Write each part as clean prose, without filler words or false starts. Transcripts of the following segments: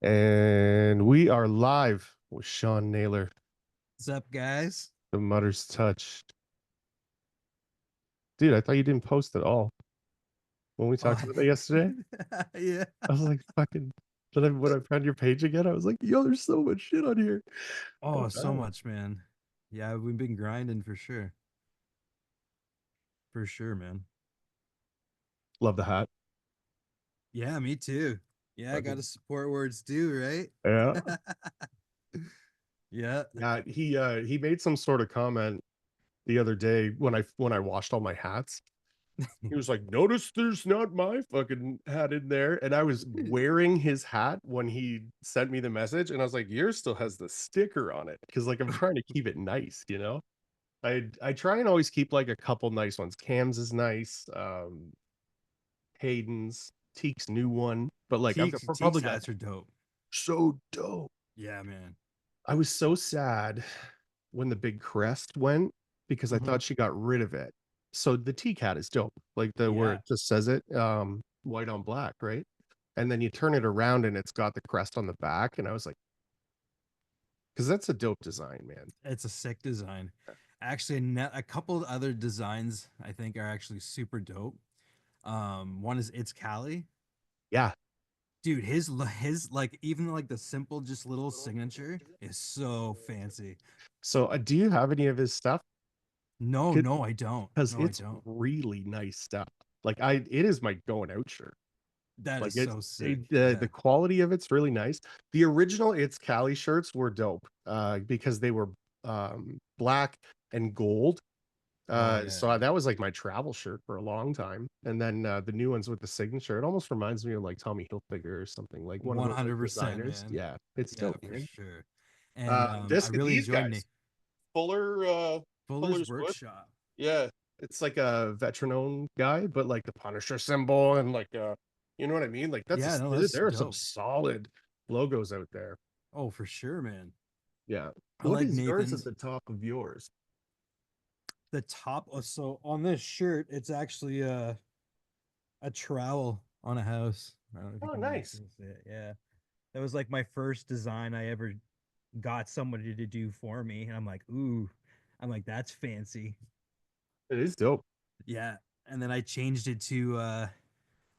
And we are live with Sean Naylor, What's up, guys? the Mudder's Touch. Dude, I thought you didn't post at all when we Oh, talked about that yesterday. yeah. I was like, fucking. Then when I found your page again, I was like, yo, there's so much shit on here. Oh, Oh, so wow. much, man. Yeah, we've been grinding for sure. For sure, man. Love the hat. Yeah, me too. Yeah, I gotta Fucking, support where it's due, yeah. right? Yeah. Yeah, he made some sort of comment the other day when I washed all my hats. He was like, "Notice there's not my fucking hat in there." And I was wearing his hat when he sent me the message, and I was like, "Yours still has the sticker on it." Because like I'm trying to keep it nice, you know. I try and always keep like a couple nice ones. Cam's is nice, Hayden's, Teak's new one, but like I've Teak's probably got hats are dope. so dope. Yeah, man. I was so sad when the big crest went because I Hmm. thought she got rid of it. So the T cat is dope, like the where Yeah. it just says it, white on black, right? And then you turn it around and it's got the crest on the back, and I was like, because that's a dope design, man. It's a sick design. Actually, a couple of other designs I think are actually super dope. One is It's Cali. Yeah. Dude, his like even like the simple just little signature is so fancy. So do you have any of his stuff? No, no, I don't. Because No, I it's don't. really nice stuff. Like it is my going out shirt. That Like is so sick. the Yeah. quality of it's really nice. The original It's Cali shirts were dope, because they were black and gold. Oh yeah. So that was like my travel shirt for a long time. And then the new ones with the signature, it almost reminds me of like Tommy Hilfiger or something, like one of those like 100%, designers. man. Yeah, it's Yeah, dope, for man. sure. And I This really these enjoyed guys, Fuller Fuller's Fuller's Wood. Workshop. Yeah, it's like a veteran owned guy, but like the Punisher symbol and like you know what I mean? Like Yeah, no, that's there are some dope. solid logos out there. Oh, for sure, man. Yeah. I What like is yours at Nathan's. the top of yours? The top, so on this shirt, it's actually a trowel on a house. I don't know if you Oh, can really see nice. it. Yeah. That was like my first design I ever got somebody to do for me. And I'm like, ooh, I'm like, that's fancy. It is dope. Yeah. And then I changed it to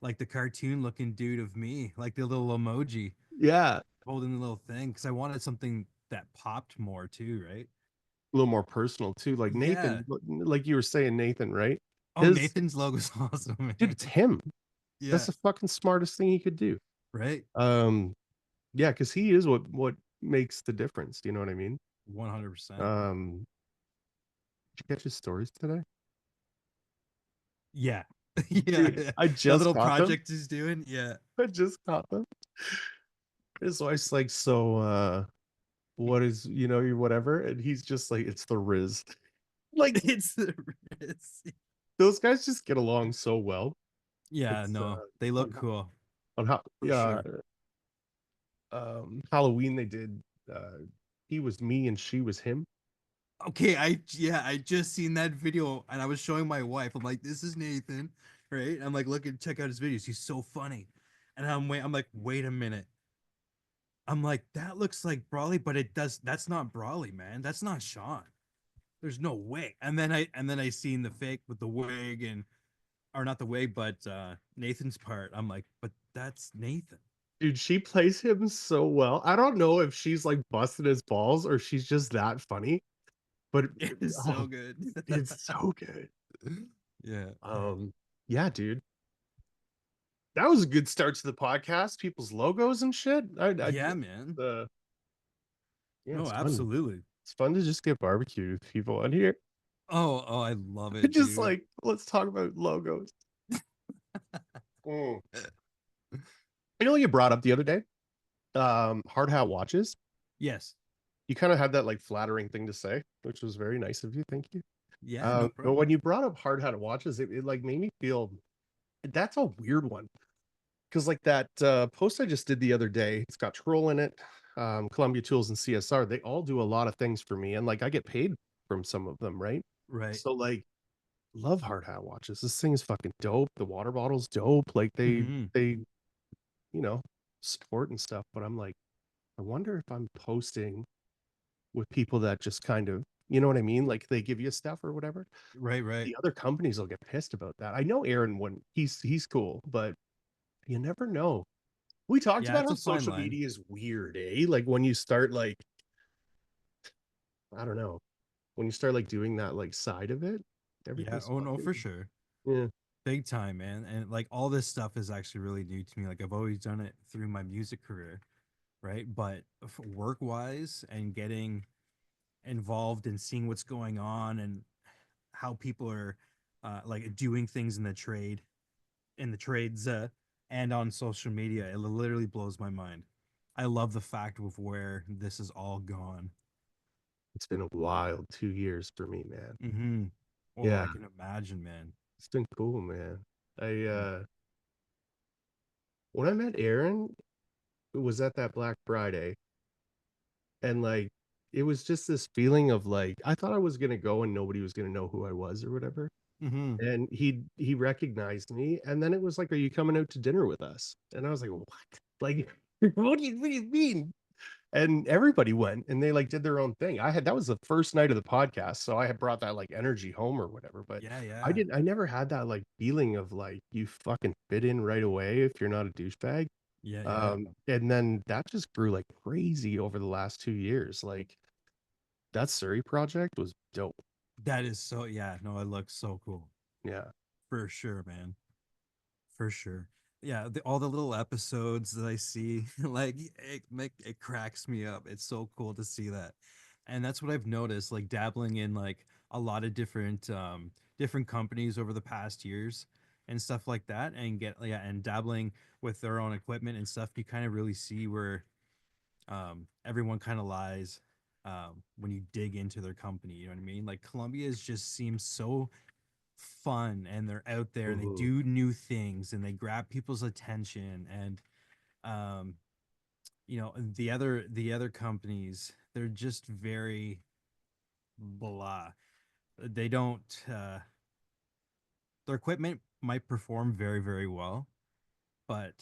like the cartoon looking dude of me, like the little emoji Yeah. holding the little thing. Cause I wanted something that popped more too, right? A little more personal too. Like Yeah. Nathan, like you were saying, Nathan, right? Oh, His Nathan's logo's awesome, dude, man. it's him. That's Yeah. the fucking smartest thing he could do. Right. Um, yeah, because he is what makes the difference. Do you know what I mean? 100%. Um, did you catch his stories today? Yeah. Yeah. Dude, Yeah. I That just little caught them. project he's doing. Yeah. I just caught them. His wife's like, so what is, whatever, and he's just like, it's the Riz. Like It's the it's, those guys just get along so well. yeah, It's no. They look cool on how for sure. Halloween they did, he was me and she was him. Okay, I just seen that video and I was showing my wife. I'm like, this is Nathan, right? I'm like, look and check out his videos. He's so funny. And I'm like, wait a minute. I'm like, that looks like Brawley, but that's not Brawley, man. That's not Sean. There's no way. And then I seen the fake with the wig and or not the wig, but Nathan's part. I'm like, but that's Nathan. Dude, she plays him so well. I don't know if she's like busting his balls or she's just that funny, but It is oh, so good. it's so good. Yeah. um yeah, dude, that was a good start to the podcast. People's logos and shit. I Yeah, man. the Yeah, No, it's fun. absolutely. It's fun to just get barbecue with people on here. Oh, I love it, Just dude. like, let's talk about logos. Mm. I know you brought up the other day, hard hat watches. Yes. You kind of had that like flattering thing to say, which was very nice of you. Thank you. Yeah, no But problem. when you brought up hard hat watches, it like made me feel that's a weird one. Because like that post I just did the other day, it's got Troll in it, Columbia Tools and CSR. They all do a lot of things for me, and like I get paid from some of them, right? Right. So like love hard hat watches. This thing is fucking dope. The water bottle's dope. Like Hmm. they, you know. support and stuff, but I'm like, I wonder if I'm posting with people that just kind of, you know what I mean? Like they give you stuff or whatever. Right, right. The other companies will get pissed about that. I know Aaron when he's cool, but you never know. We talked Yeah, about it's how a fine social line. media is weird, eh? Like when you start like, I don't know, when you start like doing that like side of it, Yeah. everything's Oh no, for fucking sure. yeah. Big time, man. And like all this stuff is actually really new to me. Like I've always done it through my music career, right? But work wise and getting involved and seeing what's going on and how people are like doing things in the trades, and on social media, it literally blows my mind. I love the fact of where this is all gone. It's been a wild 2 years for me, man. Mm-hmm. Oh, Yeah, I can imagine, man. it's been cool, man. I Mm. when I met Aaron, it was at that Black Friday, and like it was just this feeling of like I thought I was gonna go and nobody was gonna know who I was or whatever. Mm-hmm. And he recognized me, and then it was like, "Are you coming out to dinner with us?" And I was like, "What? Like, what do you mean?" And everybody went, and they like did their own thing. That was the first night of the podcast, so I had brought that like energy home or whatever. But Yeah, yeah, I never had that like feeling of like you fucking fit in right away if you're not a douchebag. yeah, yeah. And then that just grew like crazy over the last 2 years. Like that Surrey project was dope. That is so. Yeah, no, it looks so cool Yeah. for sure, man. For sure. Yeah, all the little episodes that I see, like it cracks me up. It's so cool to see that. And that's what I've noticed, like dabbling in like a lot of different companies over the past years and stuff like that, and get yeah, and dabbling with their own equipment and stuff, you kind of really see where everyone kind of lies when you dig into their company, you know what I mean? Like Columbia's just seems so fun, and they're out there and they Mhm. do new things and they grab people's attention. And um the other companies, they're just very blah. They don't Their equipment might perform very, very well, but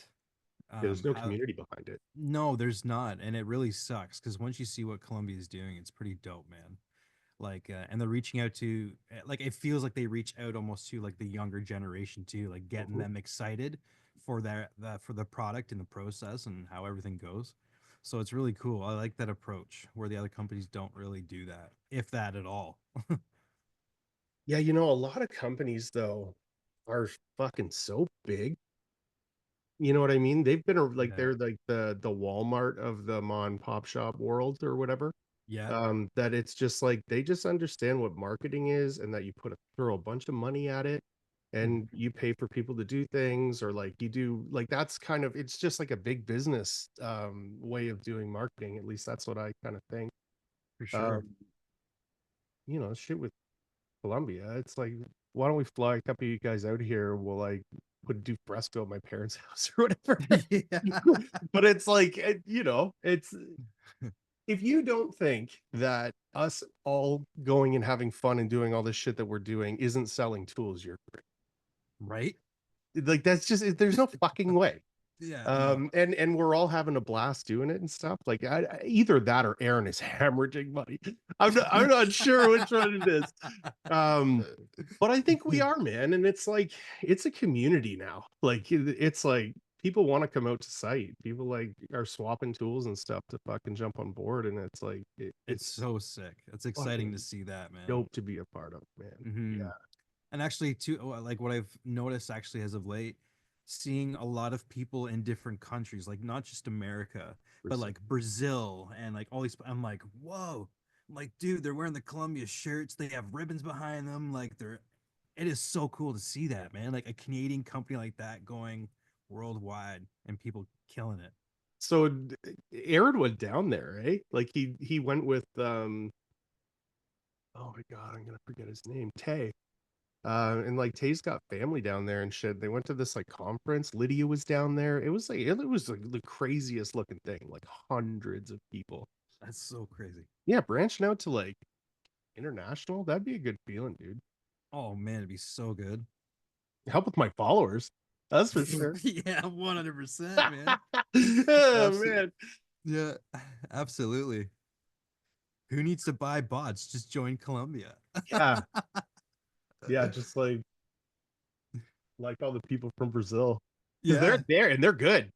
Yeah, there's no how community behind it. no, there's not. And it really sucks because once you see what Columbia is doing, it's pretty dope, man. Like and they're reaching out to like it feels like they reach out almost to like the younger generation too, like getting Mhm. them excited for for the product and the process and how everything goes. So it's really cool. I like that approach where the other companies don't really do that, if that at all. Yeah, a lot of companies though are fucking so big. You know what I mean? They've been like Yeah. they're like the Walmart of the mom and pop shop world or whatever. Yeah. That it's just like they just understand what marketing is and that you throw a bunch of money at it Mhm. and you pay for people to do things or like you do like that's kind of it's just like a big business way of doing marketing. At least that's what I kind of think. For sure. Um, shit with Colombia. It's like, why don't we fly a couple of you guys out here? We'll like do fresco at my parents' house or whatever. Yeah. But it's like, it's if you don't think that us all going and having fun and doing all this shit that we're doing isn't selling tools, you're Right. like, that's just, there's no fucking way. Yeah, no. And we're all having a blast doing it and stuff. Like either that or Aaron is hemorrhaging money. I'm not sure which one it is. Um, But I think we are, man, and it's like it's a community now. Like it's like people want to come out to site. People like are swapping tools and stuff to fucking jump on board, and it's like It's it's so sick. It's exciting to fucking see that, man. dope to be a part of, man. Hmm. Yeah, And actually, too, like what I've noticed actually as of late, seeing a lot of people in different countries, like not just America, but Brazil. like Brazil and like all these. I'm like, whoa, I'm like, dude, they're wearing the Columbia shirts. They have ribbons behind them. Like they're, it is so cool to see that, man. Like a Canadian company like that going worldwide and people killing it. So Aaron went down there, eh? Like he went with oh my god, I'm gonna forget his name, Tay. And like Tay's got family down there and shit. They went to this like conference. Lydia was down there. It was like the craziest looking thing, like hundreds of people. That's so crazy. Yeah, branching out to like international, that'd be a good feeling, dude. Oh man, it'd be so good. Help with my followers. That's for sure. Yeah, 100%, man. Oh Absolutely. man. Yeah, absolutely. Who needs to buy bots? Just join Columbia. Yeah. Yeah, just like all the people from Brazil. Because they're Yeah. there and they're good.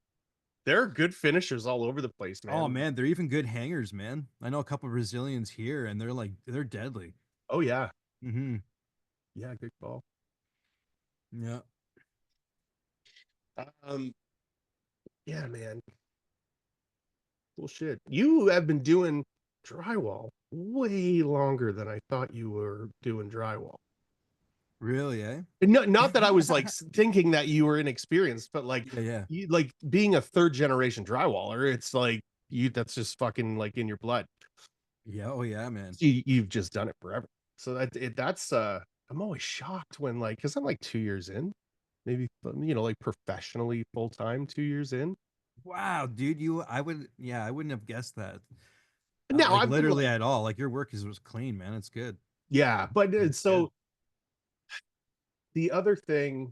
There are good finishers all over the place, Oh man. man, they're even good hangers, man. I know a couple of Brazilians here, and they're deadly. Oh yeah. Mm-hmm. Yeah, good call. Yeah. Um, yeah, man. Well, shit. You have been doing drywall way longer than I thought you were doing drywall. Really, eh? And not that I was like thinking that you were inexperienced, but like Yeah, yeah. you like being a third generation drywaller, it's like you that's just fucking like in your blood. Yeah, oh yeah, man. You've just done it forever. So that's I'm always shocked when like because I'm like 2 years in, maybe like professionally full time 2 years in. Wow, dude, I wouldn't have guessed that. Now Like I've been literally like, at all. Like your work is was clean, man. It's good. yeah, but It's good. so the other thing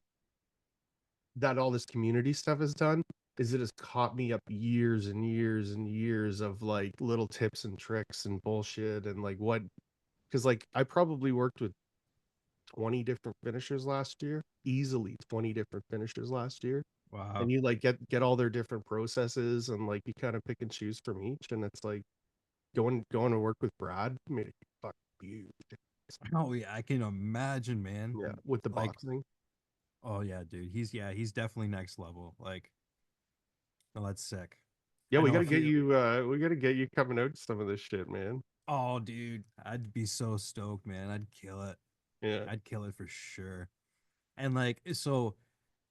that all this community stuff has done is it has caught me up years and years and years of like little tips and tricks and bullshit and like what because like I probably worked with 20 different finishers last year, easily 20 different finishers last year. And Wow. you like get all their different processes and like you kind of pick and choose from each. And it's like going to work with Brad made a fuck huge difference. Oh yeah, I can imagine, man. Yeah, with the Like, boxing. oh yeah, dude. He's definitely next level. Like, oh, that's sick. Yeah, I know a few. we gotta get you coming out to some of this shit, man. Oh, dude, I'd be so stoked, man. I'd kill it. Yeah. I'd kill it for sure. And like, so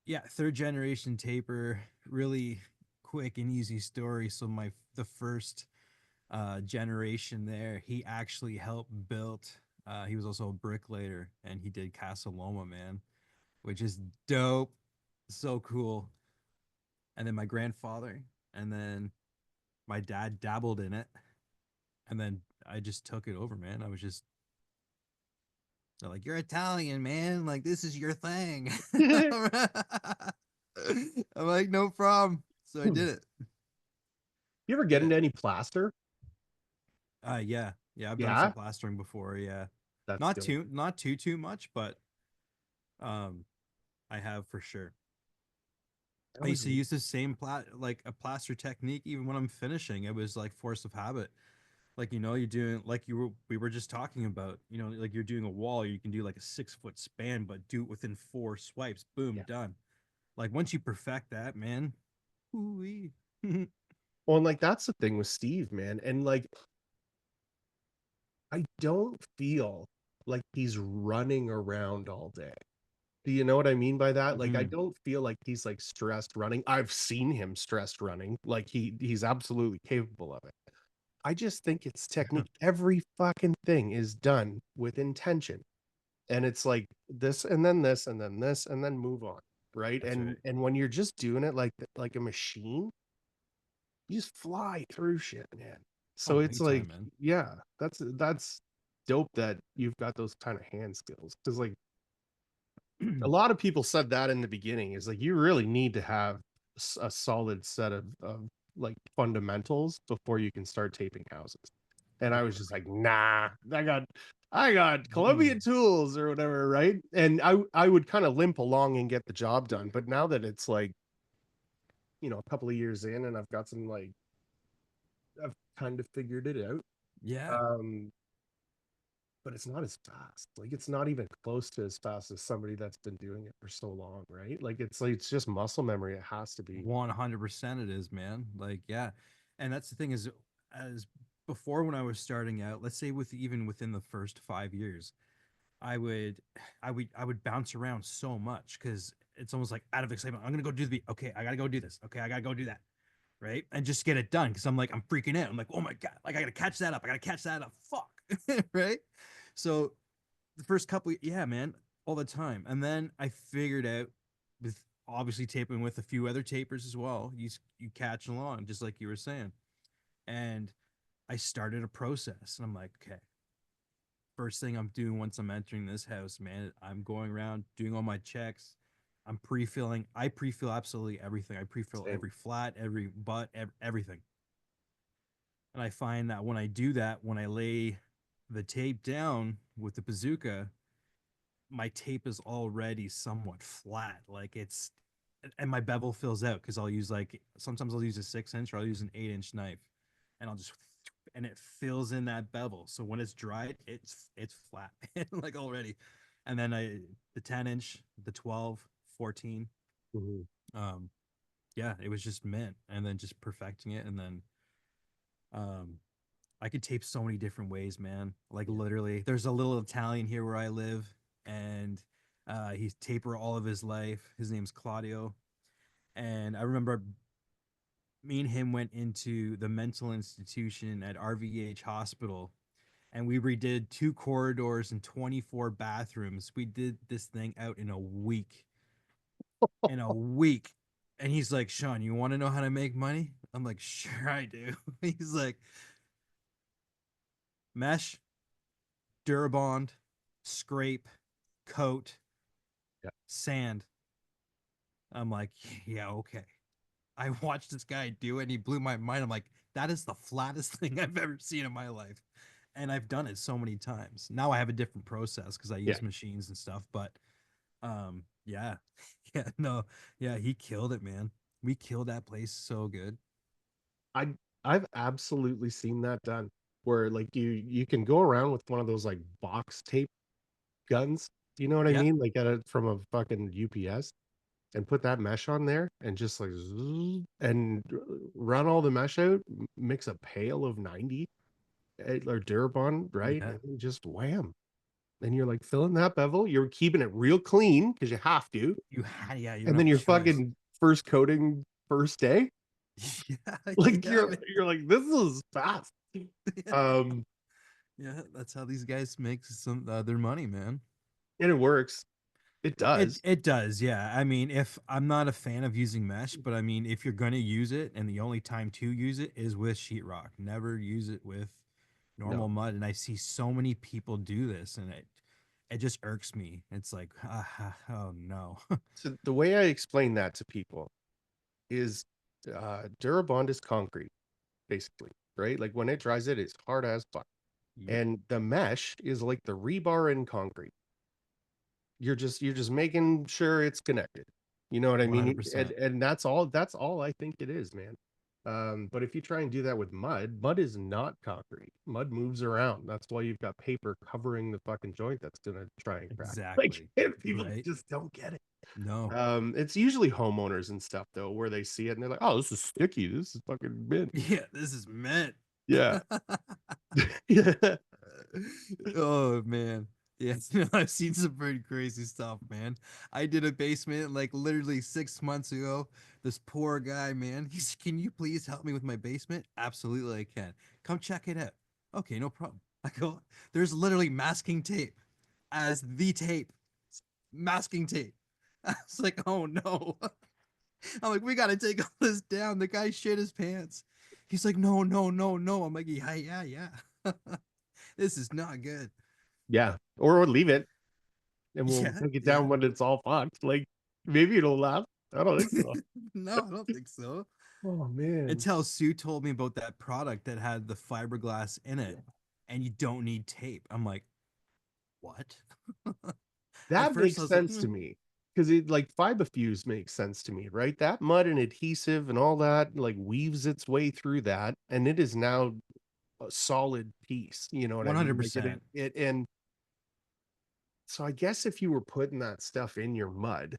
yeah, third generation taper, really quick and easy story. So the first generation there, he actually helped build. He was also a bricklayer, and he did Casa Loma, man, which is dope, so cool. And then my grandfather, and then my dad dabbled in it, and then I just took it over, man. I was just they're like, "You're Italian, man. Like this is your thing." You I'm like, "No problem." So I did it. ever get Did it. into any plaster? Yeah, yeah. I've done some Yeah, plastering before. Yeah, that's dope. not too much, but um, I have for sure. That I was used to use the same like a plaster technique even when I'm finishing. It was like force of habit. Like you're doing like we were just talking about. Like you're doing a wall. You can do like a 6 foot span, but do it within 4 swipes. Boom, yeah. done. Like once you perfect that, man. Ooh-wee. Well, and like that's the thing with Steve, man. And like I don't feel like he's running around all day. Do you know what I mean by that? Like I Mhm. don't feel like he's like stressed running. I've seen him stressed running. Like he's absolutely capable of it. I just think it's technique. Every fucking thing is done with intention. And it's like this and then this and then this and then move on, right? That's right. And when you're just doing it like a machine, you just fly through shit, man. Oh, So it's big time, like, man. yeah, that's dope that you've got those kind of hand skills. Because like a lot of people said that in the beginning is like you really need to have a solid set of like fundamentals before you can start taping houses. And I was just like, nah, I got Colombian tools or whatever, right? And I would kind of limp along and get the job done. But now that it's like, a couple of years in and I've got some like I've kind of figured it out. Yeah. Um, but it's not as fast. Like it's not even close to as fast as somebody that's been doing it for so long, right? Like it's just muscle memory. It has to be. 100% it is, man. Like, yeah. And that's the thing is as before when I was starting out, let's say even within the first 5 years, I would I would bounce around so much because it's almost like out of excitement. I'm gonna go do the okay, I gotta go do this. Okay, I gotta go do that. Right. And just get it done because I'm freaking out. I'm like, oh my God, like I gotta catch that up. I gotta catch that up. Fuck. Right. So the first couple, yeah, man, all the time. And then I figured out with obviously taping with a few other tapers as well. You catch along, just like you were saying. And I started a process, and I'm like, okay, first thing I'm doing once I'm entering this house, man, I'm going around doing all my checks, I'm pre-filling. I pre-fill absolutely everything. I pre-fill Same. every flat, every butt, everything. And I find that when I do that, when I lay the tape down with the bazooka, my tape is already somewhat flat. Like it's, and my bevel fills out because I'll use like, sometimes I'll use a 6 inch or I'll use an 8 inch knife and I'll just, and it fills in that bevel. So when it's dried, it's flat like already. And then the 10 inch, the 12, 14, Mhm. um, yeah, it was just mint and then just perfecting it. And then, um, I could tape so many different ways, man. Like Yeah. literally, there's a little Italian here where I live, and he's taper all of his life. His name's Claudio, and I remember me and him went into the mental institution at RVH Hospital, and we redid 2 corridors and 24 bathrooms. We did this thing out in a week. In a week. And he's like, Sean, you want to know how to make money? I'm like, sure, I do. He's like, mesh, Durabond, scrape, coat, Yeah. sand. I'm like, yeah, okay. I watched this guy do it and he blew my mind. I'm like, that is the flattest thing I've ever seen in my life. And I've done it so many times. Now I have a different process because I Yeah. use machines and stuff. But yeah. Yeah, no, yeah, he killed it, man. We killed that place so good. I I've absolutely seen that done where like you can go around with one of those like box tape guns. You know what I Yeah, mean? Like get it from a fucking UPS and put that mesh on there and just like and run all the mesh out, mix a pail of 90 or Durabond, right? yeah. And then just wham. And you're like filling that bevel, you're keeping it real clean because you have to. You had, yeah, you don't And have then a you're choice. fucking first coating first day. Yeah, Like yeah, man. you're like, this is fast. Um, Yeah, that's how these guys make some their money, man. and it works. It It does. it does, yeah. I mean, if I'm not a fan of using mesh, but I mean, if you're gonna use it, and the only time to use it is with sheetrock. Never use it with No. normal mud. And I see so many people do this, and it just irks me. It's like, oh no. So the way I explain that to people is Durabond is concrete, basically, right? Like when it dries it, it's hard as fuck. Yep, And the mesh is like the rebar in concrete. You're just making sure it's connected. You know what I mean? And 100%. that's all I think it is, man. But if you try and do that with mud, mud is not concrete. Mud moves around. That's why you've got paper covering the fucking joint that's gonna try and crack. Like Exactly. people Right? just don't get it. No. It's usually homeowners and stuff though, where they see it and they're like, "Oh, this is sticky. This is fucking mint." Yeah, this is meant. Yeah, yeah. Oh man. Yeah, I've seen some pretty crazy stuff, man. I did a basement like literally 6 months ago. This poor guy, man. He's, can you please help me with my basement? Absolutely, I can. Come check it out. Okay, no problem. I go, there's literally masking tape as the tape. Masking tape. I was like, oh no. I'm like, we gotta take all this down. The guy shit his pants. He's like, no, no, no, no. I'm like, yeah, yeah, yeah. This is not good. Yeah, or leave it and we'll Yeah, take it yeah. down when it's all fucked. Like maybe it'll last. I don't think so. No, I don't think so. Oh man. Until Sue told me about that product that had the fiberglass in it and you don't need tape. I'm like, what? At That first I makes was like, sense to me because it like fiberfuse makes sense to me, right? That mud and adhesive and all that like weaves its way through that, and it is now a solid piece. You know what I mean? Like it, 100%. it and so I guess if you were putting that stuff in your mud,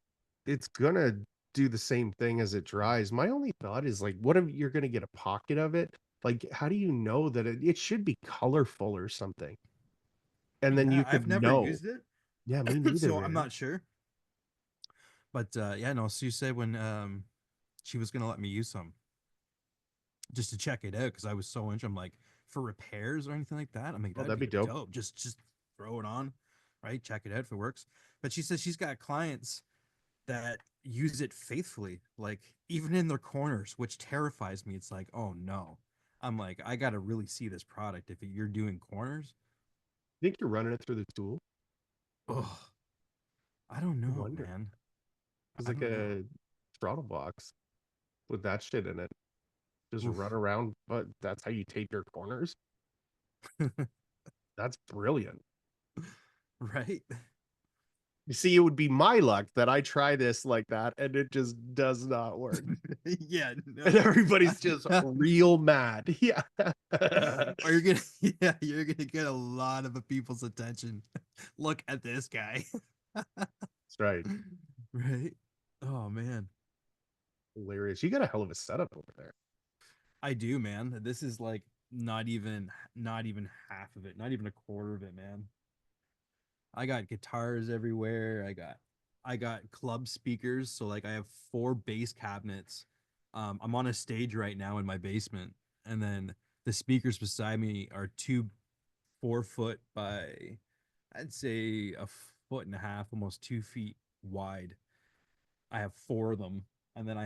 it's gonna do the same thing as it dries. My only thought is like, what if you're gonna get a pocket of it? Like, how do you know that it should be colorful or something? And then Yeah, you I've could never know. used it. Yeah, me neither, So I'm man. not sure. But yeah, no, Sue said when she was gonna let me use some just to check it out because I was so interested. I'm like, for repairs or anything like that. I'm like, Oh, that'd that'd be be dope. dope. Just throw it on, right? Check it out if it works. But she says she's got clients that use it faithfully, like even in their corners, which terrifies me. It's like, oh no. I'm like, I gotta really see this product if you're doing corners. Think you're running it through the tool? Oh, I don't I know, wonder. man. It's I like don't know. a throttle box with that shit in it. Just run Oof. around, but that's how you tape your corners. That's brilliant. Right? You see, it would be my luck that I try this like that and it just does not work. Yeah, And no. everybody's just real mad. Yeah. Or you're gonna yeah, you're gonna get a lot of the people's attention. Look at this guy. That's right. Right? Oh man. Hilarious. You got a hell of a setup over there. I do, man. This is like not even half of it, not even a quarter of it, man. I got guitars everywhere. I got club speakers. So like I have four bass cabinets. I'm on a stage right now in my basement, and then the speakers beside me are two 4 foot by I'd say a foot and a half, almost 2 feet wide. I have four of them, and then I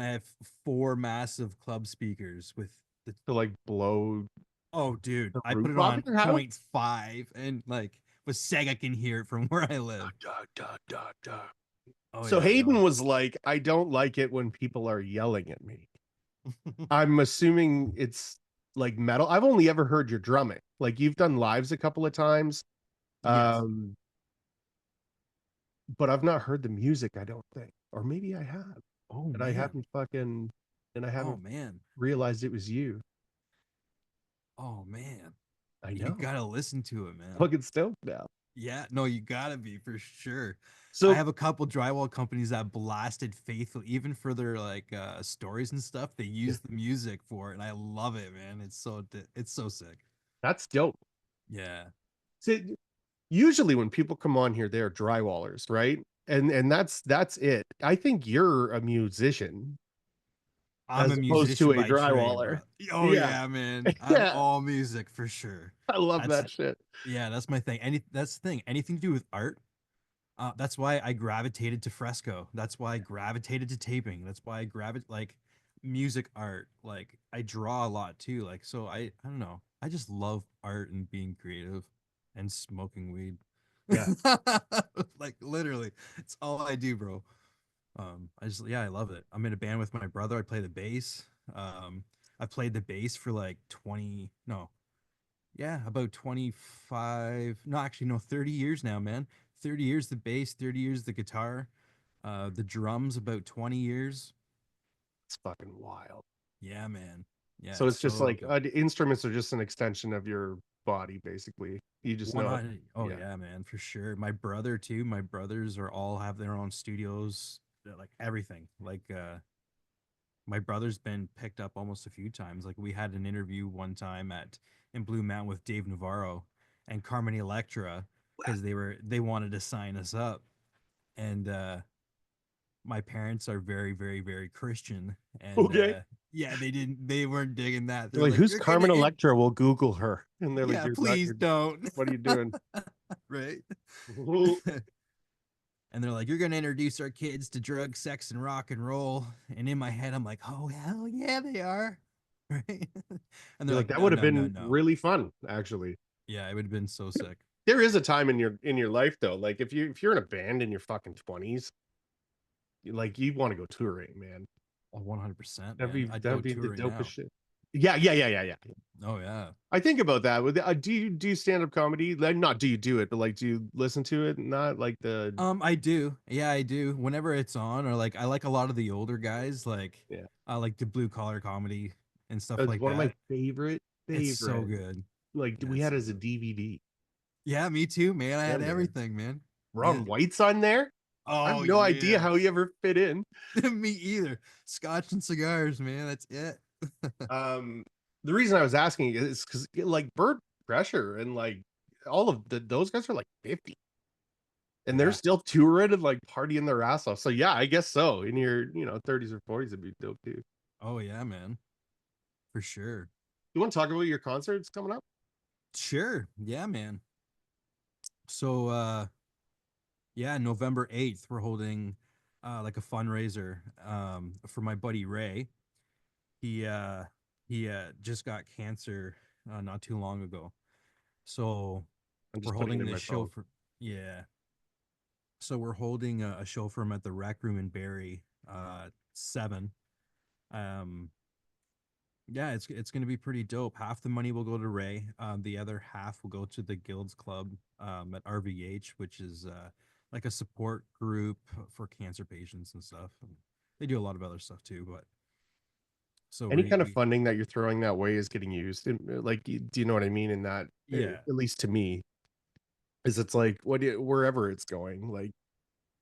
have four massive club speakers with the To like blow oh dude, the I put roof it off on your house. point 0.5 and like with Sega can hear it from where I live. Da, da, da, da. Oh So yeah, no. Hayden was like, I don't like it when people are yelling at me. I'm assuming it's like metal. I've only ever heard your drumming. Like you've done lives a couple of times. Yes. Um, but I've not heard the music, I don't think. Or maybe I have. Oh And I man. haven't fucking and I Oh haven't man. realized it was you. Oh man. I You know. gotta listen to it, man. Fucking stoked now. Yeah, no, you gotta be for sure. I So have a couple drywall companies that blasted faithful, even for their like stories and stuff. They yeah, use the music for it, and I love it, man. It's so sick. that's dope. Yeah, So usually when people come on here, they're drywallers, right? And that's it. I think you're a musician I'm a as opposed to musician a by trade, drywaller. bro. Oh Yeah. yeah, man. I'm Yeah. all music for sure. I love That's that shit. yeah, that's my thing. That's the thing. Anything to do with art. That's why I gravitated to fresco. That's why I gravitated to taping. That's why I gravitate like music art. Like I draw a lot too. Like so I don't know. I just love art and being creative and smoking weed. Yeah. Like literally, it's all I do, bro. I just yeah, I love it. I'm in a band with my brother. I play the bass. I played the bass for like 20 no, yeah, about 25, no, actually, no, 30 years now, man. 30 years the bass, 30 years the guitar, the drums about 20 years. It's fucking wild. Yeah, man. Yeah, So it's it's just so like dope. the instruments are just an extension of your body, basically. You just know it. 100. Oh Yeah. yeah, man, for sure. My brother too. My brothers are all have their own studios, like everything. Like my brother's been picked up almost a few times. Like we had an interview one time at in Blue Mountain with Dave Navarro and Carmen Electra because they wanted to sign us up. And my parents are very, very, very Christian. And Okay. yeah, they weren't digging that. They're They're like, like, who's you're gonna Carmen Electra? We'll Google her. And they're like, yeah, you're not, please don't. what are you doing? Right. And they're like, you're gonna introduce our kids to drugs, sex, and rock and roll. And in my head, I'm like, oh hell yeah, they are. Right. And they're You're like, like, that no, would have no, no, been no. really fun, actually. Yeah, it would have been so sick. There is a time in your life though. Like if you're in a band in your fucking 20s, like you want to go touring, man. Oh, 100%, That'd man. be I'd go that'd be the touring dopest now. shit. Yeah, yeah, yeah, yeah, yeah. Oh yeah. I think about that. With do you do stand up comedy? Like, not do you do it, but like do you listen to it? Not like the I do. Yeah, I do. Whenever it's on, or like I like a lot of the older guys, like yeah. I like the blue collar comedy and stuff That's like one of my that. It's so favorite. good. Like Yeah, we it's had so as a good. DVD. Yeah, me too, man. I Yeah, had man. everything, man. Yeah. Ron White's on there. I have Oh no idea yeah. how he ever fit in. Me either. Scotch and cigars, man. That's it. Um, the reason I was asking is because like Burt Pressure and like all of those guys are like 50 and they're Yeah. still touring and like partying their ass off. So yeah, I guess so. In your 30s or 40s, it'd be dope too. Oh yeah, man. For sure. You want to talk about your concerts coming up? Sure. Yeah, man. So yeah, November 8th, we're holding like a fundraiser for my buddy Ray. He uh he just got cancer not too long ago. So I'm we're just putting it holding in this my show phone. for yeah. So we're holding a show for him at the Rec Room in Barrie, 7. Um, yeah, it's gonna be pretty dope. Half the money will go to Ray. The other half will go to the Guilds Club at RVH, which is like a support group for cancer patients and stuff. And they do a lot of other stuff too, but so Any kind of we funding that you're throwing that way is getting used. Like, do you know what I mean? In that, yeah. at least to me, is it's like wherever it's going, like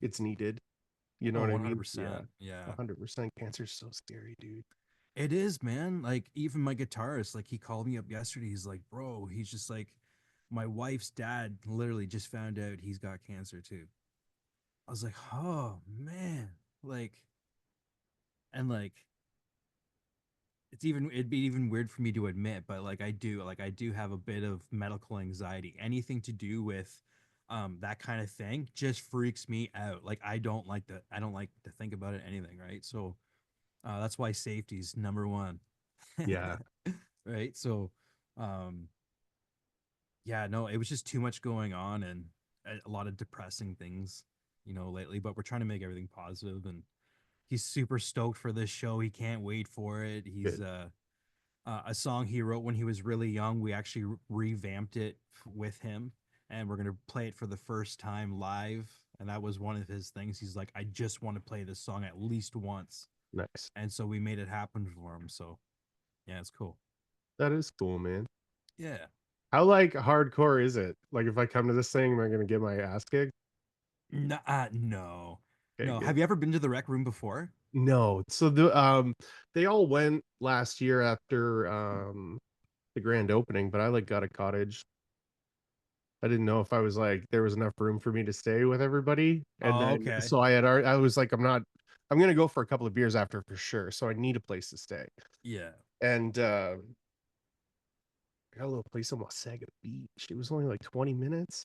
it's needed. You know Oh, what I mean? 100%. Yeah, Yeah. 100%. Cancer's so scary, dude. It is, man. Like even my guitarist, like he called me up yesterday. He's like, "Bro, he's just like my wife's dad literally just found out he's got cancer too." I was like, "Oh, man." Like and like it'd be even weird for me to admit, but I do have a bit of medical anxiety. Anything to do with that kind of thing just freaks me out. Like I don't like to think about it anything, right? So that's why safety's number one. Yeah, Right? So um yeah, no, it was just too much going on and a lot of depressing things, lately, but we're trying to make everything positive and he's super stoked for this show. He can't wait for it. He's good, a song he wrote when he was really young. We actually revamped it with him, and we're gonna play it for the first time live. And that was one of his things. He's like, I just want to play this song at least once, nice. and so we made it happen for him. So yeah, it's cool. That is cool, man. Yeah. How like hardcore is it? Like, if I come to this thing, am I gonna get my ass kicked? No, no, Okay, no. good. Have you ever been to the Rec Room before? No, so they all went last year after the grand opening, but I like got a cottage. I didn't know if I was like there was enough room for me to stay with everybody, and Oh, then okay. so I was like I'm gonna go for a couple of beers after for sure, so I need a place to stay. Yeah. And I got a little place on Wasaga Beach. It was only like 20 minutes.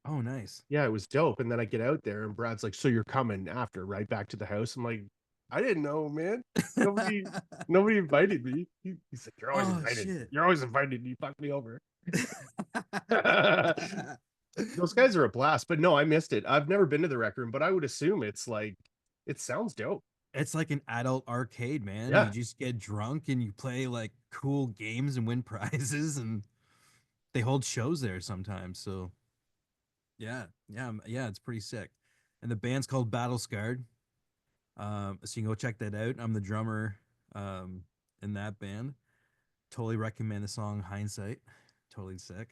Oh, nice. Yeah, it was dope. And then I get out there and Brad's like, "So you're coming after, right back to the house?" I'm like, "I didn't know, man. Nobody nobody invited me." He's like, "You're always Oh invited. shit. You're always invited. You fucked me over." Those guys are a blast, but no, I missed it. I've never been to the Rec Room, but I would assume it's like it sounds dope. It's like an adult arcade, man. You Yeah, just get drunk and you play like cool games and win prizes and they hold shows there sometimes. So yeah, yeah, yeah, it's pretty sick. And the band's called Battlescarred. So you can go check that out. I'm the drummer um in that band. Totally recommend the song Hindsight. Totally sick.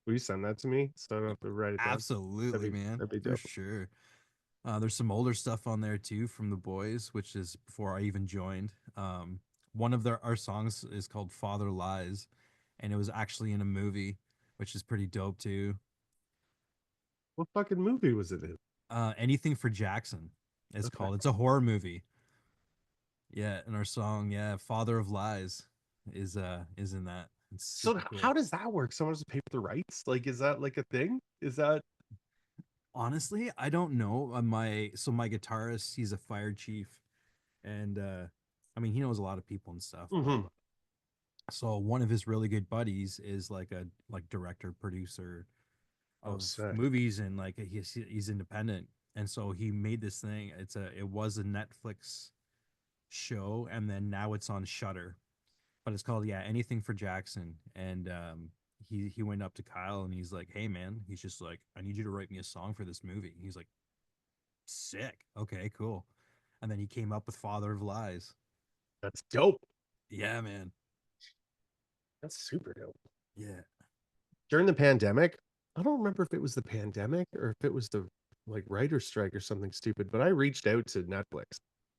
will you send that to me so I don't have to write it down? Absolutely, man. That'd be For dope. sure. There's some older stuff on there too from the boys, which is before I even joined. One of our songs is called Father Lies, and it was actually in a movie, which is pretty dope too. What fucking movie was it in? Anything for Jackson is Okay. called. It's a horror movie. Yeah, and our song, yeah, Father of Lies is in that. It's So super how cool. does that work? Someone has to pay for the rights? Like, is that like a thing? Is that Honestly, I don't know. My guitarist, he's a fire chief, and I mean he knows a lot of people and stuff, but Mhm. so one of his really good buddies is like a director producer Oh, of sick. movies and like he's independent, and so he made this thing. It was a Netflix show and then now it's on Shutter, but it's called, yeah, Anything for Jackson. And he went up to Kyle and he's like, hey man, he's just like, I need you to write me a song for this movie. He's like, sick, okay, cool. And then he came up with Father of Lies. That's dope. Yeah, man. That's super dope. Yeah. During the pandemic, I don't remember if it was the pandemic or if it was the like writer strike or something stupid, but I reached out to Netflix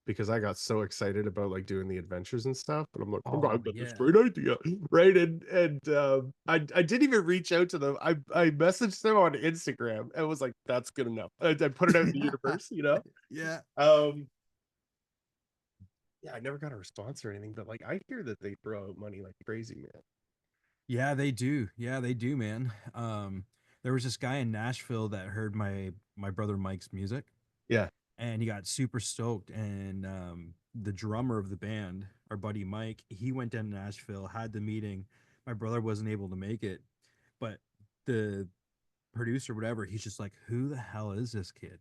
because I got so excited about like doing the adventures and stuff. And I'm like, "Oh, I Oh got this yeah. great idea." Right. I didn't even reach out to them. I messaged them on Instagram and was like, that's good enough. I put it out in the universe, you know? Yeah. Um, yeah, I never got a response or anything, but like I hear that they throw out money like crazy, man. Yeah, they do. Yeah, they do, man. There was this guy in Nashville that heard my brother Mike's music, Yeah, and he got super stoked. And the drummer of the band, our buddy Mike, he went down to Nashville, had the meeting. My brother wasn't able to make it, but the producer, whatever, he's just like, who the hell is this kid?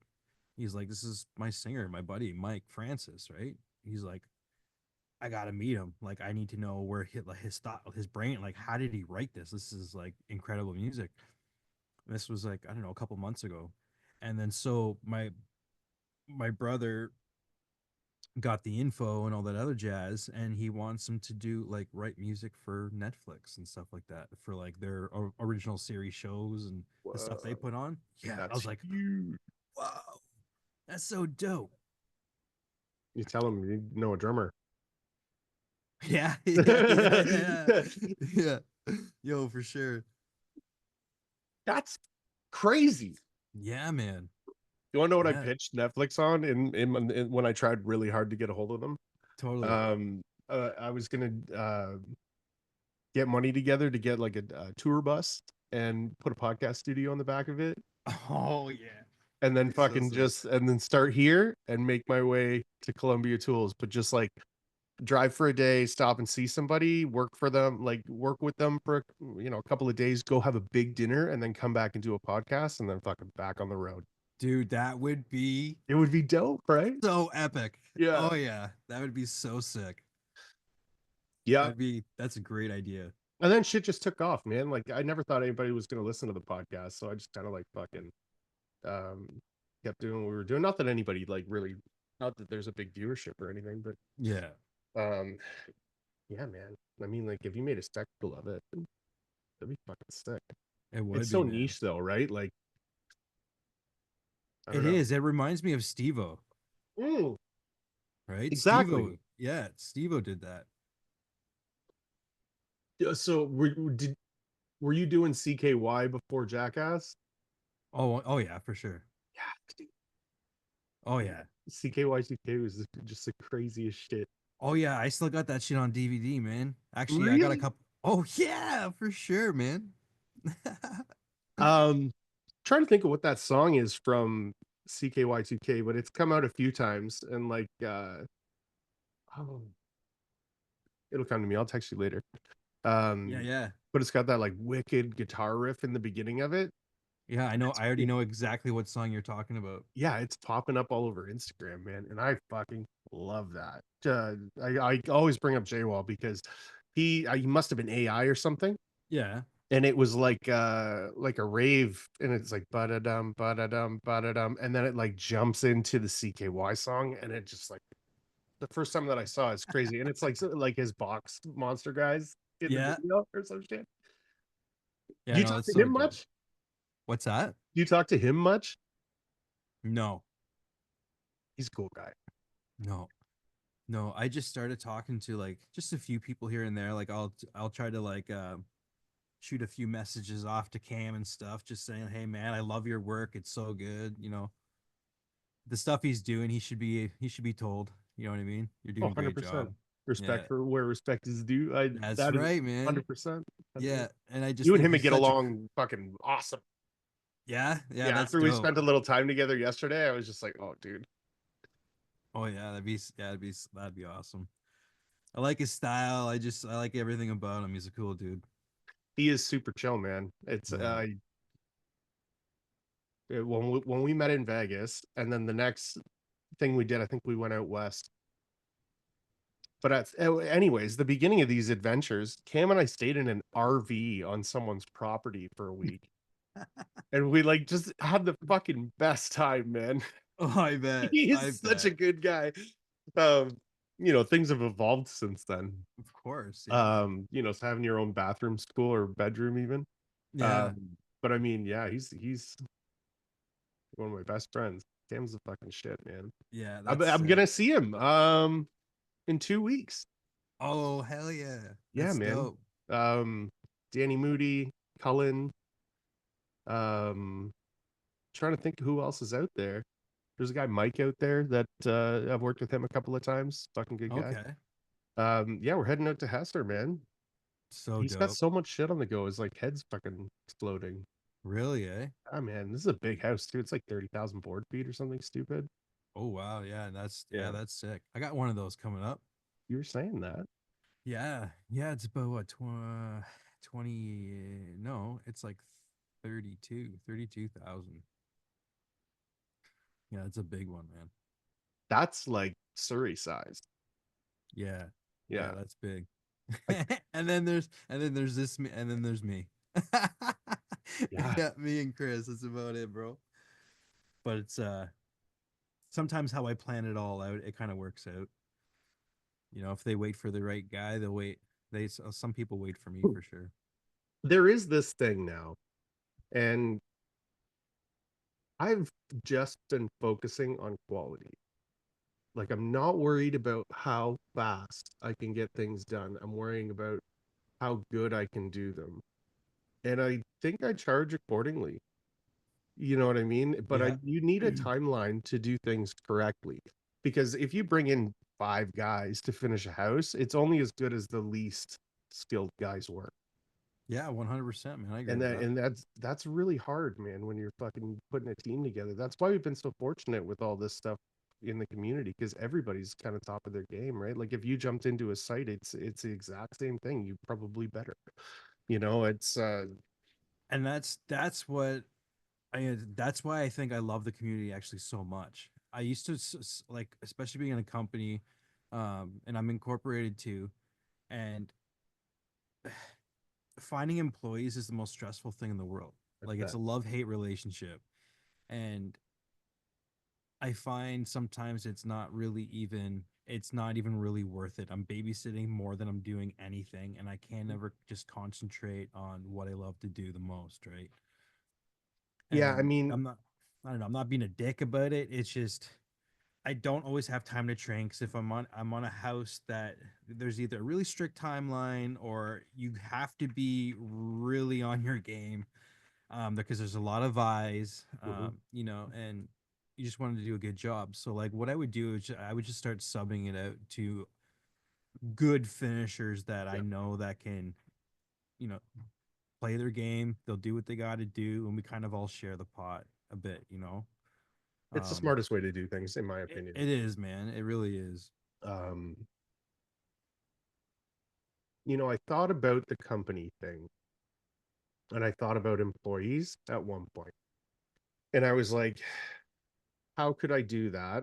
He's like, this is my singer, my buddy, Mike Francis, right? He's like, I gotta meet him. Like, I need to know where his thought, his brain, like, how did he write this? This is like incredible music. This was like, I don't know, a couple months ago. And then so my brother got the info and all that other jazz, and he wants him to do like write music for Netflix and stuff like that for like their original series shows and the stuff they Whoa, put on. Yeah, I that's was like, huge. wow, that's so dope. You tell him you know a drummer. Yeah, yeah, yeah, yeah, yeah. Yo, for sure. That's crazy. Yeah, man. You want to know what I Yeah, pitched Netflix on when I tried really hard to get a hold of them? totally. Um, I was gonna get money together to get like a tour bus and put a podcast studio on the back of it, Oh yeah, and then that'd be so fucking sick. just and then start here and make my way to Columbia Tools, but just like drive for a day, stop and see somebody, work for them, like work with them for a couple of days, go have a big dinner, and then come back and do a podcast, and then fucking back on the road. Dude, that would be It would be dope, right? so epic. Yeah. Oh yeah, that would be so sick. Yeah. That's a great idea. And then shit just took off, man. Like I never thought anybody was gonna listen to the podcast, so I just kind of like fucking um kept doing what we were doing. Not that anybody like really, not that there's a big viewership or anything, but Yeah, um yeah, man. I mean, like if you made a spectacle of it, that'd be fucking sick. it It's would be, so man. niche though, right? Like I don't It know. is. It reminds me of Steve-O, Mm, right? exactly. Steve-O, yeah, Steve-O did that. Yeah, so were you doing CKY before Jackass? Oh yeah, for sure. Yeah, Oh yeah. CKY2K was just the craziest shit. Oh yeah, I still got that shit on DVD, man. Actually, I got a Really? couple. Oh yeah, for sure, man. Um, trying to think of what that song is from CKY2K, but it's come out a few times and like oh, it'll come to me. I'll text you later. Yeah, Um, yeah. but it's got that like wicked guitar riff in the beginning of it. Yeah, I know. It's I already know exactly what song you're talking about. yeah, it's popping up all over Instagram, man, and I fucking love that. I always bring up JWall because he must have been AI or something, Yeah. and it was like a rave, and it's like ba-da-dum ba-da-dum, and then it like jumps into the CKY song, and it just like the first time that I saw it's crazy, and it's like his box monster guys in the Yeah. video or some shit. Do Yeah, you no, talk that's to so him dope. much? What's that? Do you talk to him much? No. He's a cool guy. No. No, I just started talking to like just a few people here and there. Like I'll try to like shoot a few messages off to Cam and stuff, just saying, "Hey man, I love your work. It's so good." The stuff he's doing, he should be told. You know what I mean? You're doing Oh, a great 100%. job. Respect Yeah, for where respect is due. I that's that is right, man. 100%. That's it. Yeah, and I just You and think him would he's get such a along fucking awesome. yeah, yeah, Yeah, that's after we dope. spent a little time together yesterday, I was just like, "Oh, dude, Oh yeah, that'd be awesome. I like his style. I like everything about him. He's a cool dude. he is super chill, man." It's Yeah. when we met in Vegas, and then the next thing we did, I think we went out west. But anyways, the beginning of these adventures, Cam and I stayed in an RV on someone's property for a week, and we like just had the fucking best time, man. Oh, I bet. He I is such a bet. good guy. Things have evolved since then. Of course. Yeah. So having your own bathroom, school, or bedroom even. Yeah. But I mean, yeah, he's one of my best friends. Cam's the fucking shit, man. Yeah. I'm, That's I'm sick. gonna see him in 2 weeks. Oh, hell yeah. Yeah, That's man. dope. Danny Moody, Cullen, um, trying to think who else is out there. There's a guy Mike out there that I've worked with him a couple of times. Fucking good guy. Okay. Yeah, we're heading out to Hester, man. So He's got dope. so much shit on the go. His like head's fucking exploding. Really, eh? Ah, man, this is a big house too. It's like 30,000 board feet or something stupid. Oh wow. Yeah. Yeah, That's sick. I got one of those coming up. you were saying that. Yeah. Yeah. It's about what, 20, no, it's like 32,000. Yeah, it's a big one, man. That's like Surrey size. Yeah. Yeah, Yeah. that's big. I, and then there's this me and then there's me. yeah. Yeah, me and Chris. That's about it, bro. But it's sometimes how I plan it all out, it kind of works out. If they wait for the right guy, they'll wait. Some people wait for me for sure. There is this thing now, and I've just been focusing on quality. Like, I'm not worried about how fast I can get things done. I'm worrying about how good I can do them. And I think I charge accordingly. You know what I mean? But Yeah. you need a timeline to do things correctly. Because if you bring in 5 guys to finish a house, it's only as good as the least skilled guy's work. Yeah, 100%, man. I agree And with that. that's really hard, man, when you're fucking putting a team together. That's why we've been so fortunate with all this stuff in the community, because everybody's kind of top of their game, right? Like if you jumped into a site, it's the exact same thing. You probably better. It's And that's why I think I love the community actually so much. I used to like, especially being in a company, and I'm incorporated too, and finding employees is the most stressful thing in the world. I Like, it's bet. a love-hate relationship, and I find sometimes it's not even really worth it. I'm babysitting more than I'm doing anything, and I can't ever just concentrate on what I love to do the most, right? Yeah, I And mean, I don't know, I'm not being a dick about it. It's just I don't always have time to train, because if I'm on a house that there's either a really strict timeline, or you have to be really on your game, because there's a lot of eyes, mhm, and you just wanted to do a good job. So like what I would do is I would just start subbing it out to good finishers that I yeah, know that can, you know, play their game. They'll do what they got to do, and we kind of all share the pot a bit. it's the Um, smartest way to do things, in my it, opinion. it is, man. It really is. Um, I thought about the company thing, and I thought about employees at one point, and I was like, how could I do that?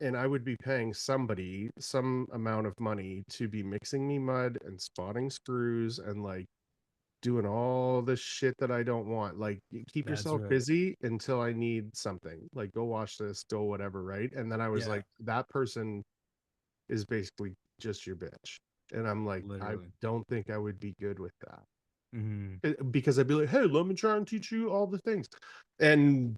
And I would be paying somebody some amount of money to be mixing me mud and spotting screws and like doing all this shit that I don't want. Like, keep That's yourself right. busy until I need something. Like, go watch this, go whatever, right? And then I was Yeah, like, that person is basically just your bitch. And I'm like, I literally. don't think I would be good with that. Hmm. Because I'd be like, hey, let me try and teach you all the things. And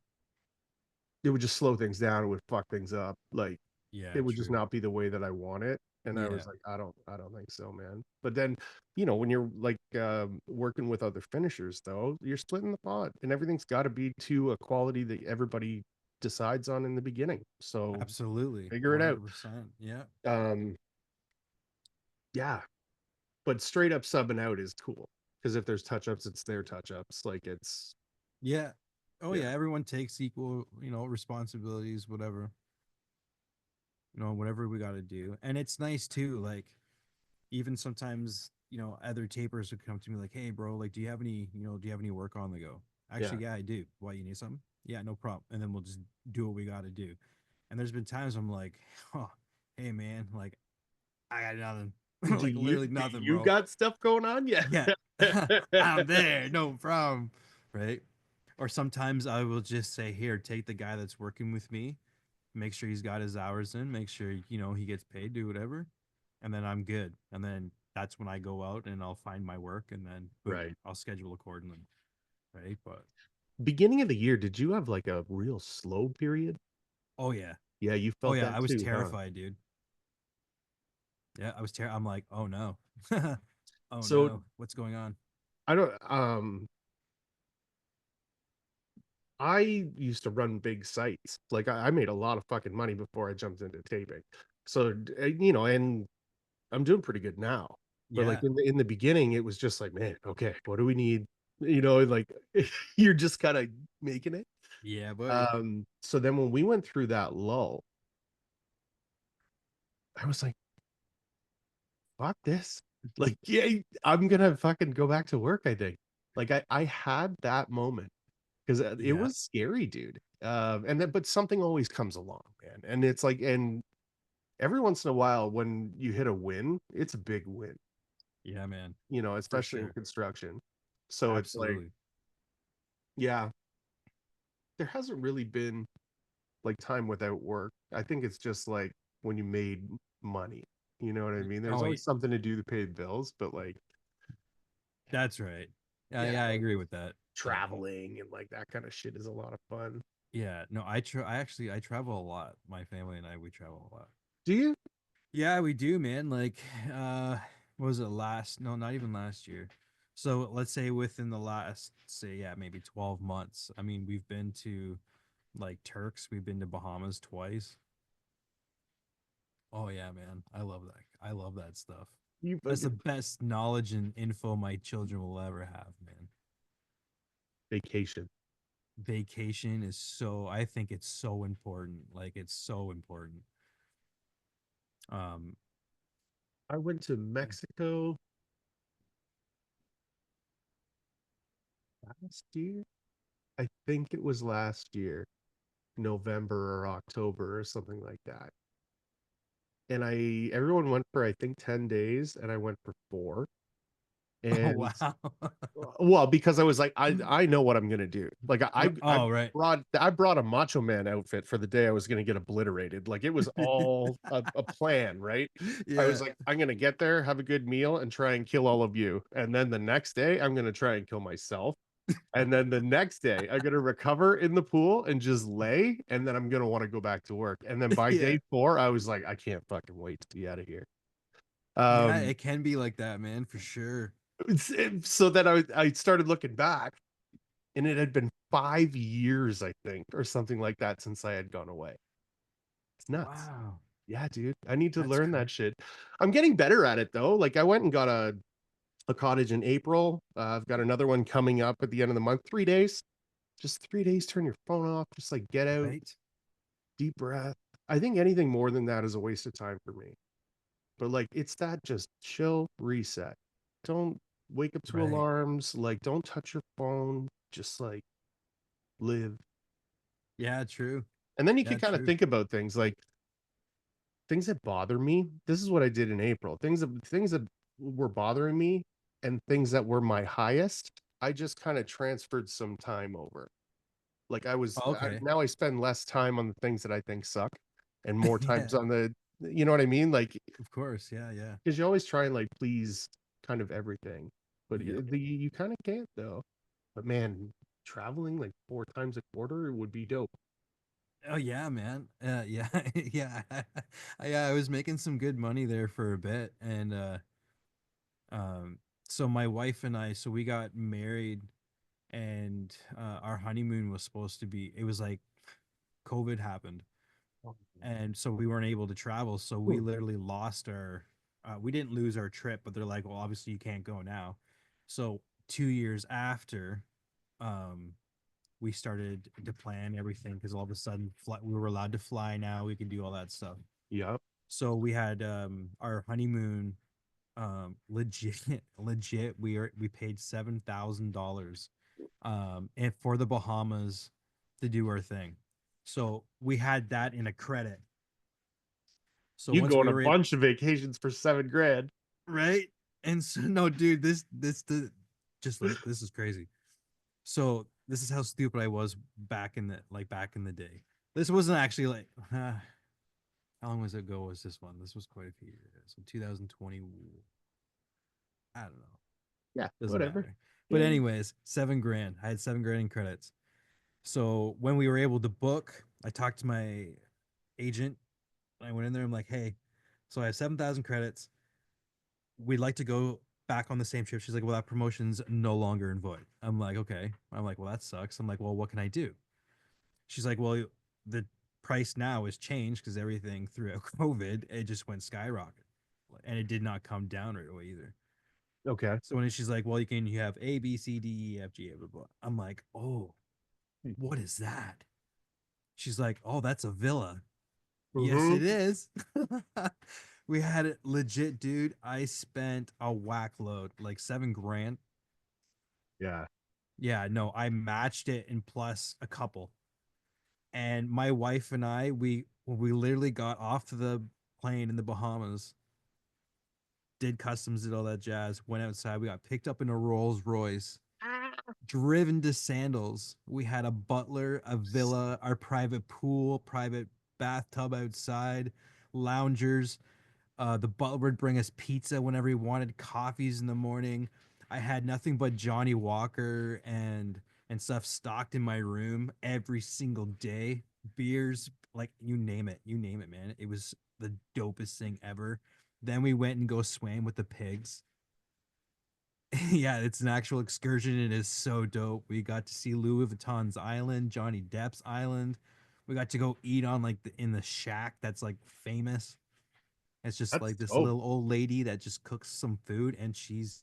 it would just slow things down. It would fuck things up. Like, Yeah, it would just true. not be the way that I want it. And I Yeah, was like, I don't think so, man. But then, when you're like working with other finishers, though, you're splitting the pot, and everything's got to be to a quality that everybody decides on in the beginning. So absolutely. figure it out. 100%. Yeah. Um, yeah, but straight up subbing out is cool, because if there's touch ups, it's their touch ups. Like it's Yeah. Oh yeah, yeah, everyone takes equal, responsibilities, whatever. Whatever we got to do. And it's nice too, like, even sometimes, other tapers would come to me like, "Hey bro, like, do you have any work on the go?" yeah. Actually, yeah, I do. Why, you need something? Yeah, no problem. And then we'll just do what we got to do. And there's been times I'm like, "Oh, hey man, like, I got nothing." Do Like, you literally do nothing, you bro. got stuff going on? Yeah. Yeah. I'm there, no problem. Right? Or sometimes I will just say, "Here, take the guy that's working with me, make sure he's got his hours in, make sure, he gets paid, do whatever, and then I'm good." And then that's when I go out and I'll find my work, and then boom, Right. I'll schedule accordingly. Right? But Beginning of the year, did you have like a real slow period? oh yeah. Yeah, you Oh felt yeah, that I was too, huh? terrified, dude. Yeah, I'm like, "Oh no." Oh So no, what's going on? I don't I used to run big sites. Like I made a lot of fucking money before I jumped into taping. So and I'm doing pretty good now. But like Yeah. in the beginning, it was just like, man, okay, what do we need? Like you're just kind of making it. Yeah, buddy. So then when we went through that lull, I was like, fuck this. Like, yeah, I'm gonna fucking go back to work, I think. Like I had that moment because it Yeah. was scary, dude. And then but something always comes along, man. And it's like, and every once in a while when you hit a win, it's a big win, Yeah, man. you know, For especially in sure. construction. So it's like, Absolutely. yeah, there hasn't really been like time without work. I think it's just like when you made money. You know what I mean? There's Oh, yeah, always something to do to pay the bills, but like, that's right. Yeah, yeah, yeah, I like agree with that. Yeah. traveling and like that kind of shit is a lot of fun. Yeah. No, I actually I travel a lot. My family and I we travel a lot. Do you? Yeah, we do, man. Like, what was it last? No, not even last year. So let's say within the last, say, yeah, maybe 12 months. I mean, we've been to like Turks. We've been to Bahamas twice. Oh yeah, man. I love that. I love that stuff. You That's the fucking best knowledge and info my children will ever have, man. vacation. Vacation is so, I think it's so important. Like it's so important. Um, I went to Mexico last year. I think it was last year, November or October or something like that. And everyone went for I think 10 days and I went for 4. oh And wow. well, because I was like, I know what I'm gonna do. Like Oh right. I brought a Macho Man outfit for the day I was gonna get obliterated. Like it was all a plan, right? I was Yeah. like, I'm gonna get there, have a good meal, and try and kill all of you. And then the next day, I'm gonna try and kill myself. And then the next day, I'm gonna recover in the pool and just lay, and then I'm gonna want to go back to work. And then by Yeah. day 4, I was like, I can't fucking wait to be out of here. Yeah, Um, it can be like that, man, for sure. so then I started looking back, and it had been 5 years, I think, or something like that since I had gone away. It's nuts. Wow. Yeah, dude. I need to That's learn crazy. that shit. I'm getting better at it though. Like I went and got a cottage in April. I've got another one coming up at the end of the month. 3 days. Just 3 days, turn your phone off, just like get out, Right? deep breath. I think anything more than that is a waste of time for me. But like it's that just chill reset. Don't wake up to Right. alarms, like don't touch your phone, just like live. Yeah, true. And then you Yeah, can kind of true. think about things like things that bother me. This is what I did in April. Things that were bothering me and things that were my highest, I just kind of transferred some time over. Like Okay. now I spend less time on the things that I think suck and more Yeah, times on the, you know what I mean? Like, of course. Yeah, yeah. because you always try and like please kind of everything, but Yep. you kind of can't though. But man, traveling like 4 times a quarter would be dope. Oh yeah, man. Yeah, yeah. I was making some good money there for a bit, and um, so my wife and I, so we got married, and our honeymoon was supposed to be. It was like COVID happened, and so we weren't able to travel. So we Hmm. literally lost our. We didn't lose our trip, but they're like, well, obviously you can't go now. So 2 years after, um, we started to plan everything because all of a sudden we were allowed to fly now. We could do all that stuff. Yep. So we had our honeymoon legit legit we paid $7,000 and for the Bahamas to do our thing. So we had that in a credit. So You once go on we a were able, bunch of vacations for 7 grand. right? And so no, dude, this the just this is crazy. So this is how stupid I was back in the day. This wasn't actually like how long was it ago was this one? This was quite a few years. So 2020, I don't know. Yeah, Doesn't whatever. matter. But Yeah. anyways, 7 grand. I had 7 grand in credits. So when we were able to book, I talked to my agent. I went in there. I'm like, hey, so I have 7,000 credits. We'd like to go back on the same trip. She's like, well, that promotion's no longer in void. I'm like, okay. I'm like, well, that sucks. I'm like, well, what can I do? She's like, well, the price now has changed because everything throughout COVID, it just went skyrocket. And it did not come down right away either. Okay. So when she's like, well, you have A, B, C, D, E, F, G, blah, blah. I'm like, oh, what is that? She's like, oh, that's a villa. Yes, Mm-hmm. it is. We had it legit, dude. I spent a whack load, like 7 grand. Yeah. Yeah, no, I matched it and plus a couple. And my wife and I, we literally got off the plane in the Bahamas, did customs, did all that jazz, went outside. We got picked up in a Rolls Royce, driven to Sandals. We had a butler, a villa, our private pool, private bathtub outside, loungers. The butler would bring us pizza whenever he wanted, coffees in the morning. I had nothing but Johnny Walker and stuff stocked in my room every single day. Beers, like you name it, man. It was the dopest thing ever. Then we went and go swam with the pigs. Yeah, it's an actual excursion. It is so dope. We got to see Louis Vuitton's island, Johnny Depp's island. We got to go eat on like in the shack that's like famous. It's just That's like this dope. little old lady that just cooks some food, and she's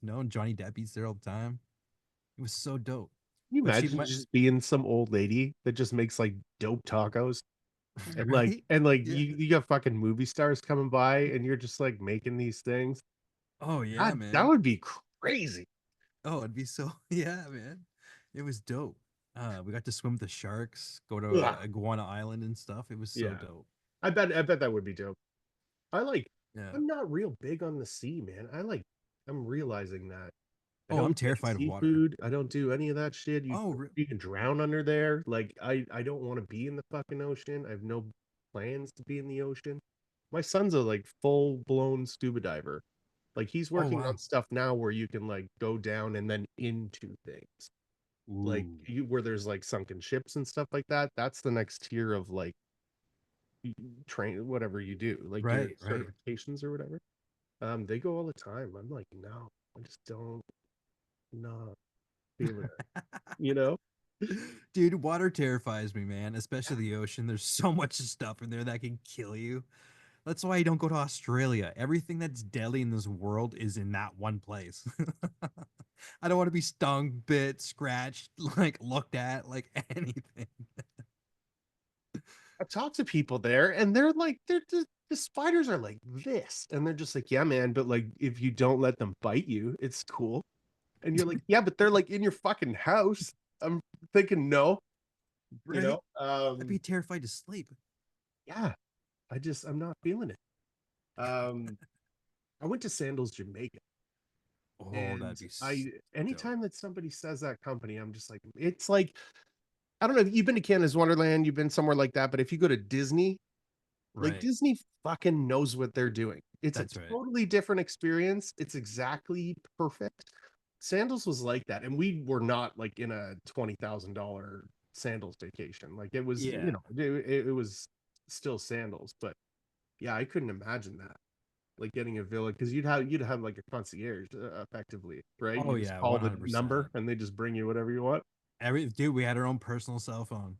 known. Johnny Depp eats there all the time. It was so dope. Can you But she imagine might, just being some old lady that just makes like dope tacos and like right? and like Yeah. you got fucking movie stars coming by and you're just like making these things? Oh yeah, God, that man. would be crazy. Oh, it'd be so yeah, man. It was dope. We got to swim with the sharks, go to Yeah. Iguana Island and stuff. It was so Yeah. dope. I bet that would be dope. I like Yeah. I'm not real big on the sea, man. I'm realizing that. I Oh, I'm don't do any terrified of water. seafood. I don't do any of that shit. Oh, You can drown under there. Like I don't want to be in the fucking ocean. I have no plans to be in the ocean. My son's a like full blown scuba diver. Like he's oh working on wow. stuff now where you can like go down and then into things. Like Ooh. you where there's like sunken ships and stuff like that. That's the next tier of like train whatever you do, like your Right, right. certifications or whatever. They go all the time. I'm like, no, I just don't not feeling it, you know? Dude, water terrifies me, man, especially the ocean. There's so much stuff in there that can kill you. That's why you don't go to Australia. Everything that's deadly in this world is in that one place. I don't want to be stung, bit, scratched, like looked at, like anything. I talk to people there and they're like, the spiders are like this. And they're just like, yeah, man, but like if you don't let them bite you, it's cool. And you're like, yeah, but they're like in your fucking house. I'm thinking, no, you Right? know? I'd be terrified to sleep. Yeah, I'm not feeling it. Um, I went to Sandals, Jamaica, Oh, and that'd be dope. anytime that somebody says that company, I'm just like, it's like, I don't know if you've been to Canada's Wonderland, you've been somewhere like that, but if you go to Disney, like Right. Disney fucking knows what they're doing. It's a That's right. totally different experience. It's exactly perfect. Sandals was like that, and we were not like in a $20,000 sandals vacation. Like it was, Yeah. it was still sandals, but yeah, I couldn't imagine that. Like getting a villa because you'd have like a concierge effectively, right? Oh You just yeah, call the 100%. number and they just bring you whatever you want. Every dude, we had our own personal cell phone.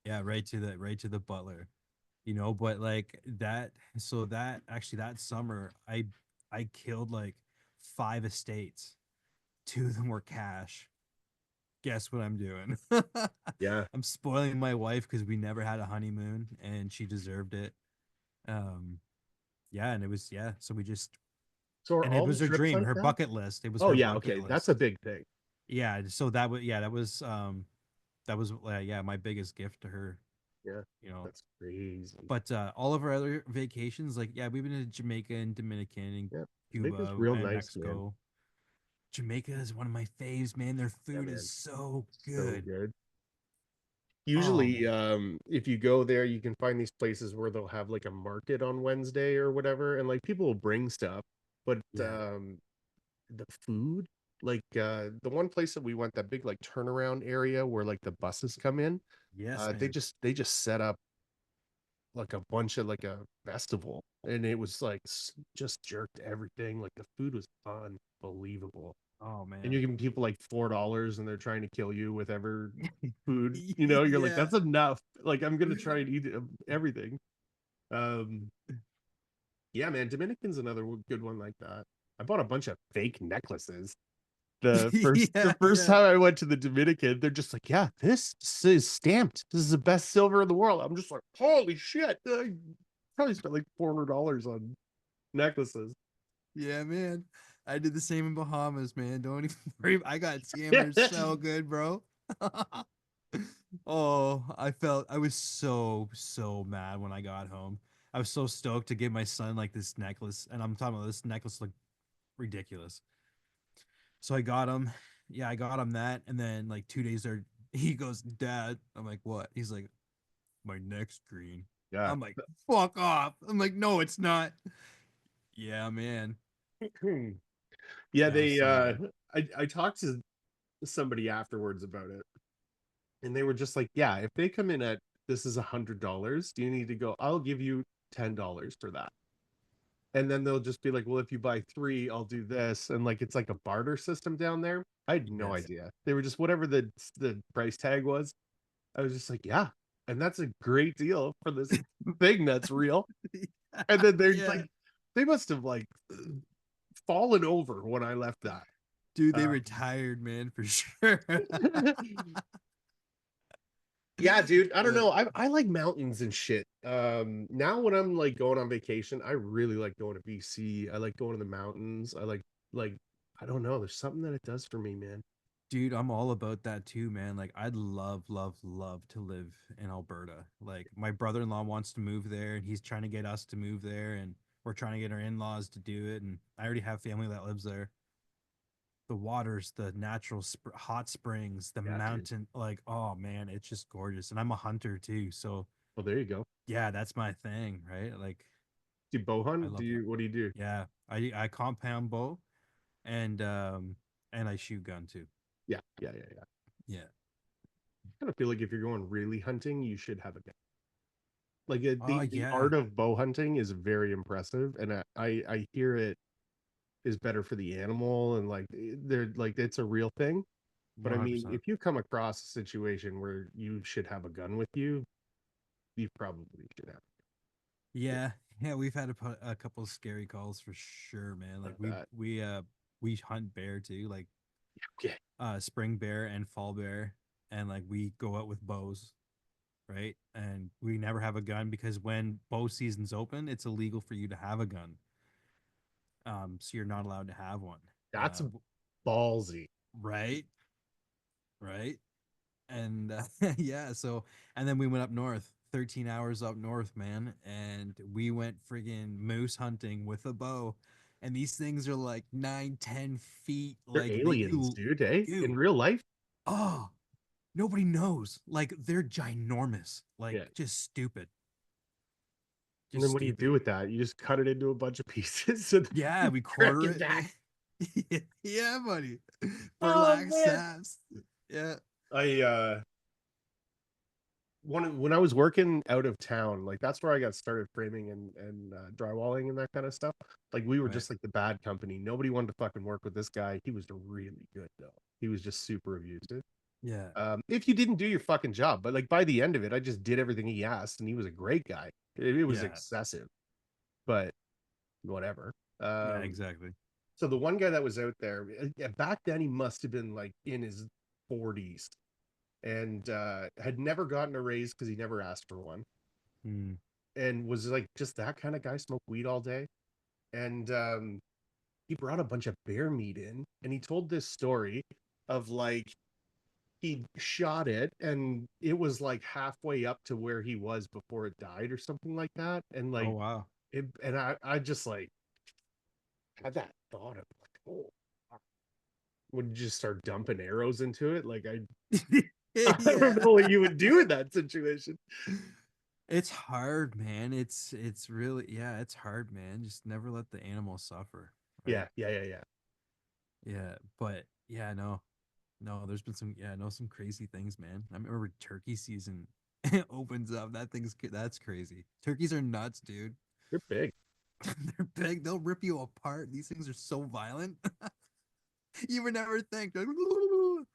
Yeah, right to the butler. But like that, so that actually that summer I killed like 5 estates. Two of them were cash. Guess what I'm doing? Yeah. I'm spoiling my wife because we never had a honeymoon and she deserved it. um yeah, and it was, yeah, so we just, So are and it all the was her trips dream, like her that? bucket list. It was Oh her yeah, bucket okay, that's a list. big thing. Yeah, so that was yeah, my biggest gift to her, Yeah, you know that's crazy. but all of our other vacations, like, yeah, we've been to Jamaica and Dominican and Yeah, Jamaica's Cuba real and nice, man. Mexico. Jamaica is one of my faves, man. Their Yeah, food is man, so so good. good. Oh Usually, man. if you go there, you can find these places where they'll have like a market on Wednesday or whatever, and like people will bring stuff, but Yeah. the food, like the one place that we went, that big like turnaround area where like the buses come in, Yes, they man. just set up like a bunch of like a festival, and it was like just jerked everything. Like the food was unbelievable. Oh And man. you're giving people like $4 and they're trying to kill you with ever food, you're like, Yeah. that's enough. Like I'm gonna try and eat everything. um yeah, man, Dominican's another good one like that. I bought a bunch of fake necklaces the Yeah, first yeah. time I went to the Dominican. They're just like, yeah, this is stamped, this is the best silver in the world. I'm just like, holy shit, I probably spent like $400 on necklaces. Yeah, man. I did the same in Bahamas, man. Don't even worry. I got scammed there so good, bro. Oh, I was so mad when I got home. I was so stoked to give my son like this necklace, and I'm talking about this necklace looked ridiculous. So I got him. Yeah, I got him that, and then like 2 days there, he goes, "Dad," I'm like, "What?" He's like, "My neck's green." Yeah. I'm like, "Fuck off!" I'm like, "No, it's not." Yeah, man. Yeah, Yeah, I was they so mad. I talked to somebody afterwards about it, and they were just like, yeah, if they come in at this is $100, do you need to go, I'll give you $10 for that. And then they'll just be like, well, if you buy three, I'll do this. And like it's like a barter system down there. I had no Yes. idea. They were just whatever the price tag was. I was just like, yeah. And that's a great deal for this thing that's real. And then they're Yeah. like, they must have like fallen over when I left that. Dude, they Um, retired, man, for sure. yeah, dude. I don't Uh, know. I like mountains and shit. Now when I'm like going on vacation, I really like going to BC. I like going to the mountains. I like I don't know. There's something that it does for me, man. Dude, I'm all about that too, man. Like, I'd love to live in Alberta. Like, my brother-in-law wants to move there, and he's trying to get us to move there, and we're trying to get our in-laws to do it. And I already have family that lives there. The waters, the natural hot springs, the Yeah, dude. mountain, like, oh man, it's just gorgeous. And I'm a hunter too, so Well, there you go. yeah, that's my thing, right? Like, Do you bow I hunt? Do love that. you? What do you do? Yeah, I compound bow, and I shoot gun too. Yeah, yeah, yeah, yeah. Yeah. I kind of feel like if you're going really hunting, you should have a gun. Like Oh the yeah. art of bow hunting is very impressive, and I hear it is better for the animal, and like they're like it's a real thing. But I mean, 100%. if you come across a situation where you should have a gun with you probably should have Yeah, yeah, we've had a couple of scary calls for sure, man. Like that. we hunt bear too, like Okay. spring bear and fall bear, and like we go out with bows, right? And we never have a gun because when bow season's open, it's illegal for you to have a gun. So you're not allowed to have one. That's ballsy. Right, right. And yeah, so and then we went up north, 13 hours up north, man, and we went friggin' moose hunting with a bow, and these things are like 9, 10 feet, They're like they aliens, you dude, eh? In dude, real life. oh, nobody knows, like they're ginormous, like Yeah. And just then what do you stupid. do with that? You just cut it into a bunch of pieces and Yeah, we track quarter it it, man. back. Yeah, buddy, for Oh lax man. sass. Yeah, I when I was working out of town, like that's where I got started framing and drywalling and that kind of stuff. Like we were right. just like the bad company. Nobody wanted to fucking work with this guy. He was really good though. He was just super abusive. Yeah, If you didn't do your fucking job, but like by the end of it, I just did everything he asked, and he was a great guy. It was yeah, excessive, but whatever. yeah, Um, exactly. so the one guy that was out there, yeah, back then he must have been like in his 40s and had never gotten a raise because he never asked for one, Hmm. and was like just that kind of guy, smoked weed all day. And he brought a bunch of bear meat in, and he told this story of like he shot it and it was like halfway up to where he was before it died or something like that. And Oh like wow. it, and I just like had that thought of like, oh, would you just start dumping arrows into it? Like I I don't Yeah. know what you would do in that situation. It's hard, man. It's really, yeah, it's hard, man. Just never let the animal suffer, right? Yeah, yeah, yeah, yeah. Yeah, but yeah, no. No, there's been some, yeah, no, some crazy things, man. I remember turkey season opens up. That's crazy. Turkeys are nuts, dude. They're big. They're big. They'll rip you apart. These things are so violent. You would never think. They're like,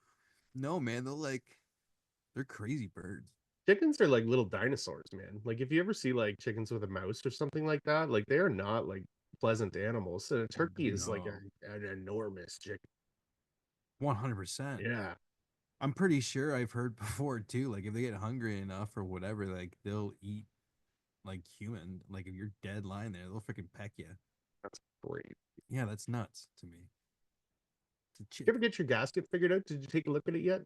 no, man, they're crazy birds. Chickens are like little dinosaurs, man. Like if you ever see like chickens with a mouse or something like that, like they are not like pleasant animals. So a turkey is like No. an enormous chicken. 100%. Yeah, I'm pretty sure I've heard before too. Like if they get hungry enough or whatever, like they'll eat like human. Like if you're dead lying there, they'll freaking peck you. that's great. Yeah, that's nuts to me. You ever get your gasket figured out? Did you take a look at it yet?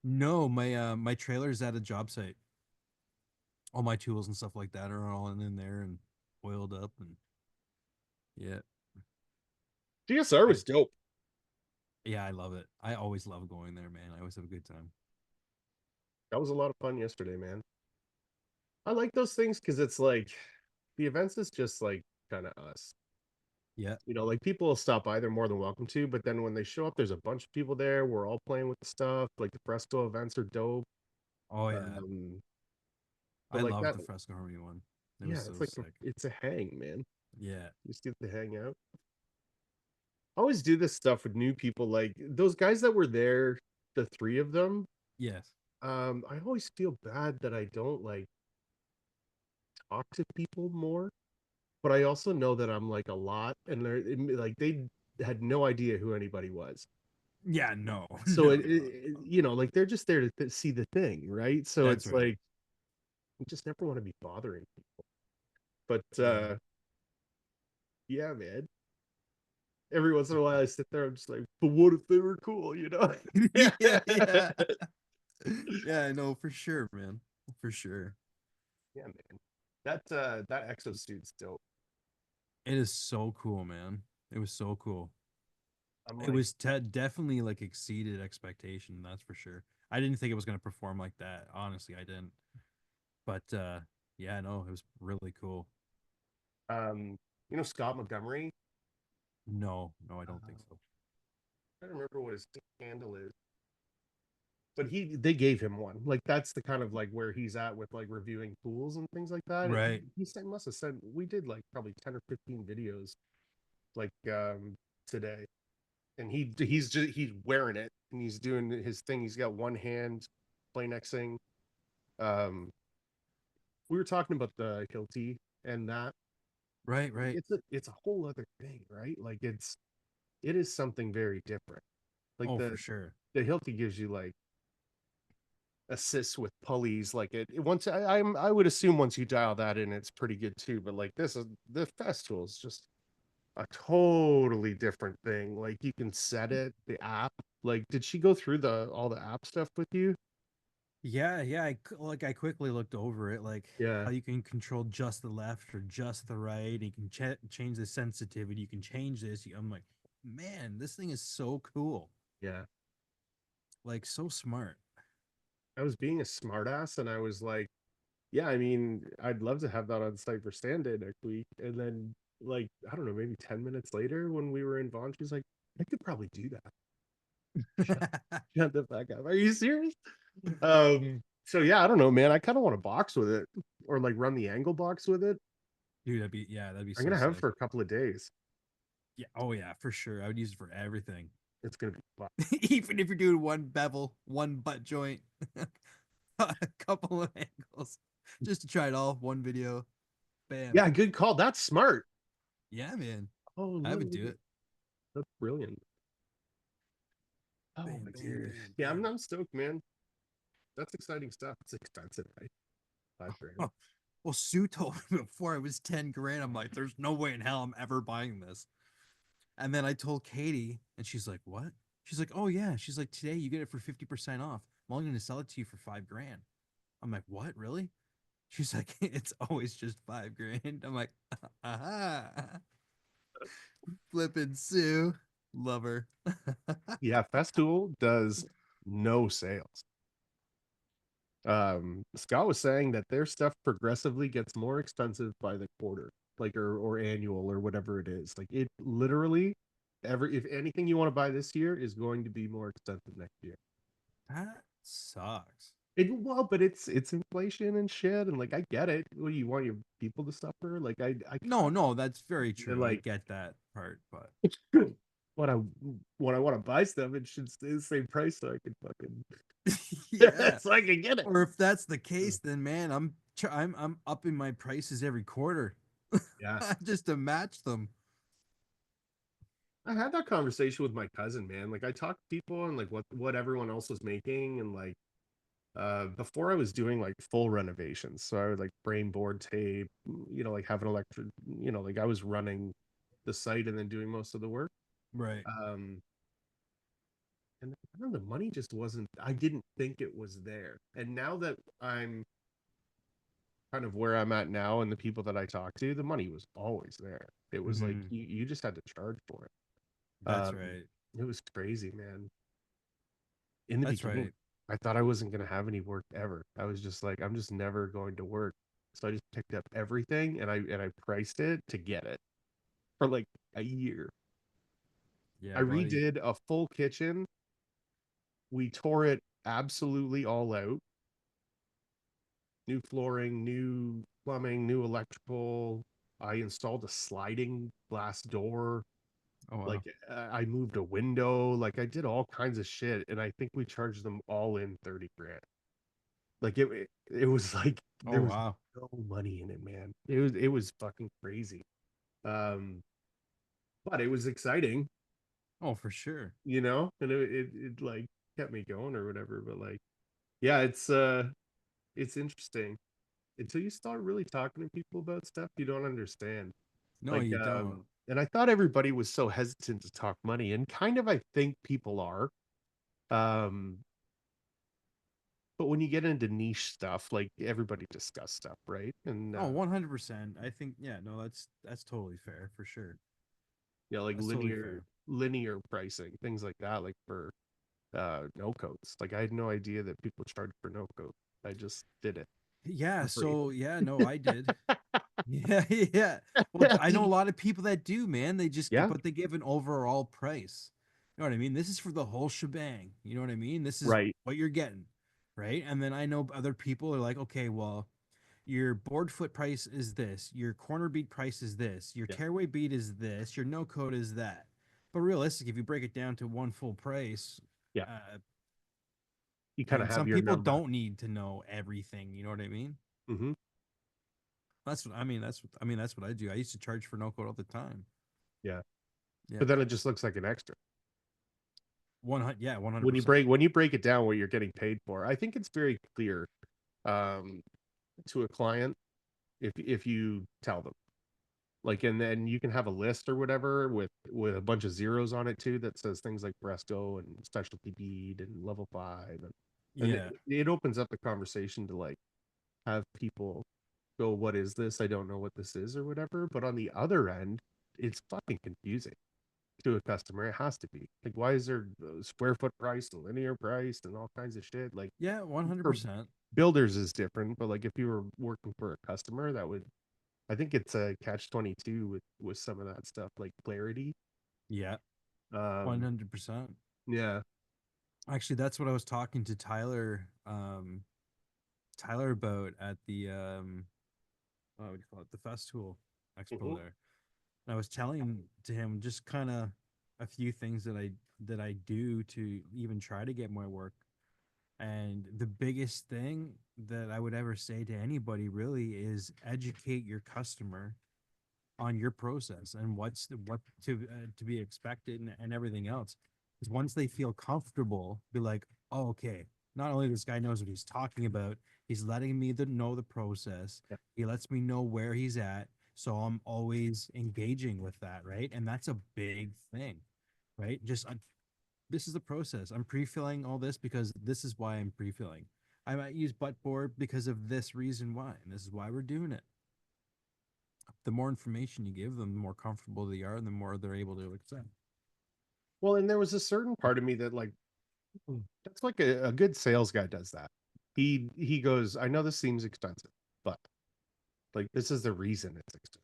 No, my trailer's at a job site. All my tools and stuff like that are all in there and oiled up and yeah. GSR I was dope. yeah, I love it. I always love going there, man. I always have a good time. That was a lot of fun yesterday, man. I like those things because it's like the events is just like kind of us. Yeah. Like people will stop by, they're more than welcome to, but then when they show up, there's a bunch of people there. We're all playing with the stuff. Like the Fresco events are dope. Oh yeah. Um, but I like loved that, the Fresco Harmony one. It was yeah, so it's like sick. it's a hang, man. Yeah. You just get to hang out. I always do this stuff with new people, like those guys that were there, the three of them. Yes. I always feel bad that I don't like talk to people more, but I also know that I'm like a lot, and like they had no idea who anybody was. Yeah, no. So No, no. like they're just there to see the thing, right? So That's it's right. like you just never want to be bothering people. But Yeah. yeah, man. Every once in a while I sit there, I'm just like, but what if they were cool, Yeah, Yeah, yeah. Yeah, I know for sure, man. For sure. man. That exosuit's dope. It is so cool, man. It was so cool. I'm It like, was definitely like exceeded expectation, that's for sure. I didn't think it was going to perform like that. Honestly, I didn't. But yeah, no, it was really cool. um, Scott Montgomery. No, no, I don't think I so. don't remember what his handle is, but they gave him one. Like that's the kind of like where he's at with like reviewing tools and things like that. And Right. he sent must have sent we did like probably 10 or 15 videos like today. And he's wearing it and he's doing his thing. He's got one hand play next thing. Um we were talking about the Hilti and that Right, right. it's a whole other thing, right? Like it is something very different. Like Oh, for the sure. the Hilti gives you like assists with pulleys. Like once I would assume once you dial that in, it's pretty good too. But like this is the Festool is just a totally different thing. Like you can set it, the app. Like, did she go through the all the app stuff with you? Yeah, yeah. I quickly looked over it, like Yeah, how you can control just the left or just the right. You can change the sensitivity. You can change this. I'm like, man, this thing is so cool. yeah. Like so smart. I was being a smartass, and I was like, yeah, I mean, I'd love to have that on site for stand day next week. And then, like, I don't know, maybe 10 minutes later, when we were in Vaughn, she's like, I could probably do that. Shut, shut the fuck up. Are you serious? So yeah, I don't know, man. I kind of want to box with it or like run the angle box with it. Dude, that'd be I'm so gonna have it sick. for a couple of days. Yeah, oh yeah, for sure. I would use it for everything. It's gonna be fun. Even if you're doing one bevel, one butt joint, a couple of angles, just to try it all, one video. Bam. Yeah, good call. That's smart. Yeah, man. Oh, I would do it. that's brilliant. Oh Bam, my bam, dude. bam, Yeah, bam. I'm stoked, man. That's exciting stuff. It's expensive, right? 5 grand. Oh, well, Sue told me before it was 10 grand. I'm like, there's no way in hell I'm ever buying this. And then I told Katie, and she's like, what? She's like, oh yeah. She's like, today you get it for 50% off. I'm only going to sell it to you for 5 grand. I'm like, what? Really? She's like, it's always just 5 grand. I'm like, aha. Flippin' Sue. Love her. Yeah, Festool does no sales. Scott was saying that their stuff progressively gets more expensive by the quarter, like or annual or whatever it is. Like it literally if anything you want to buy this year is going to be more expensive next year. That sucks. Well, but it's inflation and shit, and like I get it. What do you want your people to suffer? Like I No, no, that's very and true. I like get that part, but when I when I want to buy stuff, it should stay the same price so I can yeah. so I can get it. Or if that's the case, then man, I'm upping my prices every quarter Yeah. just to match them. I had that conversation with my cousin, man. Like I talked to people and like what everyone else was making and like before I was doing like full renovations. So I would like brain board tape, like have an electric, like I was running the site and then doing most of the work. Right. Um, and I don't know, the money just wasn't. I didn't think it was there. And now that I'm kind of where I'm at now, and the people that I talk to, the money was always there. It was like Mm-hmm. you just had to charge for it. That's right. It was crazy, man. In the That's beginning, right. I thought I wasn't gonna have any work ever. I was just like, I'm just never going to work. So I just picked up everything and I priced it to get it for like a year. I Yeah, buddy. redid a full kitchen. We tore it absolutely all out. New flooring, new plumbing, new electrical. I installed a sliding glass door. Oh Like wow. I moved a window. Like I did all kinds of shit, and I think we charged them all in 30 grand. Like it was like Oh there was wow. no money in it, man. It was fucking crazy. Um, but it was exciting, Oh, for sure. and it like kept me going or whatever. But like, yeah, it's interesting until you start really talking to people about stuff you don't understand. No, Like, you don't. and I thought everybody was so hesitant to talk money, and kind of I think people are. Um, but when you get into niche stuff, like everybody discuss stuff, right? And Oh, 100%. I think yeah, no, that's totally fair for sure. like That's totally linear fair. linear pricing, things like that, like for no coats. Like I had no idea that people charge for no coat. I just did it Yeah, for free. so yeah, no, I did. Yeah, yeah. Well, I know a lot of people that do, man. They just Yeah, but they give an overall price. You know what I mean? This is for the whole shebang. You know what I mean? This is right. what you're getting, right? And then I know other people are like, okay, well, your board foot price is this, your corner beat price is this, your Yeah, tearaway beat is this, your no code is that. But realistic, if you break it down to one full price, yeah. uh, You kind of and have some your people number. don't need to know everything. You know what I mean? Hmm. That's what I mean. That's what I do. I used to charge for no code all the time. Yeah, Yeah, but then it just looks like an extra 100. Yeah, one hundred when you percent. break it down what you're getting paid for. I think it's very clear um, to a client if you tell them. Like, and then you can have a list or whatever with a bunch of zeros on it too that says things like Bresco and specialty bead and level 5, and Yeah, it opens up the conversation to like have people go, what is this? I don't know what this is or whatever. But on the other end, it's fucking confusing to a customer. It has to be like, why is there a square foot price, a linear price, and all kinds of shit? Like yeah, one hundred for percent. builders is different, but like if you were working for a customer, that would, I think it's a catch 22 with some of that stuff, like clarity. Yeah, one Um, hundred percent. yeah. Actually, that's what I was talking to Tyler about at the what would you call it, the Festool Expo Mhm. there. And I was telling to him just kind of a few things that I do to even try to get more work. And the biggest thing that I would ever say to anybody really is educate your customer on your process and what to be expected and everything else. Because once they feel comfortable, be like, oh, okay, not only this guy knows what he's talking about, he's letting me know the process. Yeah. He lets me know where he's at, so I'm always engaging with that, right? And that's a big thing, right? This is the process. I'm pre-filling all this because this is why I'm pre-filling. I might use butt board because of this reason why, and this is why we're doing it. The more information you give them, the more comfortable they are, and the more they're able to accept. Well, and there was a certain part of me that like, that's like a good sales guy does that. He goes, I know this seems expensive, but like this is the reason it's expensive,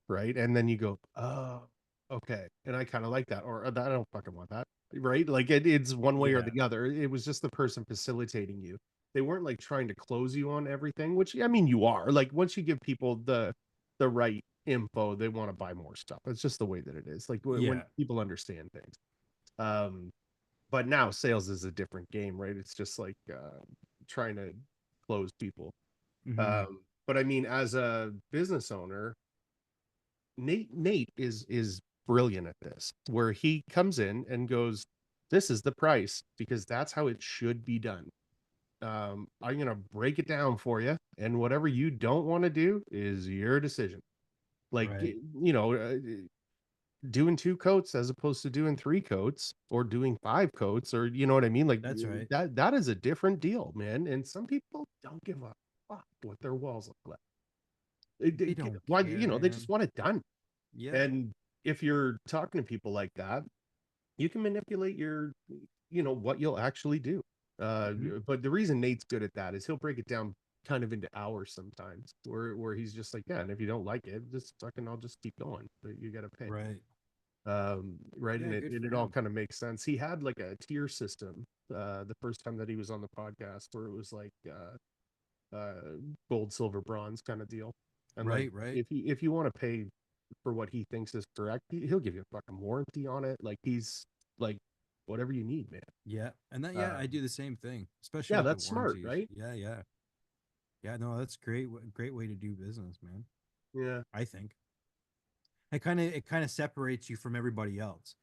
right? And then you go, oh, okay. And I kind of like that, or I don't fucking want that, right? Like it's one way or Yeah, the other. It was just the person facilitating you. They weren't like trying to close you on everything, which I mean you are. Like once you give people the right info, they want to buy more stuff. It's just the way that it is. Like when yeah, people understand things. Um, but now sales is a different game, right? It's just like trying to close people. hmm, But I mean, as a business owner, Nate is brilliant at this, where he comes in and goes, "This is the price because that's how it should be done. I'm gonna break it down for you, and whatever you don't want to do is your decision." Like right, doing 2 coats as opposed to doing 3 coats or doing 5 coats, or you know what I mean? Like That's right. that is a different deal, man. And some people don't give a fuck what their walls look like. They don't Why, care, they just man. want it done. Yeah. And if you're talking to people like that, you can manipulate what you'll actually do. Hmm. But the reason Nate's good at that is he'll break it down kind of into hours sometimes, where he's just like, yeah, and if you don't like it, just fucking, I'll just keep going, but you got to pay. Right. Right, and Yeah, it good and for it all him. kind of makes sense. He had like a tier system the first time that he was on the podcast, where it was like gold, silver, bronze kind of deal. And like, Right, right. if you want to pay for what he thinks is correct, he'll give you a fucking warranty on it. Like, he's like, whatever you need, man. Yeah. And that, yeah, I Um, do the same thing, especially yeah, with the that's smart, warranties. right? Yeah, yeah. Yeah, no, that's great. Great way to do business, man. Yeah, I think. It kind of separates you from everybody else.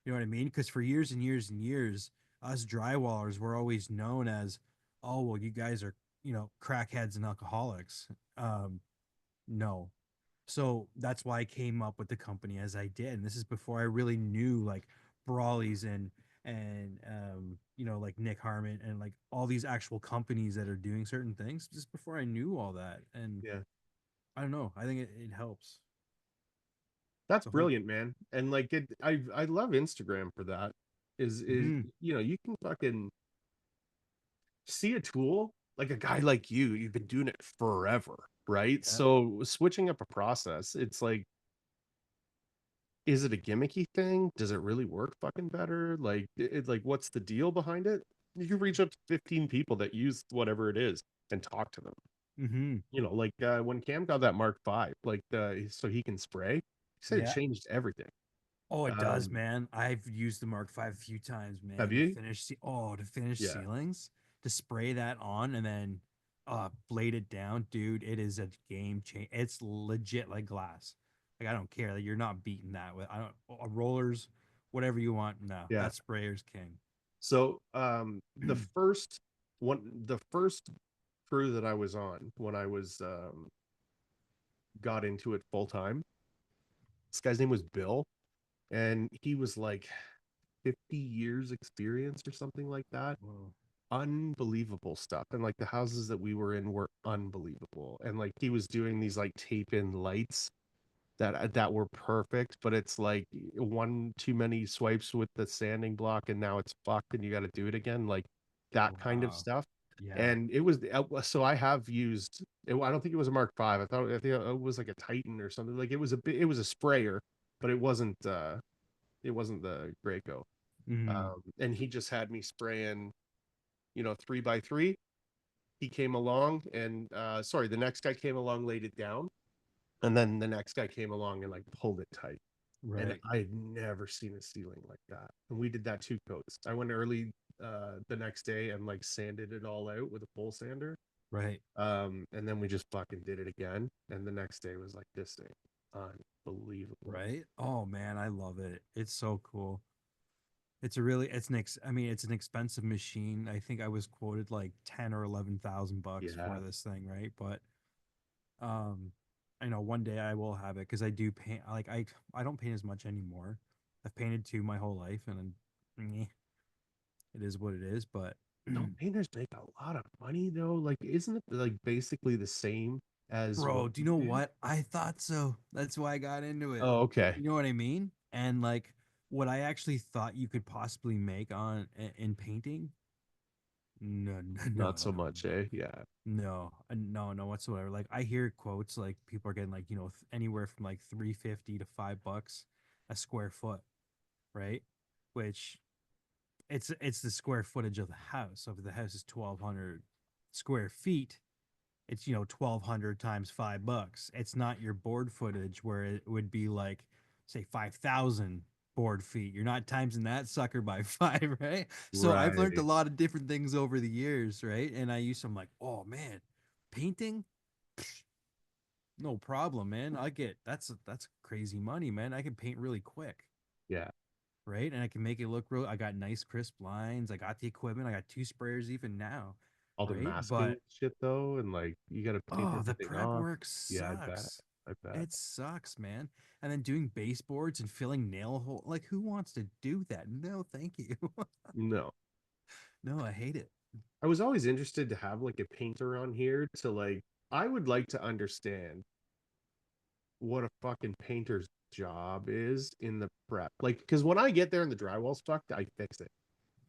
You know what I mean? Because for years and years and years, us drywallers were always known as, oh, well, you guys are, crackheads and alcoholics. Um, no. So that's why I came up with the company as I did. And this is before I really knew like Brawley's and like Nick Harmon and like all these actual companies that are doing certain things. Just before I knew all that. And yeah, I don't know. I think it helps. that's The whole. brilliant, man. And like, I love Instagram for that. Is Mhm. you can fucking see a tool, like a guy like you've been doing it forever, right? Yeah. So switching up a process, it's like, is it a gimmicky thing? Does it really work fucking better? Like, like, what's the deal behind it? You can reach up to 15 people that use whatever it is and talk to them. Mhm. Like, when Cam got that Mark 5, like, so he can spray, he said it Yeah. changed everything. Oh, it does, Um, man. I've used the Mark 5 a few times, have man, to you? finish to finish Yeah. ceilings, to spray that on and then blade it down, dude. It is a game change. It's legit like glass. Like I don't care. Like you're not beating that with I don't rollers, whatever you want. No, Yeah. that sprayer's king. So, the first crew that I was on when I was got into it full time, this guy's name was Bill, and he was like 50 years experience or something like that. Whoa. Unbelievable stuff. And like, the houses that we were in were unbelievable. And like, he was doing these like tape in lights that were perfect, but it's like one too many swipes with the sanding block and now it's fucked and you got to do it again, like that kind of Wow. stuff. Yeah. And it was, so I have used it. I don't think it was a Mark 5. I think it was like a Titan or something. Like, it was a sprayer, but it wasn't the Graco. Mhm. And he just had me spraying, 3x3. He came along and sorry, the next guy came along, laid it down, and then the next guy came along and like pulled it tight. And Right. I had never seen a ceiling like that. And we did that 2 coats. I went early the next day and like sanded it all out with a pole sander. Right. And then we just fucking did it again. And the next day was like, this thing, unbelievable. Right. Oh man, I love it. It's so cool. It's a really it's an ex I mean it's an expensive machine. I think I was quoted like 10 or 11,000 bucks Yeah, for this thing, right? But um I know one day I will have it because I do paint like I don't paint as much anymore. I've painted two my whole life and then it is what it is, but don't painters make a lot of money though? Like, isn't it like basically the same as what bro, do you we know do? what? I thought so. That's why I got into it. Oh, okay. You know what I mean? And like what I actually thought you could possibly make in painting. No, no, no, Not so much, eh? Yeah. no, no, no whatsoever. Like I hear quotes like people are getting like anywhere from like 350 to $5 a square foot, right? Which it's the square footage of the house. So if the house is 1,200 square feet, it's 1,200 times $5. It's not your board footage where it would be like say 5,000 board feet. You're not timesing that sucker by five, right? So I've learned a Right. lot of different things over the years, right? And I'm like, oh man, painting, no problem, man. I get that's crazy money, man. I can paint really quick, Yeah. right? And I can make it look real. I got nice crisp lines. I got the equipment. I got two sprayers even now, All the right? masking But shit though, and like, you got to tape oh, the everything prep off. work Yeah, I bet. sucks. I bet. It sucks, man. And then doing baseboards and filling nail hole. Like, who wants to do that? No, thank you. No. No, I hate it. I was always interested to have like a painter on here to like I would like to understand what a fucking painter's job is in the prep. Like, because when I get there and the drywall's fucked, I fix it,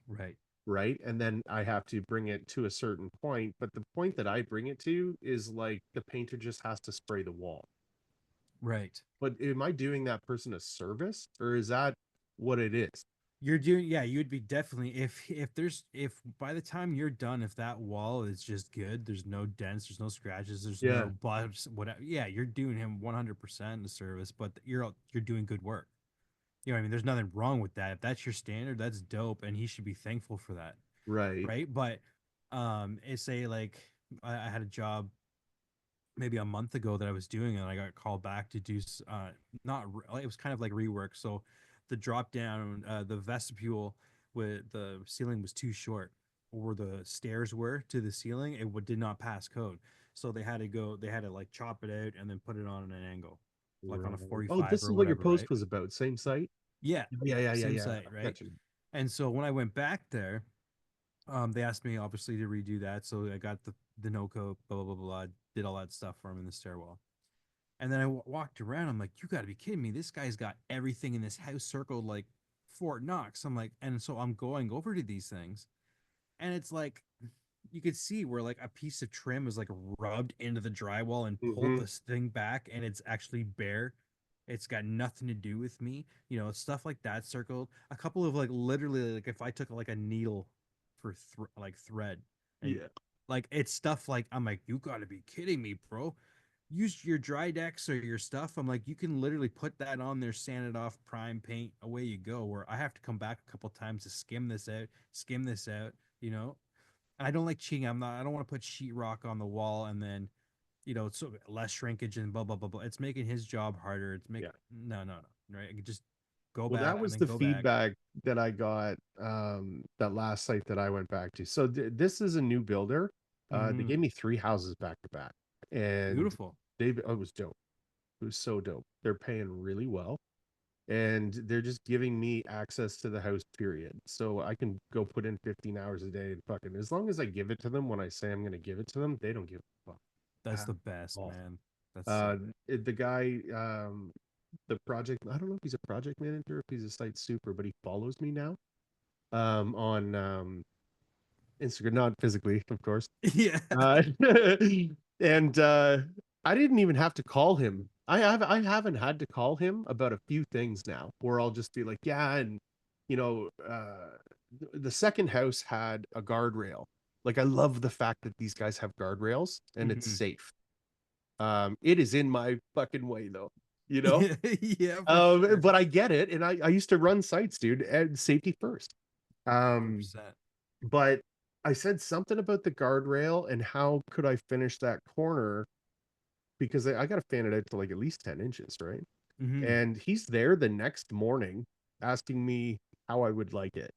Right. right? And then I have to bring it to a certain point. But the point that I bring it to is like the painter just has to spray the wall. Right. But am I doing that person a service or is that what it is? You're doing, yeah, you'd be definitely, if by the time you're done, if that wall is just good, there's no dents, there's no scratches, there's Yeah, no bumps, whatever. Yeah, you're doing him 100% a service, but you're doing good work. You know what I mean? There's nothing wrong with that. If that's your standard, that's dope, and he should be thankful for that, right. right? But it's say like I had a job maybe a month ago that I was doing, and I got called back to do not it was kind of like rework. So the drop down, the vestibule with the ceiling was too short, or where the stairs were to the ceiling, did not pass code. So they had to like chop it out and then put it on an angle, like on a Right. Oh, 45 this or is what your whatever, post right? was about. Same site? Yeah, Yeah, yeah, yeah, yeah, same yeah. site, right? Gotcha. And so when I went back there, they asked me obviously to redo that. So I got the no code, blah blah blah blah, did all that stuff for him in the stairwell. And then I walked around. I'm like, you got to be kidding me. This guy's got everything in this house circled like Fort Knox. I'm like, and so I'm going over to these things, and it's like you could see where like a piece of trim is like rubbed into the drywall and pulled Mm-hmm. this thing back, and it's actually bare. It's got nothing to do with me, stuff like that circled. A couple of like literally like if I took like a needle for like thread and Yeah. like it's stuff like I'm like, you got to be kidding me, bro. Use your dry decks or your stuff. I'm like, you can literally put that on there, sand it off, prime paint, away you go. Where I have to come back a couple times to skim this out, you know. I don't like cheating. I don't want to put sheetrock on the wall and then, so less shrinkage and blah blah blah blah. It's making his job harder. Yeah. No. Right? I could just go Well, that back and was then the go back. feedback that I got that last site that I went back to. So this is a new builder. They Mm-hmm. gave me three houses back to back, and Beautiful. oh, it was dope. It was so dope. They're paying really well, and they're just giving me access to the house. Period. So I can go put in 15 hours a day and fucking as long as I give it to them when I say I'm going to give it to them, they don't give a fuck That's at the best, all. man. That's so Uh, good. the guy, the project, I don't know if he's a project manager, if he's a site super, but he follows me now on Instagram, not physically, of course. Yeah. Uh, and I didn't even have to call him. I haven't had to call him about a few things now, where I'll just be like, yeah, and you know, the second house had a guardrail. Like I love the fact that these guys have guardrails and it's Hmm. safe. It is in my fucking way though, you know. Yeah, for sure. But I get it, and I used to run sites, dude, and safety first. Um, 100%. but I said something about the guardrail and how could I finish that corner because I got to fan it out to like at least 10 inches, right? Hmm. And he's there the next morning asking me how I would like it.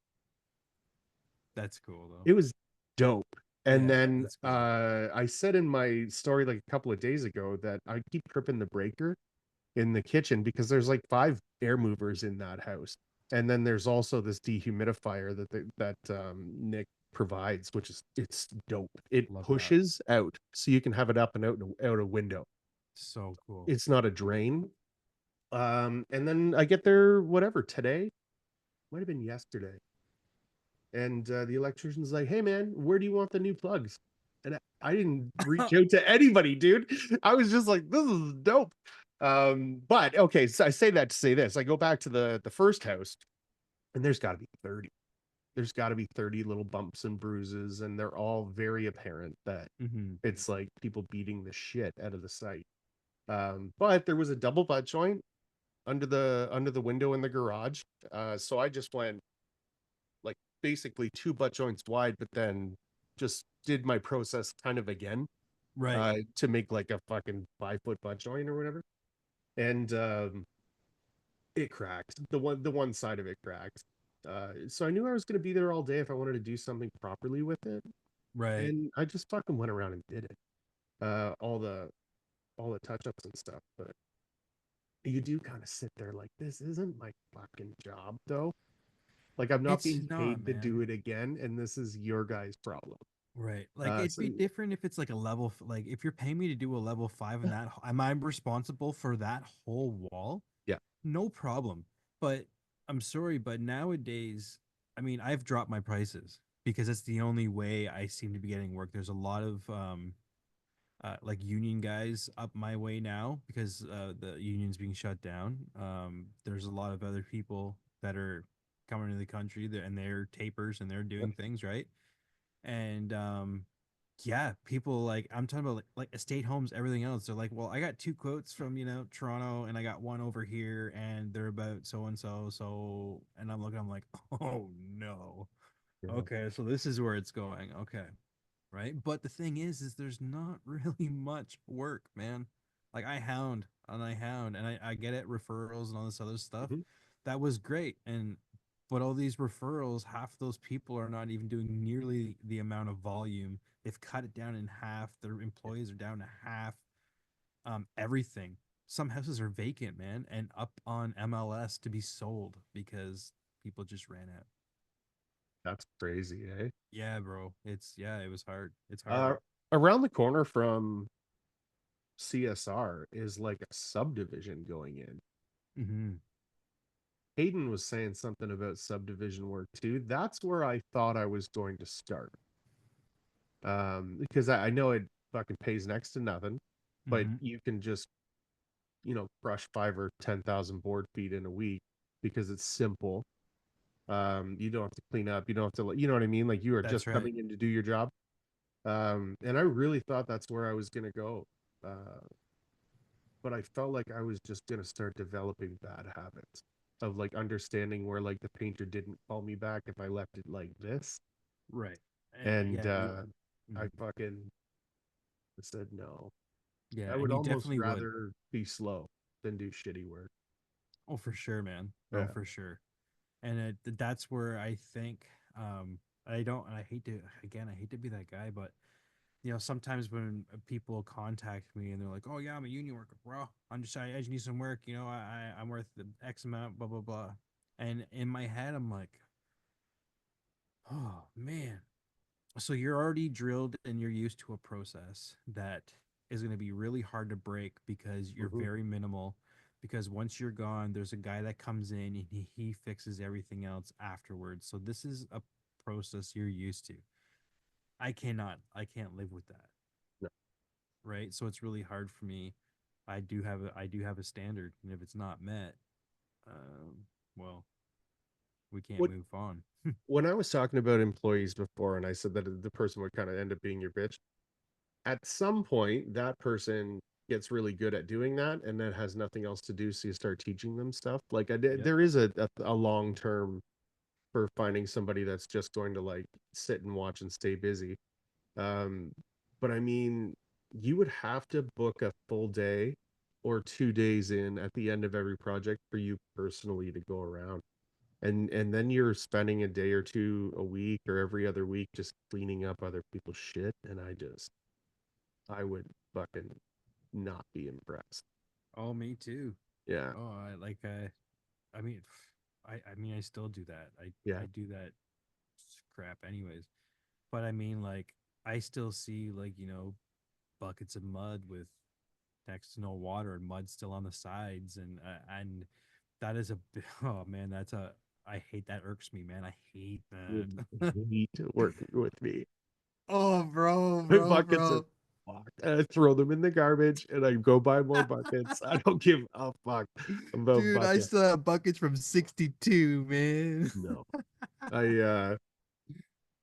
That's cool though. It was dope. And Yeah, then that's cool. I said in my story like a couple of days ago that I keep tripping the breaker in the kitchen because there's like five air movers in that house. And then there's also this dehumidifier that Nick provides, which is it's dope. It Love that. pushes out so you can have it up and out a window. So cool. It's not a drain. And then I get there whatever today, might have been yesterday. And the electrician's like, "Hey man, where do you want the new plugs?" And I didn't reach out to anybody, dude. I was just like, "This is dope." But okay, so I say that to say this. I go back to the first house, and there's got to be 30. There's got to be 30 little bumps and bruises, and they're all very apparent that Hmm. it's like people beating the shit out of the site. But there was a double butt joint under the window in the garage. So I just went like basically two butt joints wide, but then just did my process kind of again Right. to make like a fucking 5 foot butt joint or whatever. And it cracked. The one side of it cracked. So I knew I was gonna be there all day if I wanted to do something properly with it. Right. And I just fucking went around and did it. All the all the touch-ups and stuff, but you do kind of sit there like, this isn't my fucking job though. Like I'm not It's being not, paid to man. do it again, and this is your guys' problem. Right. Like it'd So be different if it's like a like if you're paying me to do a level 5 and that am I responsible for that whole wall? yeah, No problem. But I'm sorry, but nowadays, I mean, I've dropped my prices because that's the only way I seem to be getting work. There's a lot of like union guys up my way now because the union's being shut down. There's a lot of other people that are coming to the country and they're tapers and they're yep, doing things right. And yeah, people like I'm talking about like estate homes, everything else. They're like, well, I got two quotes from Toronto, and I got one over here, and they're about so and so. So, and I'm like, oh no. yeah, Okay, so this is where it's going. Okay, right. But the thing is there's not really much work, man. Like I hound, and I get it, referrals and all this other stuff. mhm, That was great, and but all these referrals, half those people are not even doing nearly the amount of volume. They've cut it down in half. Their employees are down to half. Everything. Some houses are vacant, man, and up on MLS to be sold because people just ran out. that's crazy, eh? Yeah, bro. It was hard. It's hard. Uh, Around the corner from CSR is like a subdivision going in. Mm-hmm. Hayden was saying something about subdivision work too. That's where I thought I was going to start. Because I know it fucking pays next to nothing, but Mm-hmm. you can just, crush 5 or 10,000 board feet in a week because it's simple. You don't have to clean up, you don't have to, you know what I mean? Like you are just That's right. coming in to do your job. And I really thought that's where I was gonna go. Uh, but I felt like I was just gonna start developing bad habits of like understanding where like the painter didn't call me back if I left it like this. Right. And Yeah, you I mhm. fucking said no. Yeah, I and would you almost definitely would. rather be slow than do shitty work. Oh, for sure, man. Oh, Yeah. for sure. And that's where I think I don't and I hate to again, I hate to be that guy, but sometimes when people contact me and they're like, "Oh yeah, I'm a union worker, bro. I just need some work. I'm worth the X amount, blah blah blah." And in my head, I'm like, "Oh man, so you're already drilled and you're used to a process that is going to be really hard to break because you're Hmm. very minimal because once you're gone there's a guy that comes in and he fixes everything else afterwards, so this is a process you're used to. I can't live with that, No. right? So it's really hard for me. I do have a standard, and if it's not met, um well, we can't What move on. when I was talking about employees before, and I said that the person would kind of end up being your bitch, at some point that person gets really good at doing that and then has nothing else to do, so you start teaching them stuff. Like Yep. there is a long term for finding somebody that's just going to like sit and watch and stay busy. Um, but I mean, you would have to book a full day or 2 days in at the end of every project for you personally to go around. And then you're spending a day or two a week or every other week just cleaning up other people's shit. And I would fucking not be impressed. Oh, me too. Yeah. Oh, I mean, I mean, I still do that. Yeah. I do that crap anyways. But I mean, like, I still see like buckets of mud with next to no water and mud still on the sides, and that is oh man, that's a I hate that, irks me, man. I hate You that. would hate working with me. Oh, My buckets are bro. fucked. And I throw them in the garbage and I go buy more buckets. I don't give a fuck about Dude, I buckets. still have buckets from 62, man. No. I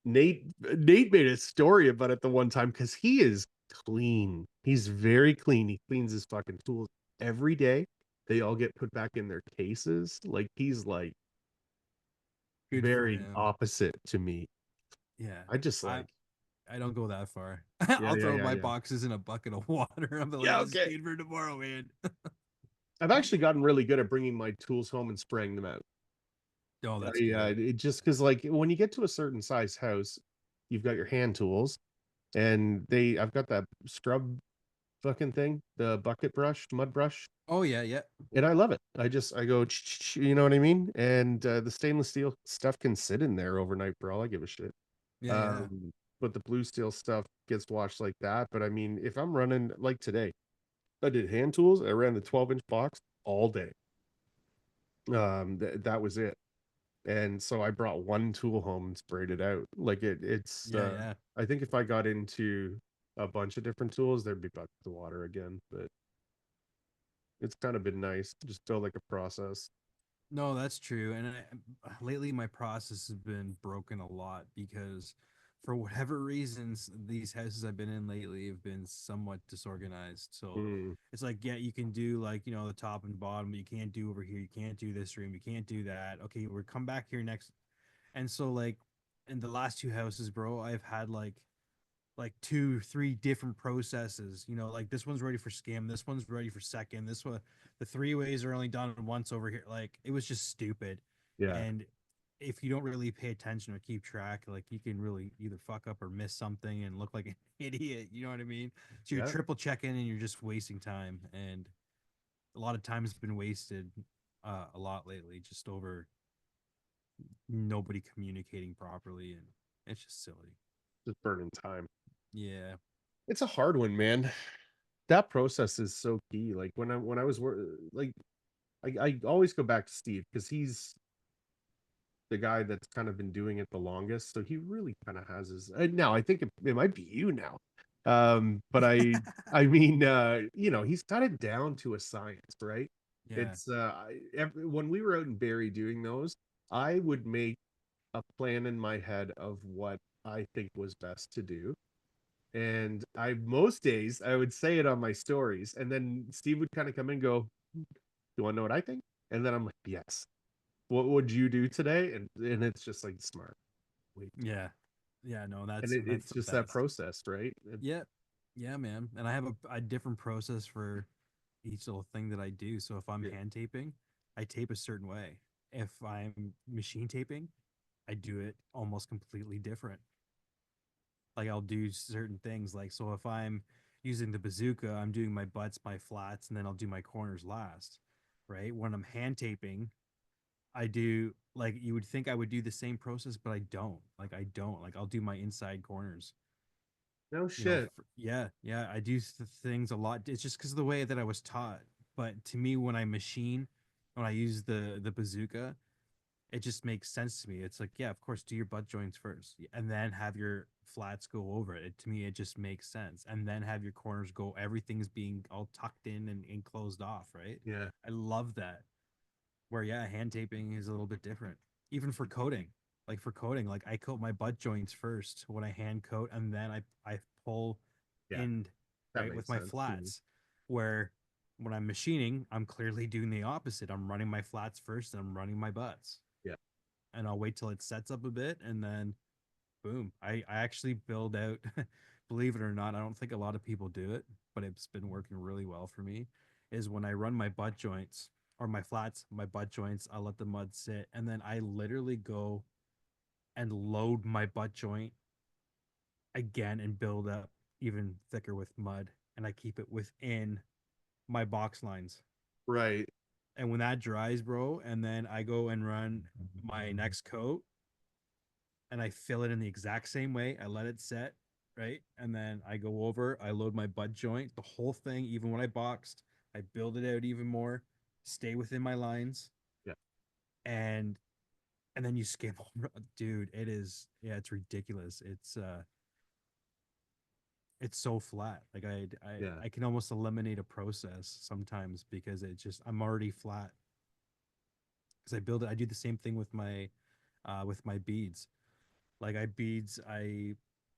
Nate made a story about it the one time because he is clean. He's very clean. He cleans his fucking tools every day. They all get put back in their cases. Like he's like Good for very him. opposite to me. Yeah. I just I like, I don't go that far. yeah, I'll yeah, throw yeah, my yeah. boxes in a bucket of water. I'm like, Yeah, this is okay. clean for tomorrow, man. I've actually gotten really good at bringing my tools home and spraying them out. Oh, that's I good. it just because like when you get to a certain size house, you've got your hand tools, and I've got that scrub fucking thing, the bucket brush, mud brush, Oh yeah, yeah, and I love it. I go, you know what I mean? And the stainless steel stuff can sit in there overnight for all I give a shit. yeah, yeah, Um, but the blue steel stuff gets washed like that. But I mean, if I'm running like today, I did hand tools. I ran the 12-inch box all day. That was it. And so I brought one tool home and sprayed it out. Like yeah, yeah. I think if I got into a bunch of different tools, there'd be buckets of water again. But it's kind of been nice. Just feel like a process. No, that's true. And lately, my process has been broken a lot because, for whatever reasons, these houses I've been in lately have been somewhat disorganized. So Mm, it's like, yeah, you can do like, the top and bottom, but you can't do over here. You can't do this room. You can't do that. Okay, we'll come back here next. And so, like, in the last two houses, bro, I've had like two, three different processes. Like this one's ready for skim, this one's ready for second, this one, the three ways are only done once over here. Like it was just stupid. yeah. And if you don't really pay attention or keep track, like you can really either fuck up or miss something and look like an idiot. You know what I mean? So you're Yeah. triple checking and you're just wasting time. And a lot of time has been wasted a lot lately just over nobody communicating properly. And it's just silly. Just burning time. Yeah. It's a hard one, man. That process is so key. Like when I was like I always go back to Steve because he's the guy that's kind of been doing it the longest. So he really kind of has his now I think it might be you now. But I mean he's got it down to a science, right? Yeah. It's when we were out in Barrie doing those, I would make a plan in my head of what I think was best to do. And I most days I would say it on my stories, and then Steve would kind of come and go, "You want to know what I think?" And then I'm like, "Yes." What would you do today? And it's just like smart. Wait. Yeah. Yeah, no, And that's it's the just that best. process, right? Yeah. Yeah, man. And I have a different process for each little thing that I do. So if I'm Yeah. hand taping, I tape a certain way. If I'm machine taping, I do it almost completely different. Like I'll do certain things. Like so if I'm using the bazooka, I'm doing my butts, my flats, and then I'll do my corners last. Right? When I'm hand taping, I do like you would think I would do the same process, but I don't. Like I don't. Like I'll do my inside corners. No shit. Yeah, yeah, I do things a lot. It's just because of the way that I was taught. But to me, when I machine, when I use the bazooka, it just makes sense to me. It's like, yeah, of course, do your butt joints first, and then have your flats go over it. To me, it just makes sense, and then have your corners go. Everything's being all tucked in and closed off, right? Yeah. I love that. Where yeah, hand taping is a little bit different. Even for coating, like I coat my butt joints first when I hand coat, and then I pull Yeah. in That right with makes my sense to me. flats. Where when I'm machining, I'm clearly doing the opposite. I'm running my flats first, and I'm running my butts, Yeah. and I'll wait till it sets up a bit, and then boom. I actually build out. Believe it or not, I don't think a lot of people do it, but it's been working really well for me. Is when I run my butt joints or my flats, my butt joints, I let the mud sit, and then I literally go and load my butt joint again and build up even thicker with mud, and I keep it within my box lines. Right. And when that dries, bro, and then I go and run my next coat and I fill it in the exact same way. I let it set, right? And then I go over, I load my butt joint, the whole thing, even when I boxed, I build it out even more, stay within my lines, Yeah. and then you skim over. Dude, it is yeah, it's ridiculous. It's so flat. Like Yeah. I can almost eliminate a process sometimes because it just I'm already flat. Because I build it, I do the same thing with my beads. Like I beads,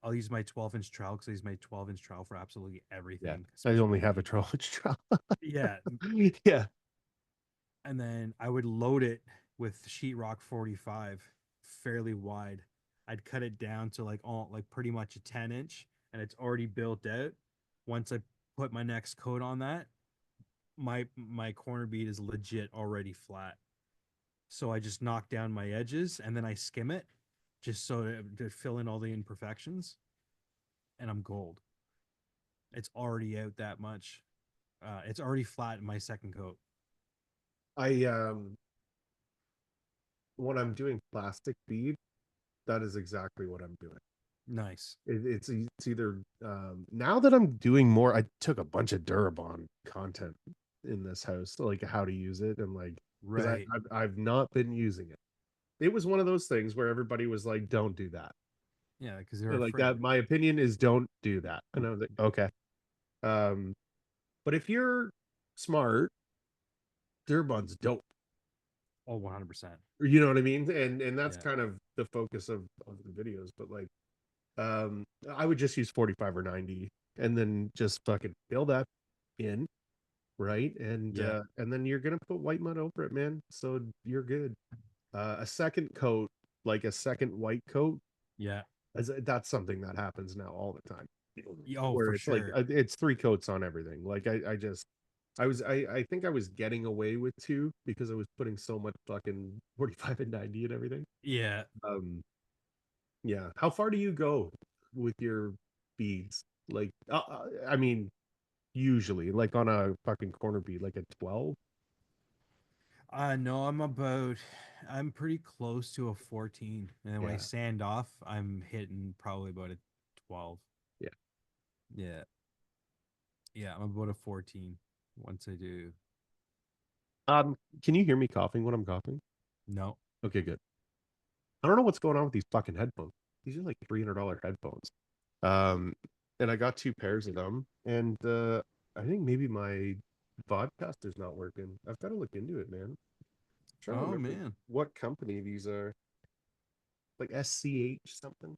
I'll use my 12-inch trowel because I use my 12-inch trowel for absolutely Yeah. everything, I especially only my have a beads. trolley trowel. Yeah, Yeah. and then I would load it with sheetrock 45, fairly wide. I'd cut it down to like pretty much a 10-inch, and it's already built out. Once I put my next coat on that, my corner bead is legit already flat. So I just knock down my edges and then I skim it just so to fill in all the imperfections, and I'm gold. it's already out that much. It's already flat in my second coat. I when I'm doing plastic bead, that is exactly what I'm doing. Nice. It's either now that I'm doing more, I took a bunch of Durabond content in this house, like how to use it and like because Right. I've not been using it. It was one of those things where everybody was like, "Don't do that." Yeah, because they're Like afraid. that. My opinion is don't do that. And I was like, okay. Um, but if you're smart, Durabond's dope. Oh, 100%. You know what I mean? And that's Yeah. kind of the focus of the videos. But like, I would just use 45 or 90, and then just fucking fill that in, right? Yeah. And then you're gonna put white mud over it, man. So you're good. A second coat, like a second white coat, Yeah. that's something that happens now all the time. Oh, Where for it's like sure. it's three coats on everything. Like I think I was getting away with two because I was putting so much fucking 45 and 90 and everything. Yeah. Um, yeah. How far do you go with your beads? Like, I mean, usually, like on a fucking corner bead, like a 12. No, I'm pretty close to a 14. And then when I Yeah, sand off, I'm hitting probably about a 12. yeah. Yeah. Yeah, I'm about a 14 once I do. Can you hear me coughing when I'm coughing? No. Okay, good. I don't know what's going on with these fucking headphones. These are like $300 headphones. Um, and I got two pairs of them, and I think maybe my vodcaster's not working. I've got to look into it, man. I'm trying to Oh remember man. what company these are. Like SCH something.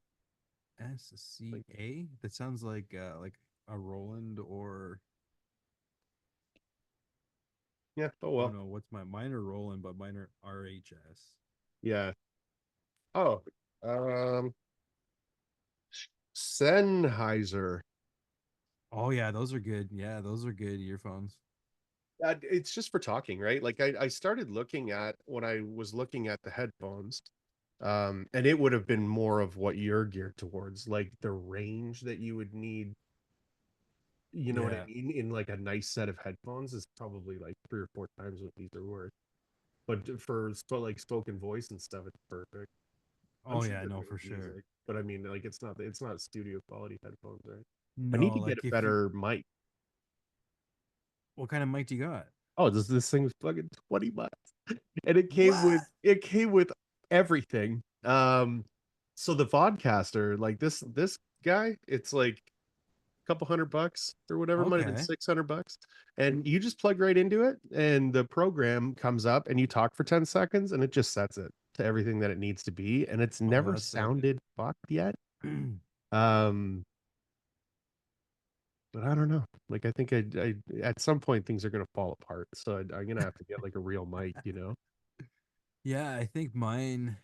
Like SCA? That sounds like a Roland or yeah. Oh oh well. no, what's mine are Roland, but mine are RHS. Yeah. Oh. Um. Sennheiser. Oh yeah, those are good. Yeah, those are good earphones. It's just for talking, right? Like I started looking at when I was looking at the headphones, and it would have been more of what you're geared towards, like the range that you would need. You know what I Yeah. mean? In like a nice set of headphones is probably like three or four times what these are worth. But for like spoken voice and stuff, it's perfect. I'm Oh sure yeah, they're no, good for with sure. music, but I mean, like it's not studio quality headphones, right? I need No, to get like a if you better mic. what kind of mic do you got? Oh, this thing was fucking $20, and What? it came with everything. So the vodcaster, like this guy, it's like couple $100 or whatever, might have been Okay. $600. And you just plug right into it, and the program comes up, and you talk for 10 seconds, and it just sets it to everything that it needs to be. And it's Oh, never that's sick. sounded fucked yet. Um, but I don't know. Like I think I at some point things are gonna fall apart. So I'm gonna have to get like a real mic, you know? Yeah, I think mine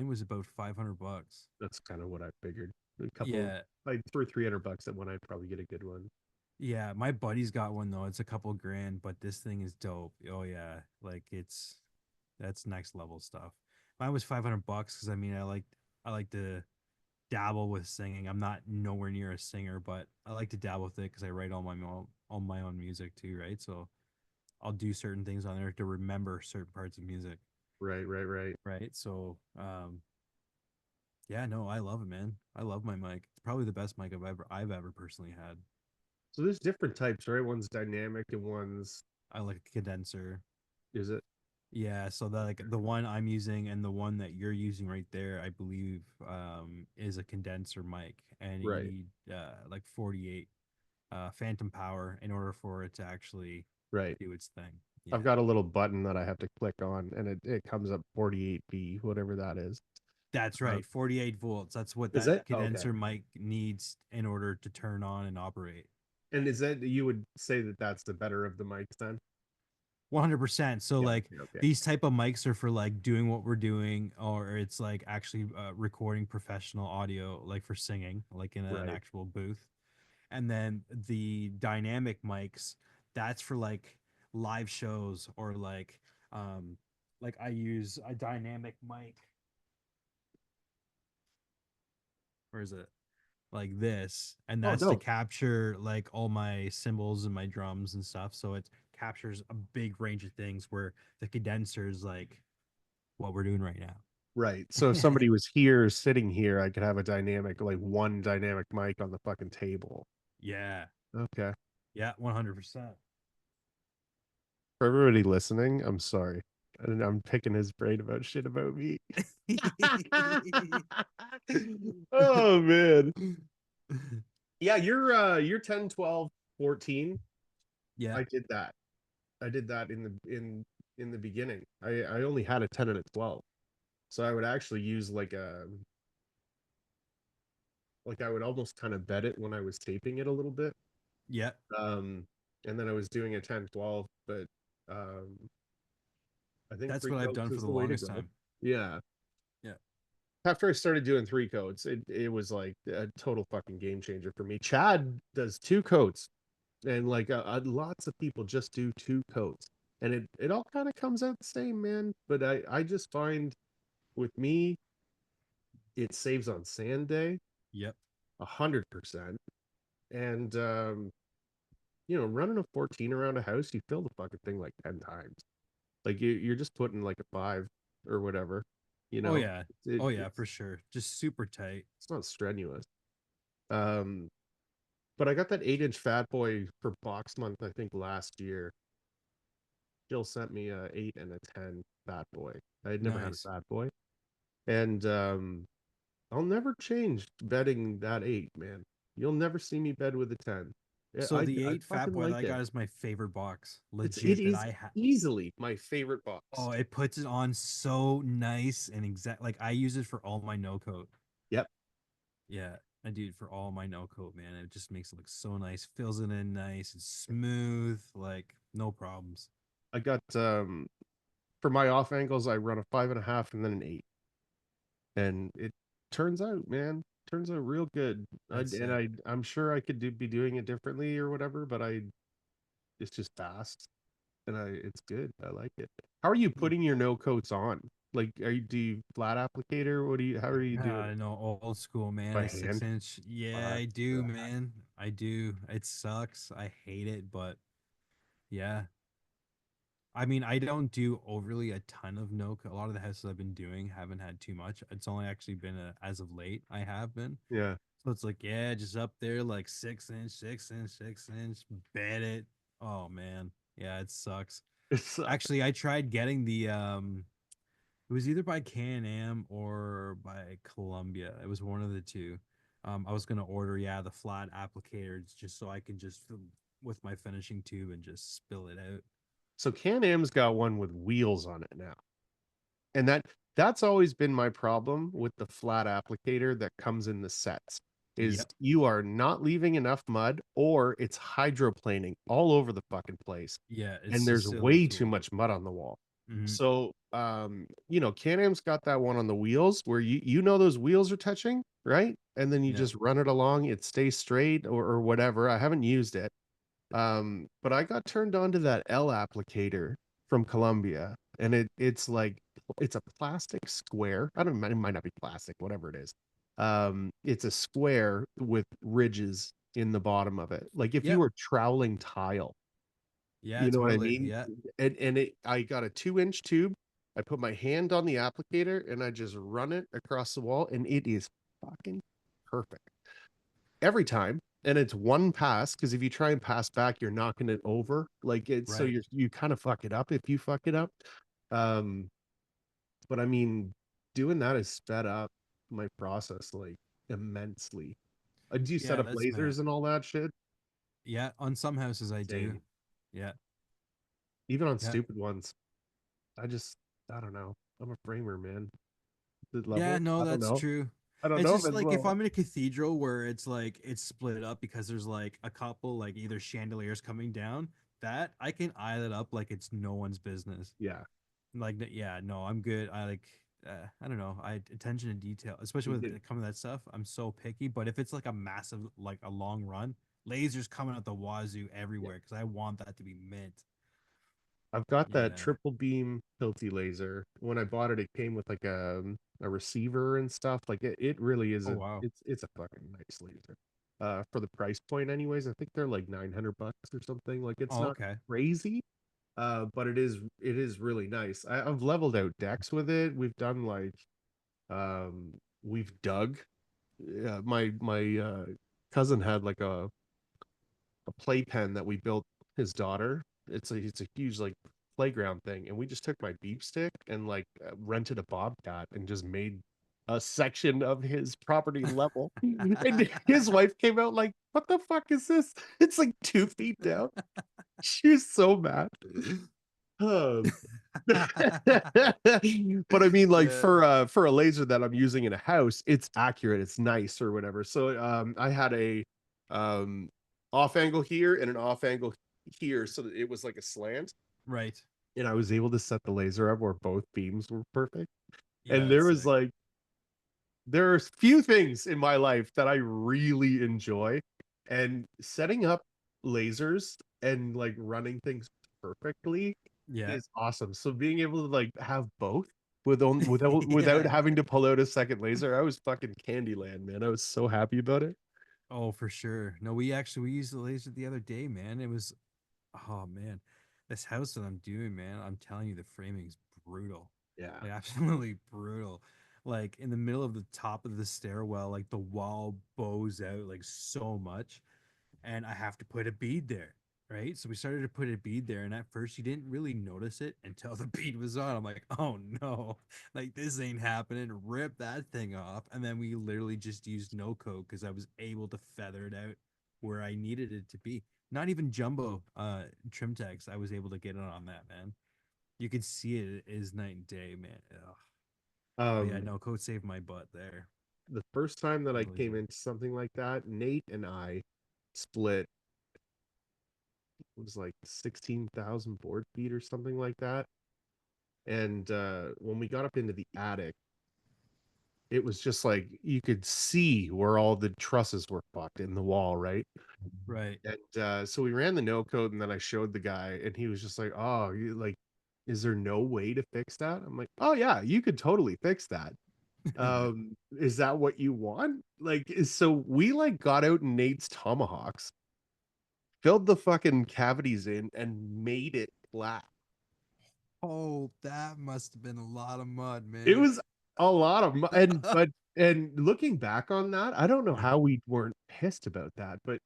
was about 500 bucks. That's kind of what I figured. A couple Yeah. like for $300 at one, I'd probably get a good one. Yeah, my buddy's got one though. It's a couple grand, but this thing is dope. Oh yeah, like it's that's next level stuff. Mine was 500 bucks because I like to dabble with singing. I'm not nowhere near a singer, but I like to dabble with it because I write all my own music too, right? So I'll do certain things on there to remember certain parts of music, Right, right, right. right? So yeah, no, I love it, man. I love my mic. It's probably the best mic I've ever personally had. So there's different types, right? One's dynamic and one's I like a condenser. is it Yeah, so the one I'm using and the one that you're using right there, I believe, is a condenser mic, and you right, need like 48 phantom power in order for it to actually right. do its thing. I've Yeah, got a little button that I have to click on, and it comes up 48B, whatever that is. that's Uh, right, 48 volts. That's what is that it? Okay. condenser mic needs in order to turn on and operate. And is that you would say that that's the better of the mics then? 100%. So Yeah. like Okay. Okay. these type of mics are for like doing what we're doing, or it's like actually recording professional audio, like for singing, like in an Right. actual booth. And then the dynamic mics, that's for like live shows or like I use a dynamic mic. Where is it? like this, and Oh, that's to no. capture like all my cymbals and my drums and stuff. So it captures a big range of things where the condenser is like what we're doing right Right. So if now. somebody was here, sitting here, I could have a dynamic, like one dynamic mic on the fucking table. Yeah. Okay. Yeah, 100%. For everybody listening, I'm sorry. And I'm picking his brain about shit about me. Oh man. Yeah, you're 10, 12, 14. Yeah. I did that. I did that in the beginning. I only had a 10 and a 12. So I would actually use like I would almost kind of bet it when I was taping it a little bit. Yeah. Um and then I was doing a 10, 12, but um I think That's three what I've coats done for is the the way to longest go. time. Yeah. Yeah. After I started doing three coats, it was like a total fucking game changer for me. Chad does two coats, and like lots of people just do two coats, and it all kind of comes out the same, man. But I just find with me, it saves on sand day Yep. 100%, and running a 14 around a house, you fill the fucking thing like 10 times. Like you're just putting like a five or whatever, you Oh know. yeah. It, Oh yeah, it's for sure. Just super tight. it's not strenuous. Um, but I got that 8-inch Fat Boy for box month, I think last year. Jill sent me a 8 and a 10 Fat Boy. I had never had a Nice. Fat Boy. And I'll never change betting that 8, man. You'll never see me bed with a 10. Yeah, So the I 8 Fat fucking Boy that like I it. got is my favorite box. It Legit that is I have. easily my favorite box. Oh, it puts it on so nice and exact. Like I use it for all my no coat. Yep. Yeah, I do it for all my no coat, man. It just makes it look so nice. Fills it in nice. It's smooth. Like no problems. I got for my off angles, I run a 5.5 and then an 8. And it turns out, man, turns out real good. That's sick. I'm sure I could be doing it differently or whatever, but it's just fast and it's good. I like it. How are you Hmm. putting your no coats on? Like, do you flat applicator? How are you doing it? No, old school, man. By A six hand? inch. Yeah, Fuck I do, that. man. I do. It sucks. I hate it, but yeah. I mean, I don't do overly a ton of no. A lot of the houses I've been doing haven't had too much. It's only actually been as of late I have been. Yeah. So it's like, yeah, just up there, like 6 inch, 6 inch, 6 inch, bet it. Oh man, yeah, it sucks. It sucks. Actually, I tried getting the it was either by Can-Am or by Columbia. It was one of the two. I was gonna order, yeah, the flat applicators just so I can just fill with my finishing tube and just spill it out. So Can-Am's got one with wheels on it now. And that's always been my problem with the flat applicator that comes in the sets is Yep. you are not leaving enough mud or it's hydroplaning all over the fucking place Yeah, it's and a there's silly way too tool. much mud on the wall. Hmm. So Can-Am's got that one on the wheels where those wheels are touching, right? And then you Yeah. just run it along, it stays straight or whatever. I haven't used it. But I got turned on to that L applicator from Columbia, and it's like it's a plastic square. I don't know, it might not be plastic, whatever it is. It's a square with ridges in the bottom of it. Like if you Yep. were troweling tile, Yeah, you know what I totally. mean? Yeah. I got a 2-inch tube. I put my hand on the applicator and I just run it across the wall, and it is fucking perfect every time. And it's one pass because if you try and pass back, you're knocking it over. Like it's so Right. you kind of fuck it up if you fuck it up. Um, but I mean, doing that has sped up my process like immensely. Do you set Yeah, up that's mad. lasers and all that shit? Yeah, on some houses I do. Same. Yeah. Even on Yeah. stupid ones. I just I don't know. I'm a framer, man. The Yeah, level? no, I don't that's know. true. I don't It's know if just it's like if well. I'm in a cathedral where it's like it's split up because there's like a couple like either chandeliers coming down, that I can eye that up like it's no one's business. Yeah. Like yeah, no, I'm good. I like I don't know. I attention to detail, especially with coming to that stuff. I'm so picky, but if it's like a massive like a long run, lasers coming out the wazoo Yeah. everywhere because I want that to be mint. I've got that Yeah. triple beam Hilti laser. When I bought it, it came with like a a receiver and stuff. Like it really is Oh wow. it's a fucking nice laser. For the price point anyways, I think they're like 900 bucks or something. Like it's Oh, not okay. crazy, but it is really nice. I've leveled out decks with it. We've done like we've dug. My cousin had like a playpen that we built his daughter. It's a huge like playground thing, and we just took my beep stick and like rented a bobcat and just made a section of his property level. And his wife came out like, "What the fuck is this? It's like 2 feet down." She was so mad. Um, but I mean, like Yeah. for a laser that I'm using in a house, it's accurate, it's nice or whatever. So I had a um off angle here and an off angle here, so that it was like a slant, Right. and I was able to set the laser up where both beams were perfect. Yeah, And that's sick. there are few things in my life that I really enjoy, and setting up lasers and like running things perfectly Yeah. is awesome. So being able to like have both without Yeah. having to pull out a second laser, I was fucking Candyland, man. I was so happy about it. Oh, for sure. No, we used the laser the other day, man. It was oh man. This house that I'm doing, man, I'm telling you the framing is brutal. Yeah. Like absolutely brutal. Like in the middle of the top of the stairwell, like the wall bows out like so much, and I have to put a bead there. Right. So we started to put a bead there. And at first you didn't really notice it until the bead was on. I'm like, oh no, like this ain't happening. Rip that thing off. And then we literally just used no code because I was able to feather it out where I needed it to be. Not even jumbo trim text. I was able to get it on that, man. You could see it is night and day, man. Ugh. But yeah, Um, no code saved my butt there. the first time that I That came laser. into something like that, Nate and I split, it was like 16,000 board feet or something like that. And when we got up into the attic, it was just like you could see where all the trusses were fucked in the wall, right? Right. And so we ran the no code, and then I showed the guy, and he was just like, "Oh, you like, is there no way to fix that?" I'm like, "Oh yeah, you could totally fix that. Is that what you want?" Like, so we like got out Nate's tomahawks, filled the fucking cavities in, and made it flat. Oh, that must have been a lot of mud, It man. was a lot of and looking back on that, I don't know Yeah. how we weren't pissed about that. But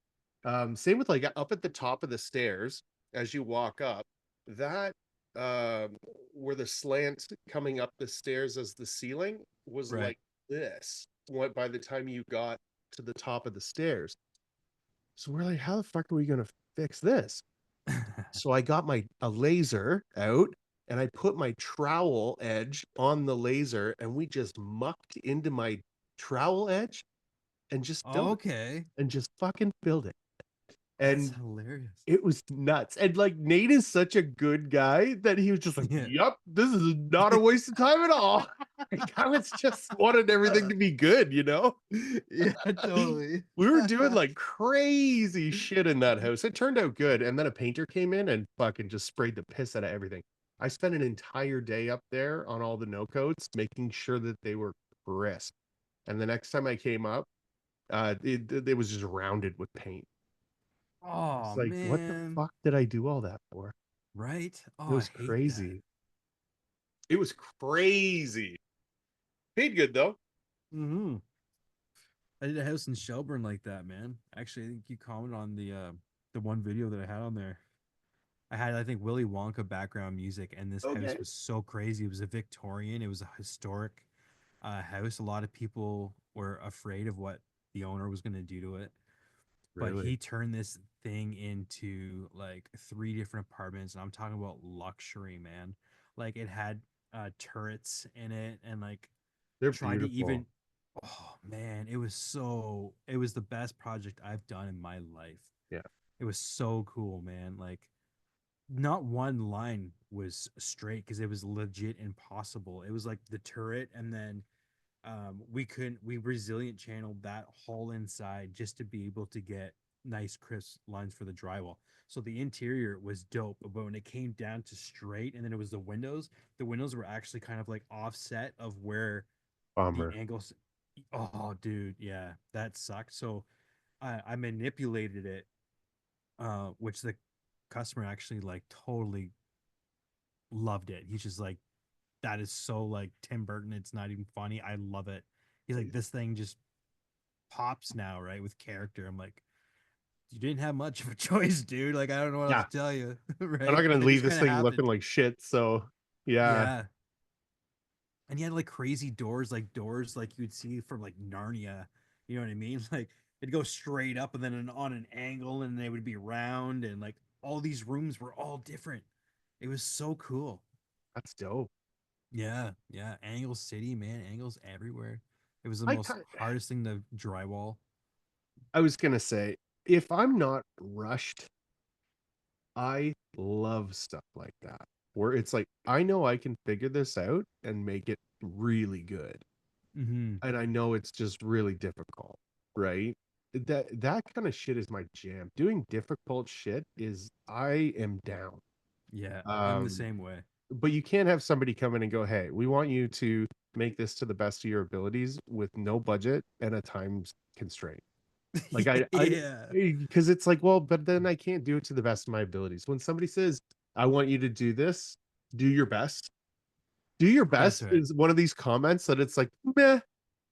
same with like up at the top of the stairs as you walk up, that where the slant coming up the stairs as the ceiling was Right. like this. What by the time you got to the top of the stairs. So we're like, how the fuck are we gonna fix this? So I got my a laser out, and I put my trowel edge on the laser, and we just mucked into my trowel edge and just filled it, Okay. and just fucking filled it. That's And hilarious. it was nuts. And like Nate is such a good guy that he was just like, Yeah. "Yep, this is not a waste of time at all." Like, I was just wanted everything to be good, you know? Yeah, totally. We were doing like crazy shit in that house. It turned out good. And then a painter came in and fucking just sprayed the piss out of everything. I spent an entire day up there on all the no coats, making sure that they were crisp. And the next time I came up, it was just rounded with paint. It's Oh like, what the man. fuck did I do all that for? Right? Oh, It I was hate that. crazy. It was crazy. Paid good though. Mm-hmm. I did a house in Shelburne like that, man. Actually, I think you commented on the one video that I had on there. I had I think Willy Wonka background music, and this house Okay. was so crazy. It was a Victorian. It was a historic house. A lot of people were afraid of what the owner was going to do to it, but Really? he turned this thing into like three different apartments, and I'm talking about luxury, man. Like it had turrets in it, and like They're tried to beautiful. even oh man, it was the best project I've done in my life. Yeah. It was so cool, man. Like not one line was straight because it was legit impossible. It was like the turret, and then we resilient channeled that whole inside just to be able to get nice crisp lines for the drywall. So the interior was dope, but when it came down to straight, and then it was the windows were actually kind of like offset of where The Bummer. angles. Oh, dude, yeah, that sucked. So I manipulated it, which the customer actually like totally loved it. He's just like, that is so like Tim Burton. It's not even funny. I love it. He's like, this thing just pops now, right? With character. I'm like, you didn't have much of a choice, dude. Like, I don't know what else Yeah. to tell you, I'm not right? gonna It leave just this kind of thing looking happened. like shit. So yeah. Yeah. And he had like crazy doors like you'd see from like Narnia. You know what I mean? Like it'd go straight up and then on an angle and they would be round and like all these rooms were all different. It was so cool. That's dope. Yeah, yeah. Angle City, man. Angles everywhere. It was the I most kind hardest thing to drywall. I was gonna say, if I'm not rushed, I love stuff like that. Where it's like, I know I can figure this out and make it really good. Mm-hmm. And I know it's just really difficult, right? That kind of shit is my jam. Doing difficult shit is I am down. Yeah, I'm the Um, same way. but you can't have somebody come in and go, "Hey, we want you to make this to the best of your abilities with no budget and a time constraint." Like Yeah. because it's like, well, but then I can't do it to the best of my abilities. When somebody says, "I want you to do this," do your best. Do your That's best right. is one of these comments that it's like, meh.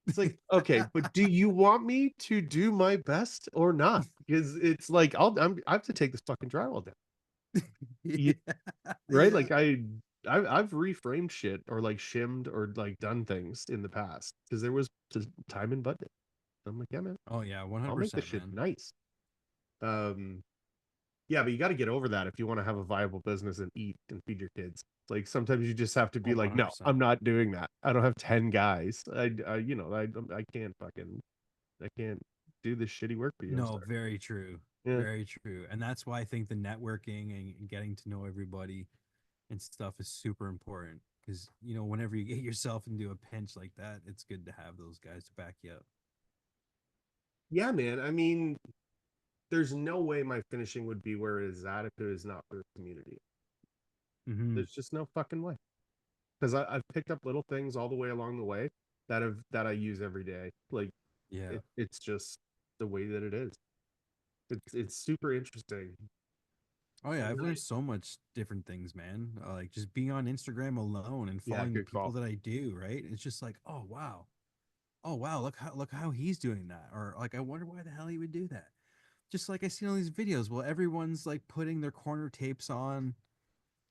It's like, okay, but do you want me to do my best or not? Because it's like I have to take this fucking drywall down. You, Yeah. right? Yeah. Like I've reframed shit or like shimmed or like done things in the past because there was just time and budget. I'm like, yeah, man, Oh yeah, I'll make this 100%, shit man. nice. Um, yeah, but you got to get over that if you want to have a viable business and eat and feed your kids. Like sometimes you just have to Oh, be like, no, 100%. I'm not doing that. I don't have 10 guys. I can't fucking I can't do this shitty work for you. I'm No, sorry. very true. Yeah. Very true. And that's why I think the networking and getting to know everybody and stuff is super important. Because, whenever you get yourself into a pinch like that, it's good to have those guys to back you up. Yeah, man. I mean, there's no way my finishing would be where it is at if it is not for the community. Mm-hmm. There's just no fucking way. Because I've picked up little things all the way along the way that I use every day. Like Yeah. it's just the way that it is. It's super interesting. Oh, yeah. And I've learned so much different things, man. Like just being on Instagram alone and yeah, following the good people call. that I do, right? It's just like, oh, wow. Oh, wow. Look how he's doing that. Or like, I wonder why the hell he would do that. Just like I see all these videos. Well, everyone's like putting their corner tapes on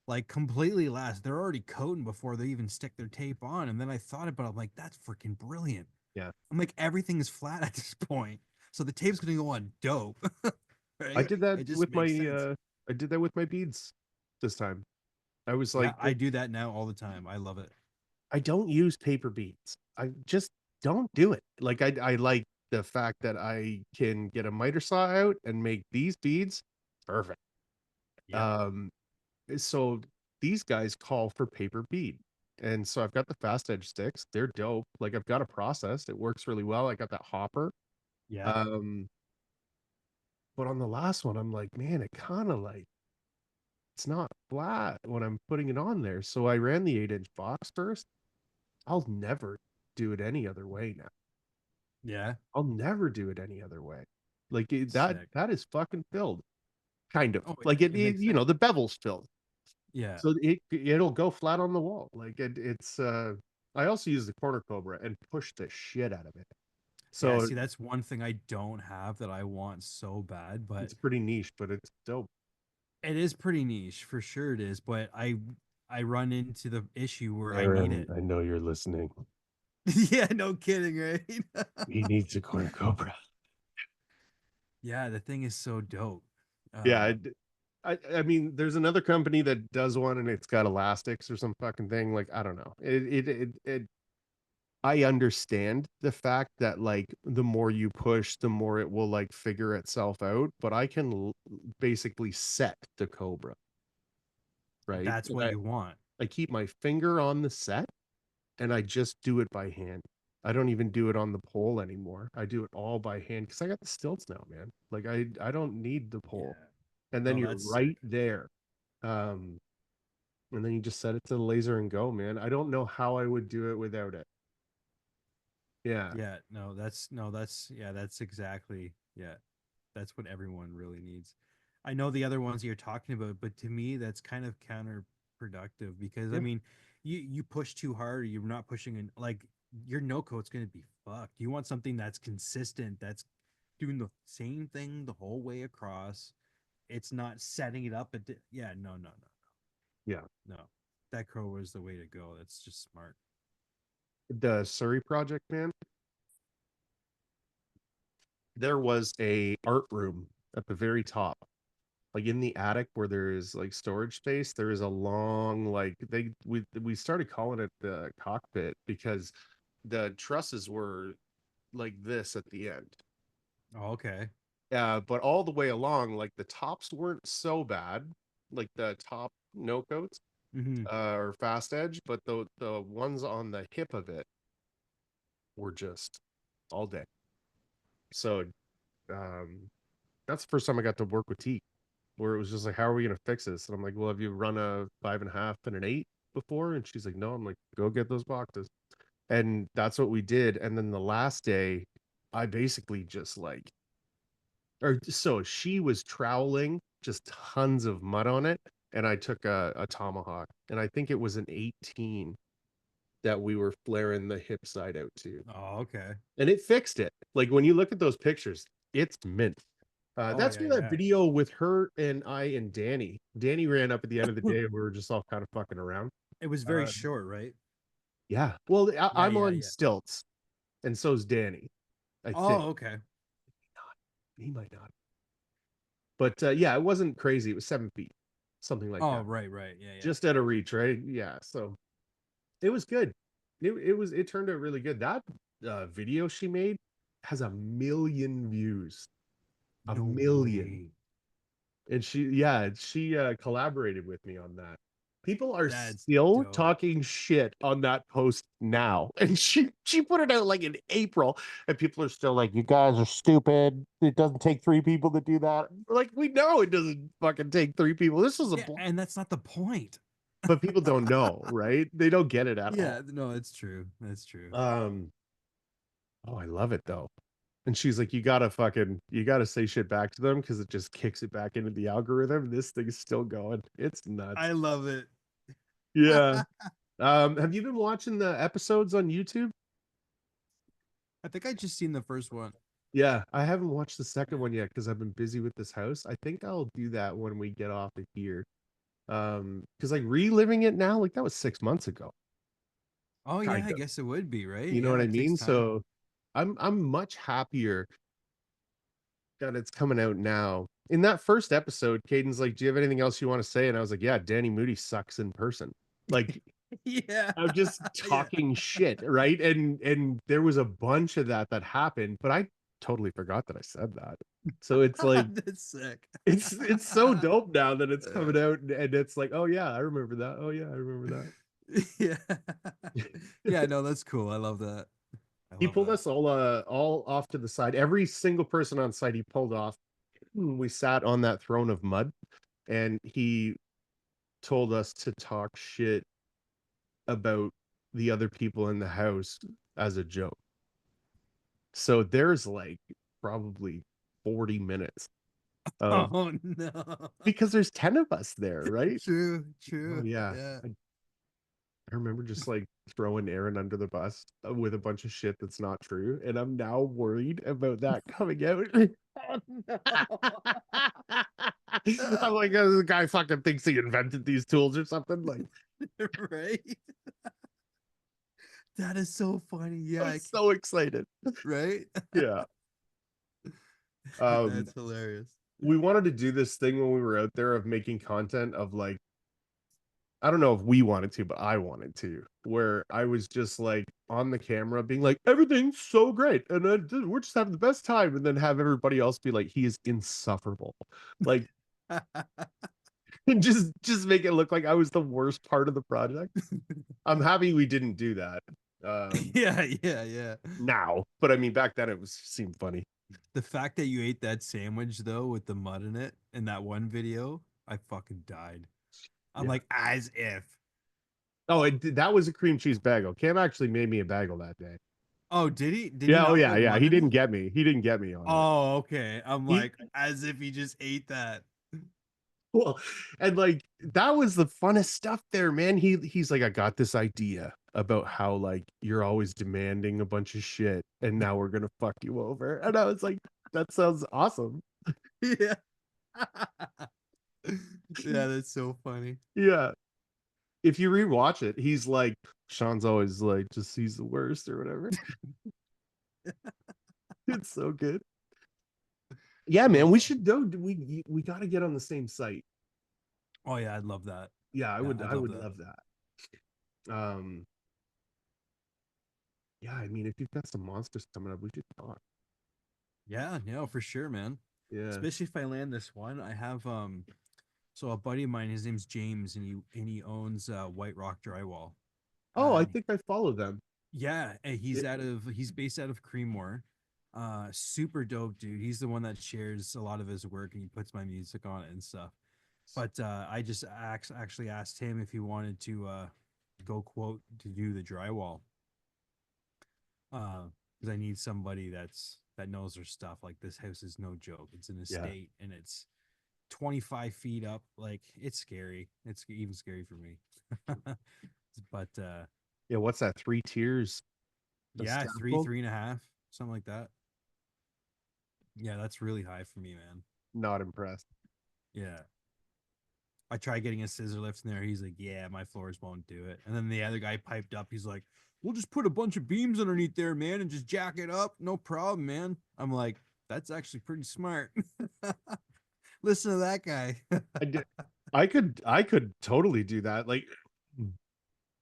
like completely last. They're already coating before they even stick their tape on. And then I thought about it, I'm like, that's freaking brilliant. Yeah. I'm like, everything is flat at this point. So the tape's gonna go on dope. I Right? did that It just with my makes sense. I did that with my beads this time. I was Yeah, like, I do that now all the time. I love it. I don't use paper beads. I just don't do it. Like I like the fact that I can get a miter saw out and make these beads perfect. Yep. Um, so these guys call for paper bead. And so I've got the fast edge sticks. They're dope. Like I've got a process. It works really well. I got that hopper. Yeah. Um, but on the last one, I'm like, man, it kind of like it's not flat when I'm putting it on there. So I ran the 8-inch box first. I'll never do it any other way now. Yeah. I'll never do it any other way. Like that Sick. that is fucking filled. Kind of. Oh Like yeah, it makes sense. the bevel's filled. Yeah. So it'll go flat on the wall. Like it's I also use the corner cobra and push the shit out of it. Yeah. So See, that's one thing I don't have that I want so bad, but it's pretty niche, but it's dope. it is pretty niche for sure. It is, but I run into the issue where I need Aaron, it. I know you're listening. Yeah, no kidding, right? He needs a corner cobra. Yeah, the thing is so dope. Yeah, Um, I mean, there's another company that does one and it's got elastics or some fucking thing. Like, I don't know. I understand the fact that like the more you push, the more it will like figure itself out. But I can basically set the Cobra, right? that's And what you want. I keep my finger on the set and I just do it by hand. I don't even do it on the pole anymore. I do it all by hand because I got the stilts now, man. Like I don't need the pole. Yeah. And then No, you're that's right sick. there. Um, and then you just set it to the laser and go, man. I don't know how I would do it without it. Yeah. Yeah, no, that's exactly, yeah, that's what everyone really needs. I know the other ones you're talking about, but to me, that's kind of counterproductive because I Yeah. mean, you push too hard, you're not pushing in like your no coat's gonna be fucked. You want something that's consistent, that's doing the same thing the whole way across. It's not setting it up. Yeah, no, Yeah. no. That crow was the way to go. That's just smart. The Surrey project, man, there was a art room at the very top, like in the attic where there is like storage space. There is a long, like we started calling it the cockpit because the trusses were like this at the end. Oh, okay. But all the way along, like the tops weren't so bad, like the top no coats Mm-hmm. or fast edge, but the ones on the hip of it were just all day. So um that's the first time I got to work with T, where it was just like, how are we gonna fix this? And I'm like, well, have you run a 5.5 and an 8 before? And she's like, no. I'm like, go get those boxes. And that's what we did. And then the last day, I basically just like, or so she was troweling, just tons of mud on it. And I took a tomahawk, and I think it was an 18 that we were flaring the hip side out to. Oh, okay. And it fixed it. Like when you look at those pictures, it's mint. Oh That's yeah, from that yeah. video with her and I and Danny. Danny ran up at the end of the day, and we were just all kind of fucking around. It was very Uh, short, right? yeah. Well, Yeah, I'm yeah, on yeah. stilts, and so's Danny. I think Oh, okay. he might not, but yeah, it wasn't crazy. It was 7 feet, something like Oh, that, right, right. Yeah, yeah. just out of reach, right? Yeah. So it was good. It turned out really good. That video she made has 1 million views. A No million. way. And she collaborated with me on that. People are That's still dope. talking shit on that post now. And she put it out like in April, and people are still like, you guys are stupid. It doesn't take 3 people to do that. Like, we know it doesn't fucking take 3 people. This was a Yeah, and that's not the point. but people don't know, right? They don't get it at Yeah, all. no, it's true. That's true. Um, oh, I love it though. And she's like, you gotta say shit back to them because it just kicks it back into the algorithm. This thing's still going. It's nuts. I love it. Yeah. Have you been watching the episodes on YouTube? I think I just seen the first one. Yeah, I haven't watched the second one yet because I've been busy with this house. I think I'll do that when we get off of here. Because like reliving it now, like that was 6 months ago, Oh yeah, kind I of. guess it would be, right? You know what Yeah, I it takes mean? time. So I'm much happier that it's coming out now. In that first episode, Caden's like, "Do you have anything else you want to say?" And I was like, "Yeah, Danny Moody sucks in person." Like Yeah. I'm just Yeah. talking shit, right? And there was a bunch of that happened, but I totally forgot that I said that. So it's like That's sick. it's so dope now that it's coming out, and it's like, oh yeah, I remember that. Oh yeah, I remember Yeah. that. Yeah, no, that's cool. I love that. I He love pulled that. us all off to the side. Every single person on site he pulled off. We sat on that throne of mud, and he told us to talk shit about the other people in the house as a joke. So there's like probably 40 minutes of Oh no. because there's 10 of us there, right? True, Oh true. yeah. Yeah. I remember just like throwing Aaron under the bus with a bunch of shit that's not true. And I'm now worried about that coming out. I'm like, oh, the guy fucking thinks he invented these tools or something. Like, Right? That is so funny. Yeah, I'm so excited. right? Yeah. Um, That's hilarious. we wanted to do this thing when we were out there of making content of like, I don't know if we wanted to, but I wanted to, where I was just like on the camera being like, everything's so great. And then we're just having the best time. And then have everybody else be like, he is insufferable. Like, and just make it look like I was the worst part of the project. I'm happy we didn't do that. Yeah, yeah, yeah. Now, but I mean, back then it was seemed funny. The fact that you ate that sandwich though with the mud in it in that one video, I fucking died. I'm Yeah. like, as if. Oh, that was a cream cheese bagel. Cam actually made me a bagel that day. Oh, did he? Did he Yeah, oh not yeah, put yeah. one He in it? didn't get me. He didn't get me on it. Oh, okay. I'm He like, as if he just ate that. well, and like that was the funnest stuff there, man. He's like, I got this idea about how like you're always demanding a bunch of shit, and now we're gonna fuck you over. And I was like, that sounds awesome. Yeah. Yeah, that's so funny. Yeah. If you rewatch it, he's like, Sean's always like, just he's the worst or whatever. It's so good. Yeah, man, Oh, we should go. We got to get on the same site. oh yeah, I'd love that. Yeah, I Yeah, would. I'd I love would that. love that. Yeah, I mean, if you've got some monsters coming up, we should talk. Yeah, no, for sure, man. Yeah. Especially if I land this one. I have so a buddy of mine, his name's James, and he owns White Rock Drywall. Oh, I And think I follow them. yeah, and Yeah. he's based out of Creemore. Super dope dude. He's the one that shares a lot of his work and he puts my music on it and stuff. But I just actually asked him if he wanted to go quote to do the drywall. Because I need somebody that knows their stuff. Like this house is no joke. It's an Yeah. estate and it's 25 feet up. Like it's scary. It's even scary for me. But Yeah. What's that? 3 tiers of yeah, scaffold? three and a half, something like that. Yeah, that's really high for me, man. Not impressed. Yeah. I tried getting a scissor lift in there. He's like, yeah, my floors won't do it. And then the other guy piped up. He's like, we'll just put a bunch of beams underneath there, man, and just jack it up. No problem, man. I'm like, that's actually pretty smart. Listen to that guy. I did. I could totally do that. Like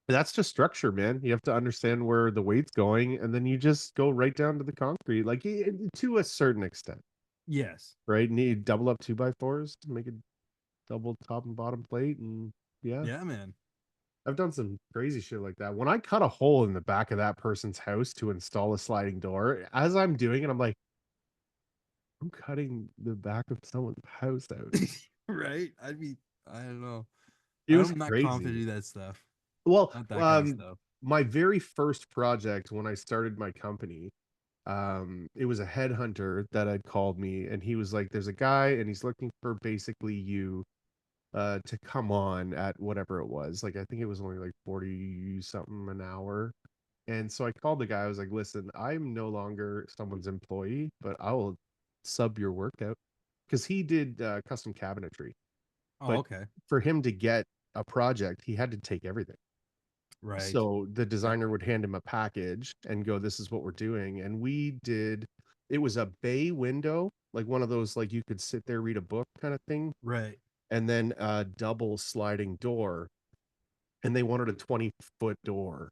that's just structure, man. You have to understand where the weight's going, and then you just go right down to the concrete, like to a certain extent, Yes. right? Need double up 2x4s to make a double top and bottom plate, and yeah, Yeah, man. I've done some crazy shit like that. When I cut a hole in the back of that person's house to install a sliding door, as I'm doing it, I'm like, I'm cutting the back of someone's house out. Right? I don't know. It was I'm not confident crazy. to do that stuff. Well, Not that kind of stuff. my very first project when I started my company, it was a headhunter that had called me, and he was like, there's a guy and he's looking for basically you to come on at whatever it was. Like I think it was only like 40 something an hour. And so I called the guy. I was like, listen, I'm no longer someone's employee, but I will sub your work out. Because he did custom cabinetry. Oh, But okay. for him to get a project, he had to take everything. Right. So the designer would hand him a package and go, this is what we're doing. And we did, it was a bay window, like one of those, like you could sit there, read a book kind of thing. Right. And then a double sliding door. And they wanted a 20-foot door,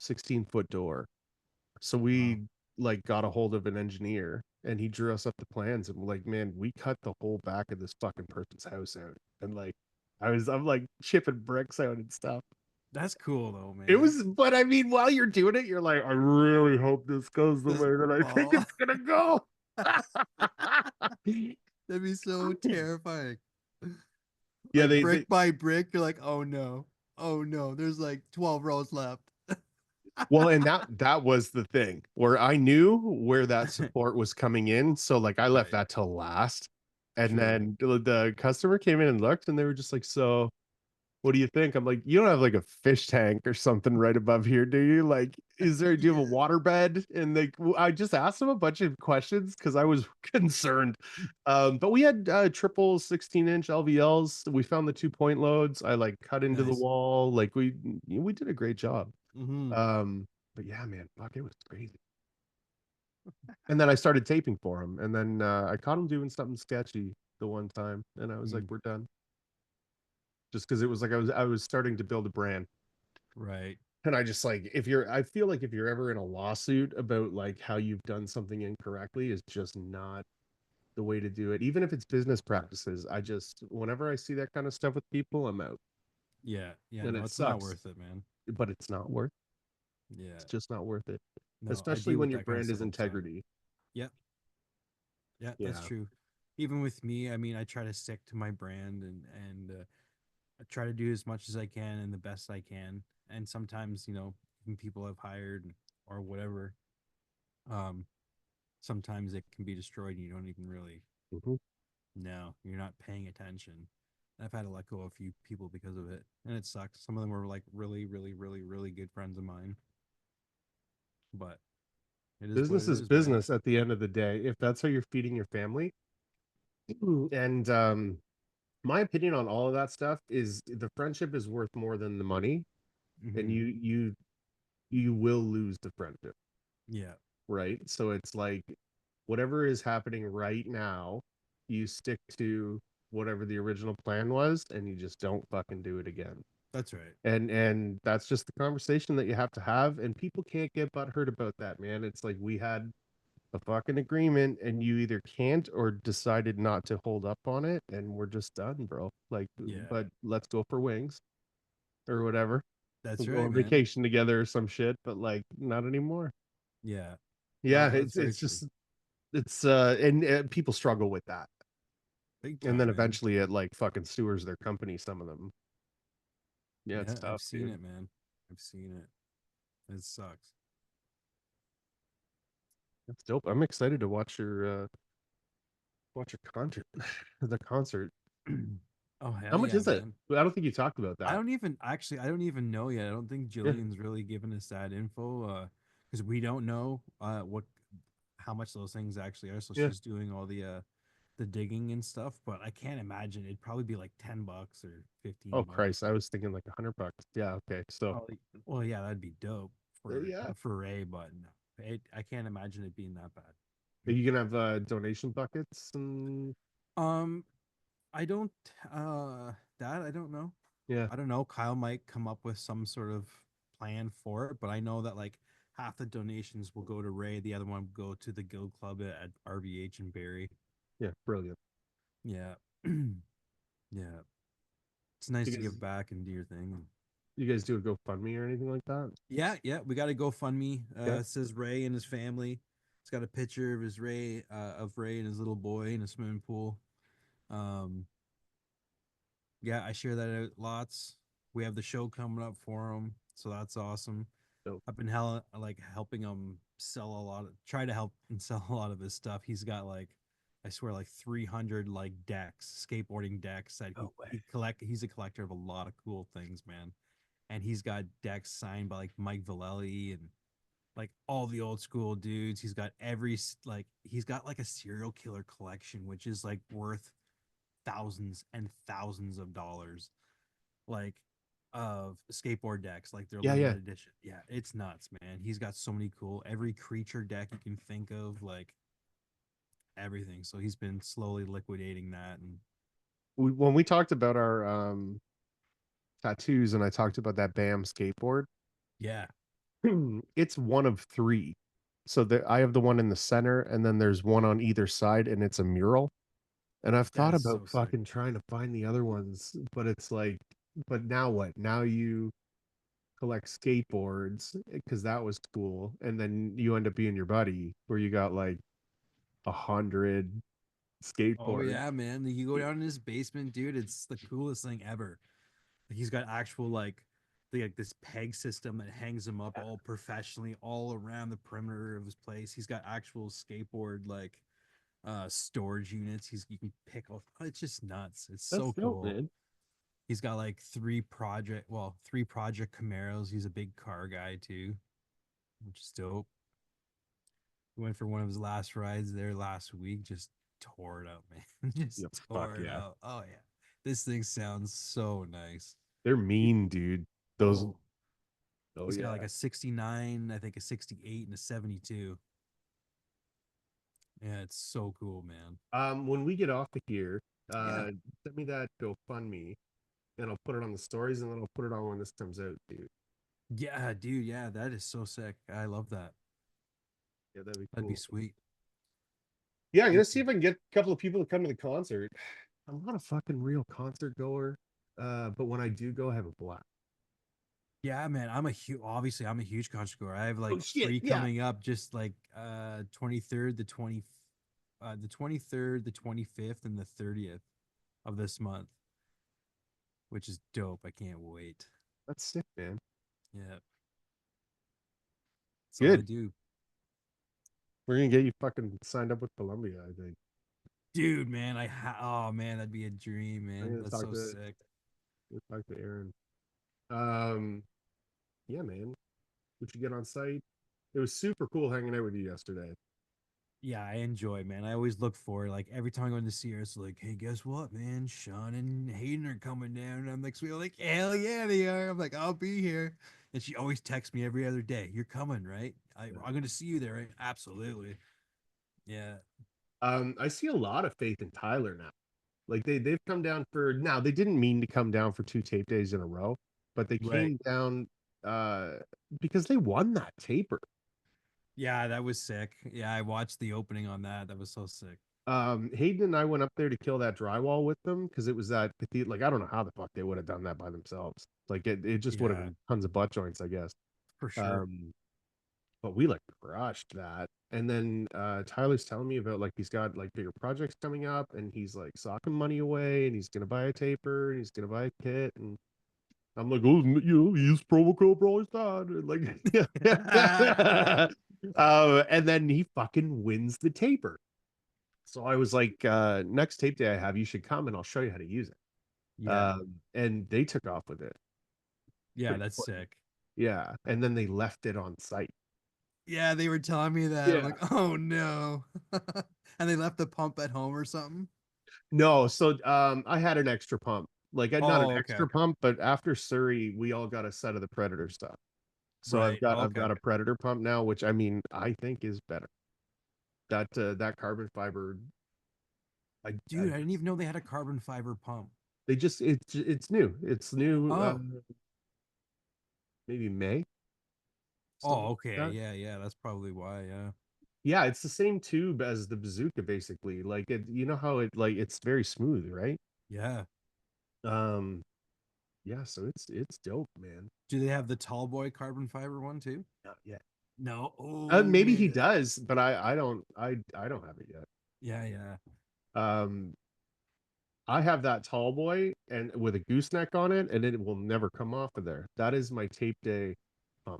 16-foot door. So Wow. we like got a hold of an engineer and he drew us up the plans and like, man, we cut the whole back of this fucking person's house out. And like, I'm like chipping bricks out and stuff. That's cool though, It man. was, but I mean, while you're doing it, you're like, I really hope this goes the Doesn't way that I think fall. it's gonna go. That'd be so terrifying. Yeah, Like they brick by brick, you're like, oh no. Oh no. There's like 12 rows left. well, and that was the thing where I knew where that support was coming in. So like I left Right. that till last. And Sure. then the customer came in and looked and they were just like, so what do you think? I'm like, you don't have like a fish tank or something right above here, do you? Like, do you have a Yeah. water bed? And like, I just asked him a bunch of questions because I was concerned. But we had triple 16-inch LVLs. We found the 2-point loads. I like cut into the Nice. wall. Like we did a great job. Mm-hmm. But yeah, man, fuck, it was crazy. And then I started taping for him, and then I caught him doing something sketchy the one time, and I was like, Mm. we're done. Just because it was like I was starting to build a brand. Right. And I just like I feel like if you're ever in a lawsuit about like how you've done something incorrectly is just not the way to do it. Even if it's business practices, I just whenever I see that kind of stuff with people, I'm out. Yeah. Yeah. And No, it it's not sucks, worth it, man. but it's not worth it's Yeah. just not worth it. No, I Especially deal when with your that kind of brand is stuff all the time. integrity. Yep. Yeah, that's Yeah. true. Even with me, I mean, I try to stick to my brand and I try to do as much as I can and the best I can. And sometimes, even people I've hired or whatever, Um, sometimes it can be destroyed and you don't even really Mhm. know. You're not paying attention. I've had to let go of a few people because of it, and it sucks. Some of them were like really, really, really, really good friends of mine, but it is what Business it is is, man. business at the end of the day. If that's how you're feeding your family, and my opinion on all of that stuff is the friendship is worth more than the money, and Hmm. you will lose the friendship, Yeah, right? So it's like whatever is happening right now, you stick to whatever the original plan was, and you just don't fucking do it again. that's right. And that's just the conversation that you have to have, and people can't get butthurt about that, man. It's like we had a fucking agreement and you either can't or decided not to hold up on it, and we're just done, bro. Like, Yeah, but let's go for wings or whatever. that's We'll go right, on man. vacation together or some shit, but like not anymore. Yeah, Yeah, no, that's very it's true. just it's and people struggle with that. Big And then time, man. eventually it like fucking stewards their company, some of them. Yeah, it's Yeah, I've tough, seen dude. it, man. I've seen it. It sucks. That's dope. I'm excited to watch your concert. The concert. Oh How hell much yeah, is it? man. I don't think you talked about I that. don't even actually I don't even know yet. I don't think Yeah. Jillian's really given us that info because we don't know what how much those things actually are. So Yeah. she's doing all the digging and stuff, but I can't imagine it'd probably be like $10 or Oh 15 bucks. Christ, I was thinking like $100. Yeah, okay. So Oh, well, yeah, that'd be dope yeah. for Ray, but no, I can't imagine it being that bad. Are you gonna have donation buckets and Um, I don't that I don't know. yeah. I don't know. Kyle might come up with some sort of plan for it, but I know that like half the donations will go to Ray, the other one will go to the Guild Club at RVH and Barry. Yeah, brilliant. Yeah. Yeah. It's nice You to guys give back and do your thing. you guys do a GoFundMe or anything like that? Yeah, yeah, we got a GoFundMe. Yeah. It says Ray and his family. It's got a picture of Ray and his little boy in a swimming pool. Um, yeah, I share that out lots. We have the show coming up for him, so that's awesome. So I've been like helping him sell a lot of try to help and sell a lot of his stuff. He's got like I swear like 300 like decks, skateboarding decks that no way. he's a collector of a lot of cool things, man. And he's got decks signed by like Mike Vallely and like all the old school dudes. He's got like he's got like a serial killer collection which is like worth thousands and thousands of dollars. Like of skateboard decks, like they're Yeah, yeah. limited edition. Yeah, it's nuts, man. He's got so many cool every creature deck you can think of, like everything. So he's been slowly liquidating that, and When we talked about our tattoos and I talked about that BAM skateboard, yeah, it's one of three. So I have the one in the center and then there's one on either side and it's a mural. And I've that thought is about so sick. fucking trying to find the other ones, but it's like, but now what? Now you collect skateboards because that was cool, and then you end up being your buddy where you got like 100 Oh skateboards. yeah, man. You go down in his basement, dude. It's the coolest thing ever. He's got actual like this peg system that hangs him up all professionally all around the perimeter of his place. He's got actual skateboard like storage units. You can pick off. It's just nuts. It's That's so dope, cool. man. He's got like three project Camaros. He's a big car guy too, which is dope. He went for one of his last rides there last week. Just tore it up, man. Just Yep. Fuck tore it yeah. up. Oh yeah, this thing sounds so nice. They're mean, dude. Those. Oh, Oh he's got yeah. like a 69, I think a 68 and a 72. Yeah, it's so cool, man. When we get off of here, Yeah. send me that GoFundMe, and I'll put it on the stories, and then I'll put it on when this comes out, dude. Yeah, dude. Yeah, that is so sick. I love that. Yeah, that'd be That'd be cool. sweet. Yeah, I'm gonna see if I can get a couple of people to come to the concert. I'm not a fucking real concert goer, but when I do go, I have a blast. Yeah, man. I'm a huge concert goer. I have Oh like shit! three Yeah. coming up just like 23rd, the 23rd, the 25th, and the 30th of this month, which is dope. I can't wait. That's sick, man. Yeah. That's all I Good. do. We're gonna get you fucking signed up with Columbia, I think. Dude, man, oh man, that'd be a dream, I'm man. gonna That's talk so to sick. Aaron. Um, yeah, man. We should get on site. It was super cool hanging out with you yesterday. Yeah, I enjoy, man. I always look for like every time I go in to see her, it's like, hey, guess what, man? Sean and Hayden are coming down. And I'm like, sweet, like, hell yeah, they are. I'm like, I'll be here. And she always texts me every other day. You're coming, right? I'm gonna see you there, right? Absolutely. Yeah. I see a lot of faith in Tyler now. Like they've come down for now. They didn't mean to come down for 2 tape days in a row, but they Right. came down uh because they won that taper. Yeah, that was sick. Yeah, I watched the opening on that. That was so sick. Hayden and I went up there to kill that drywall with them because it was that like I don't know how the fuck they would have done that by themselves. Like it just would have Yeah, been tons of butt joints, I guess. for sure. Um, but we like crushed that. And then Tyler's telling me about like he's got like bigger projects coming up and he's like socking money away and he's gonna buy a taper and he's gonna buy a kit and I'm like, oh, you know, use promo code Brawlers Dad. And like, yeah. And then he fucking wins the taper. So I was like, next tape day I have, you should come and I'll show you how to use it. Yeah. And they took off with it Yeah, pretty that's quick. sick. Yeah. And then they left it on site. Yeah, they were telling me that. I'm Yeah. like, oh no. And they left the pump at home or something. No, so I had an extra pump. Like not an Oh, okay. extra pump, but after Surrey, we all got a set of the Predator stuff. So Right. I've Okay. got a Predator pump now, which I mean I think is better. That carbon fiber, I Dude, I didn't even know they had a carbon fiber pump. they just it's new. It's new. Oh. Maybe May, Oh, something like okay. that. Yeah, yeah. That's probably why. Yeah. Yeah, it's the same tube as the bazooka, basically. Like it, you know how it like it's very smooth, right? Yeah. Um, yeah, so it's dope, man. Do they have the tall boy carbon fiber one too? Not yet. No. Oh Maybe he man. does, but I don't have it yet. Yeah, yeah. Um, I have that tall boy and with a gooseneck on it, and it will never come off of there. That is my tape day pump.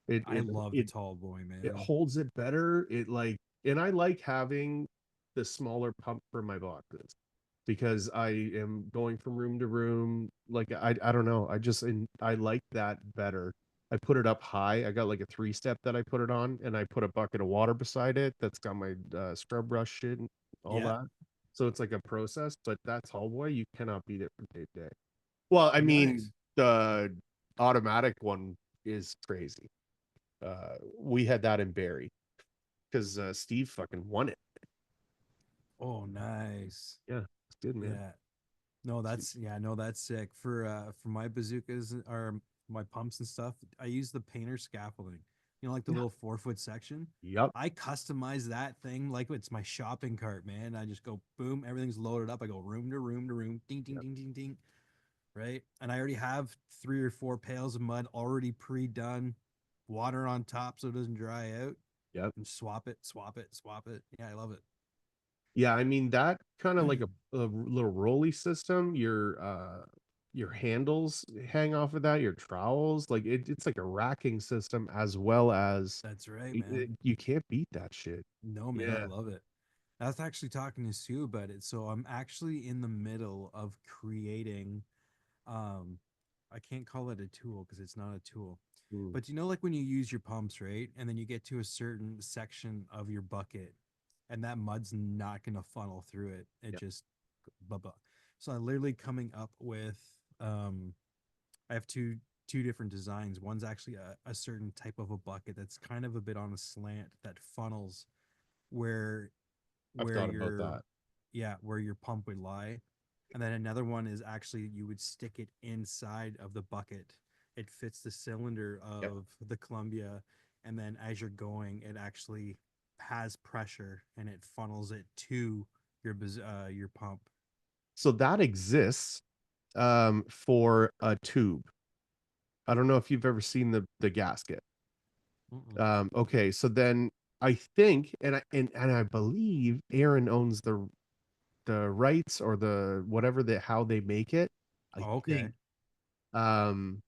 It I it love the it tall boy, it man. holds it better. It like, and I like having the smaller pump for my boxes because I am going from room to room. Like I don't know. I like that better. I put it up high. I got like a 3-step that I put it on, and I put a bucket of water beside it. That's got my scrub brush shit and all Yeah. that. So it's like a process. But that tall boy, you cannot beat it for tape day. Well, I mean, Nice. the automatic one is crazy. We had that in Barry because Steve fucking won it. Oh, nice. Yeah, it's good, man. Yeah. No, that's yeah, no, that's sick. For my bazookas or my pumps and stuff, I use the painter scaffolding. You know, like the Yeah. little 4 foot section. Yep. I customize that thing like it's my shopping cart, man. I just go boom, everything's loaded up. I go room to room to room, ding ding Yep. ding ding ding, right? And I already have 3 or 4 pails of mud already pre-done, water on top so it doesn't dry out, Yep. and swap it, swap it, swap it. Yeah, I love it. Yeah, I mean that kind of like a little rolly system. Your handles hang off of that. Your trowels, like it's like a racking system as well as That's right, man. you can't beat that shit. No, man, I Yeah. love it. I was actually talking to Sue about it. So I'm actually in the middle of creating um I can't call it a tool because it's not a tool. Mm, But you know, like when you use your pumps, right? And then you get to a certain section of your bucket and that mud's not gonna funnel through it. It yeah. just blah blah. So I'm literally coming up with I have two different designs. One's actually a certain type of a bucket that's kind of a bit on a slant that funnels where I've where thought about your that. yeah where your pump would lie, and then another one is actually you would stick it inside of the bucket. It fits the cylinder Yep. of the Columbia, and then as you're going it actually has pressure and it funnels it to your pump. So that exists for a tube. I don't know if you've ever seen the gasket. Mm-mm. Okay, so then I think and I believe Aaron owns the rights or the whatever the how they make it. I Oh, okay. think.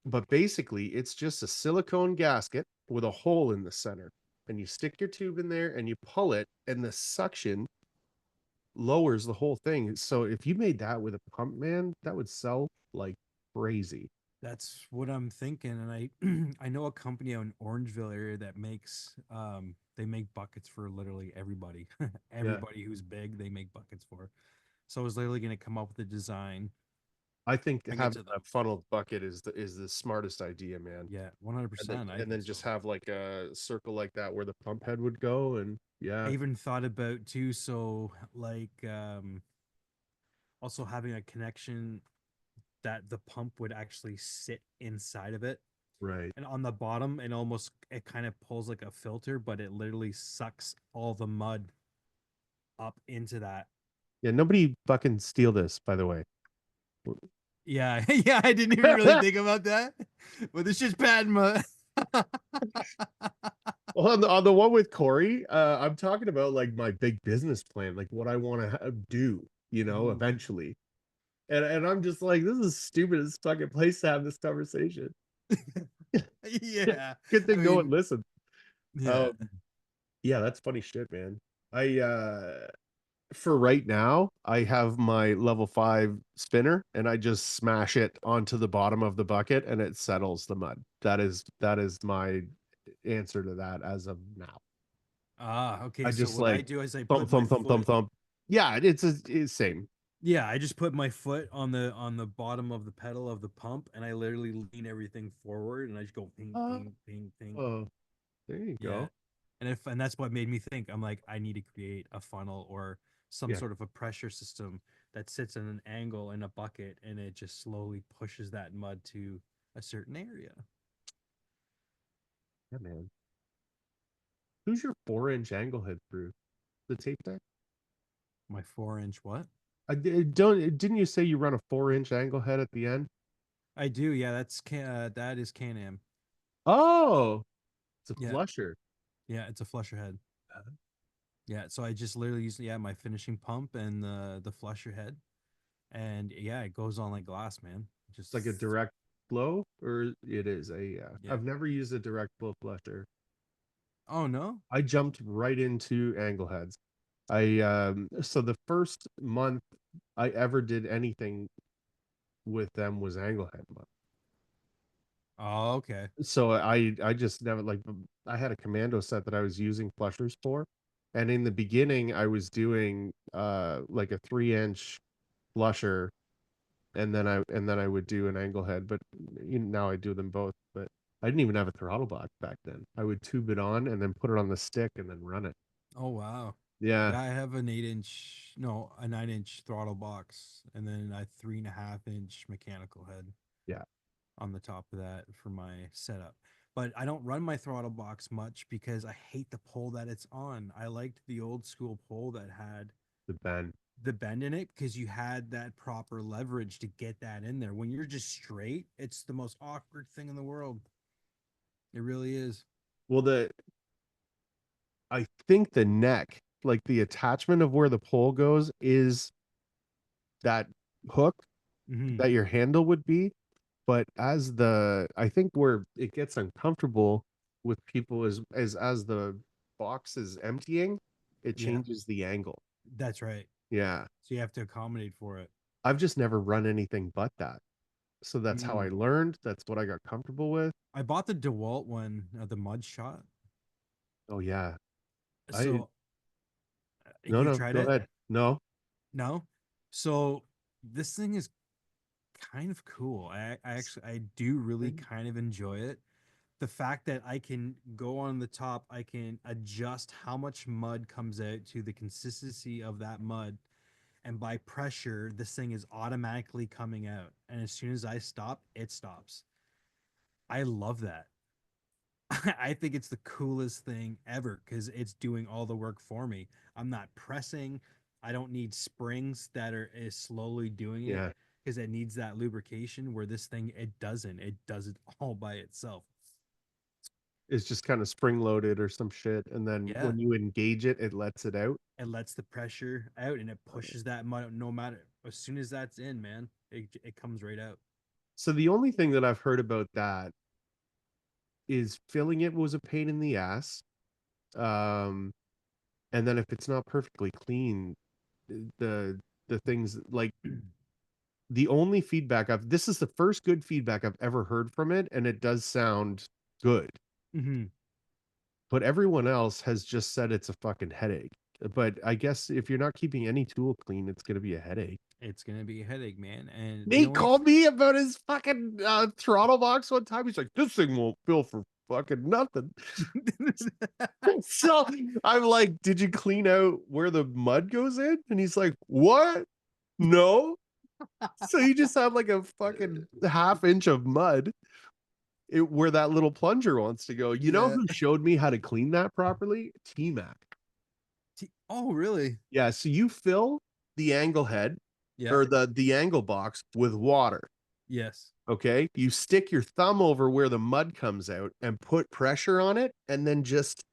But basically it's just a silicone gasket with a hole in the center. and you stick your tube in there and you pull it, and the suction lowers the whole thing. So if you made that with a pump, man, that would sell like crazy. That's what I'm thinking, and I I know a company out in Orangeville area that makes they make buckets for literally everybody. Yeah. Everybody who's big, they make buckets for. So I was literally gonna come up with a design, I think bring it having to a them. funneled bucket is the smartest idea, man. Yeah, And then 100%. I think just so. have like a circle like that where the pump head would go, and I yeah, even thought about too, so like also having a connection that the pump would actually sit inside of it. right. And on the bottom, it kind of pulls like a filter, but it literally sucks all the mud up into that. Yeah, nobody fucking steal this, by the way. Yeah, yeah, I didn't even really think about that. But it's just Padma. Well, on the one with Corey, I'm talking about like my big business plan, like what I want to do, Ooh. eventually. And I'm just like, this is stupid as fucking place to have this conversation. Yeah. Good I thing no one mean, listened. yeah. Um, yeah, that's funny shit, man. I for right now, I have my level 5 spinner and I just smash it onto the bottom of the bucket and it settles the mud. That is my answer to that as of now. Ah, okay. I So just what I like do is I thump put my thump thump thump foot. thump. Yeah, it's same. Yeah, I just put my foot on the bottom of the pedal of the pump, and I literally lean everything forward, and I just go ping, Uh, ping, ping, ping. oh, there you Yeah, go. and that's what made me think. I'm like, I need to create a funnel or some Yeah, sort of a pressure system that sits in an angle in a bucket, and it just slowly pushes that mud to a certain area. yeah, man. Who's your 4-inch angle head through the tape deck? My 4 inch what? Didn't you say you run a 4-inch angle head at the end? I do. Yeah, that is Can-Am. Oh, it's a Yeah, flusher. yeah, it's a flusher head. Yeah, so I just literally use my finishing pump and the flusher head, and yeah, it goes on like glass, man. It's like a Just direct flow, or it is a. yeah. I've never used a direct flow flusher. Oh no. I jumped right into angle heads. I so the first month I ever did anything with them was angle head month. Oh, okay. So I just never like I had a commando set that I was using flushers for, and in the beginning I was doing like a 3-inch flusher, and then I would do an angle head, but now I do them both. But I didn't even have a throttle box back then. I would tube it on and then put it on the stick and then run it. Oh wow. Yeah, Yeah, I have an 8 inch, no, a 9 inch throttle box, and then a 3.5 inch mechanical head yeah, on the top of that for my setup. But I don't run my throttle box much because I hate the pole that it's on. I liked the old school pole that had the bend. the bend in it because you had that proper leverage to get that in there. When you're just straight, it's the most awkward thing in the world. It really is. Well, I think the neck, like the attachment of where the pole goes, is that hook Hmm. that your handle would be. But I think where it gets uncomfortable with people is as the box is emptying, it Yeah, changes the angle. that's right. Yeah. So you have to accommodate for it. I've just never run anything but that. So that's how I Mm. learned. That's what I got comfortable with. I bought the DeWalt one, the Mud Shot. Oh yeah. I So no you no, tried go it? ahead. No. No. So this thing is kind of cool. I do really kind of enjoy it. The fact that I can go on the top, I can adjust how much mud comes out to the consistency of that mud, and by pressure, this thing is automatically coming out. And as soon as I stop, it stops. I love that. I think it's the coolest thing ever because it's doing all the work for me. I'm not pressing. I don't need springs that are is slowly doing it Yeah. because it needs that lubrication where this thing it doesn't. It does it all by itself. It's just kind of spring loaded or some shit. And then Yeah. when you engage it, it lets it out. It lets the pressure out and it pushes that mud no matter as soon as that's in, man, it comes right out. So the only thing that I've heard about that is filling it was a pain in the ass. And then if it's not perfectly clean, the the things like the only feedback I've this is the first good feedback I've ever heard from it, and it does sound good. Hmm. But everyone else has just said it's a fucking headache. But I guess if you're not keeping any tool clean, it's gonna be a headache. It's gonna be a headache, man. And the Nate only called me about his fucking throttle box one time. He's like, "This thing won't fill for fucking nothing." So I'm like, "Did you clean out where the mud goes in?" And he's like, "What? No." So you just have like a fucking half inch of mud where that little plunger wants to go. You know yeah. who showed me how to clean that properly? T-Mac. Oh, really? Yeah, so you fill the angle head Yeah. or the angle box with water. Yes. Okay. You stick your thumb over where the mud comes out and put pressure on it and then just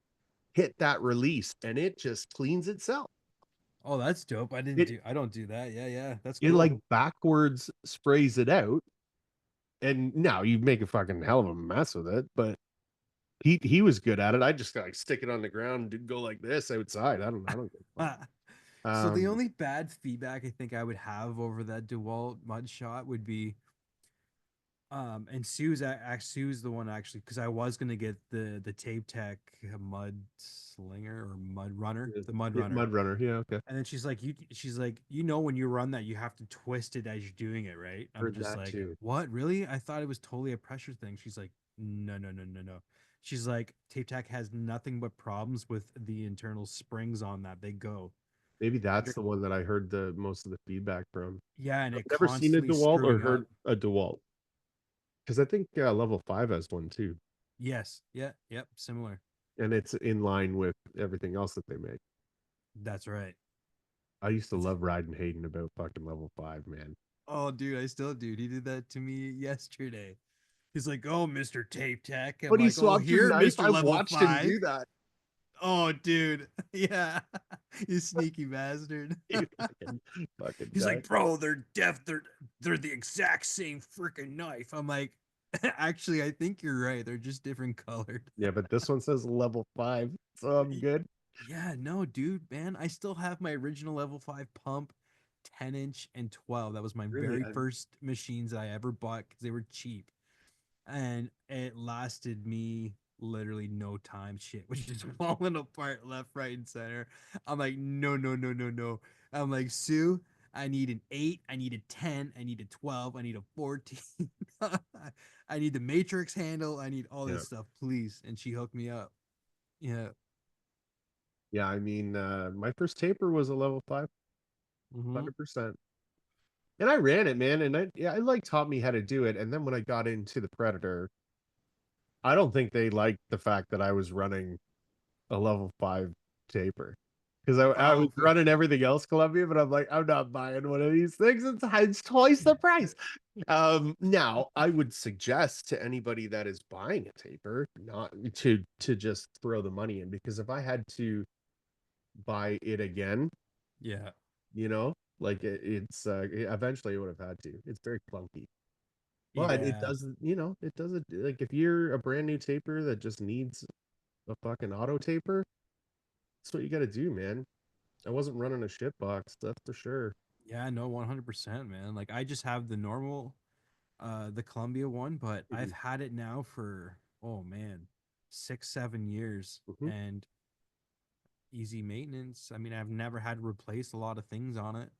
hit that release and it just cleans itself. Oh, that's dope. It I don't do that. Yeah, yeah. That's it like cool. backwards sprays it out. And now you make a fucking hell of a mess with it, but he was good at it. I just like stick it on the ground and go like this outside. I don't get fuck. So the Um only bad feedback I think I would have over that DeWalt mud shot would be and Sue's the one actually because I was gonna get the Tape Tech mud slinger or mud runner, the mud yeah, runner. Mud Runner. Yeah, okay. And then she's like, you know, when you run that, you have to twist it as you're doing it, right? I'm Heard just that like, too. what? Really? I thought it was totally a pressure thing. She's like, no, no, no, no, no. She's like, Tape Tac has nothing but problems with the internal springs on that. They go. Maybe that's They're- the one that I heard the most of the feedback from. Yeah, and I've it never seen a constantly DeWalt or screwing heard up. a DeWalt because I think level 5 has one too, Yes. Yeah. Yep. Similar. and it's in line with everything else that they make. That's right. I used to love riding Hayden about fucking level 5, man. Oh, dude, I still do. He did that to me yesterday. He's like, "Oh, Mr. Tape Tech." I'm But he like, "Oh, swapped your here, knife. Mr. I Level watched him 5." do that. Oh, dude. Yeah. You sneaky bastard. You fucking He's guy. like, "Bro, they're the exact same freaking knife." I'm like, "Actually, I think you're right. They're just different colored." Yeah, but this one says level 5, so I'm good. Yeah, no, dude, man. I still have my original level 5 pump, 10-inch and 12. That was my Really, very first machines I ever bought because they were cheap. And it lasted me literally no time. Shit was just falling apart left, right, and center. I'm like, no, no, no, no, no. I'm like, Sue, I need an 8, I need a 10, I need a 12, I need a 14. I need the matrix handle, I need all yeah, this stuff, please. And she hooked me up. Yeah. yeah. I mean, my first taper was a level 5, Mm-hmm. 100%. And I ran it, man, and I like taught me how to do it. And then when I got into the Predator, I don't think they liked the fact that I was running a level 5 taper because I was Probably. running everything else Columbia, but I'm like, I'm not buying one of these things. It's twice the price. Now I would suggest to anybody that is buying a taper not to just throw the money in, because if I had to buy it again, Yeah. like eventually I would have had to. It's very clunky. But it Yeah. doesn't, it doesn't, like if you're a brand new taper that just needs a fucking auto taper, that's what you got to do, man. I wasn't running a shit box, that's for sure. Yeah, no, 100%, man. Like I just have the normal the Columbia one, but I've Mhm, had it now for oh man, 6, 7 years mhm. and easy maintenance. I mean, I've never had to replace a lot of things on it.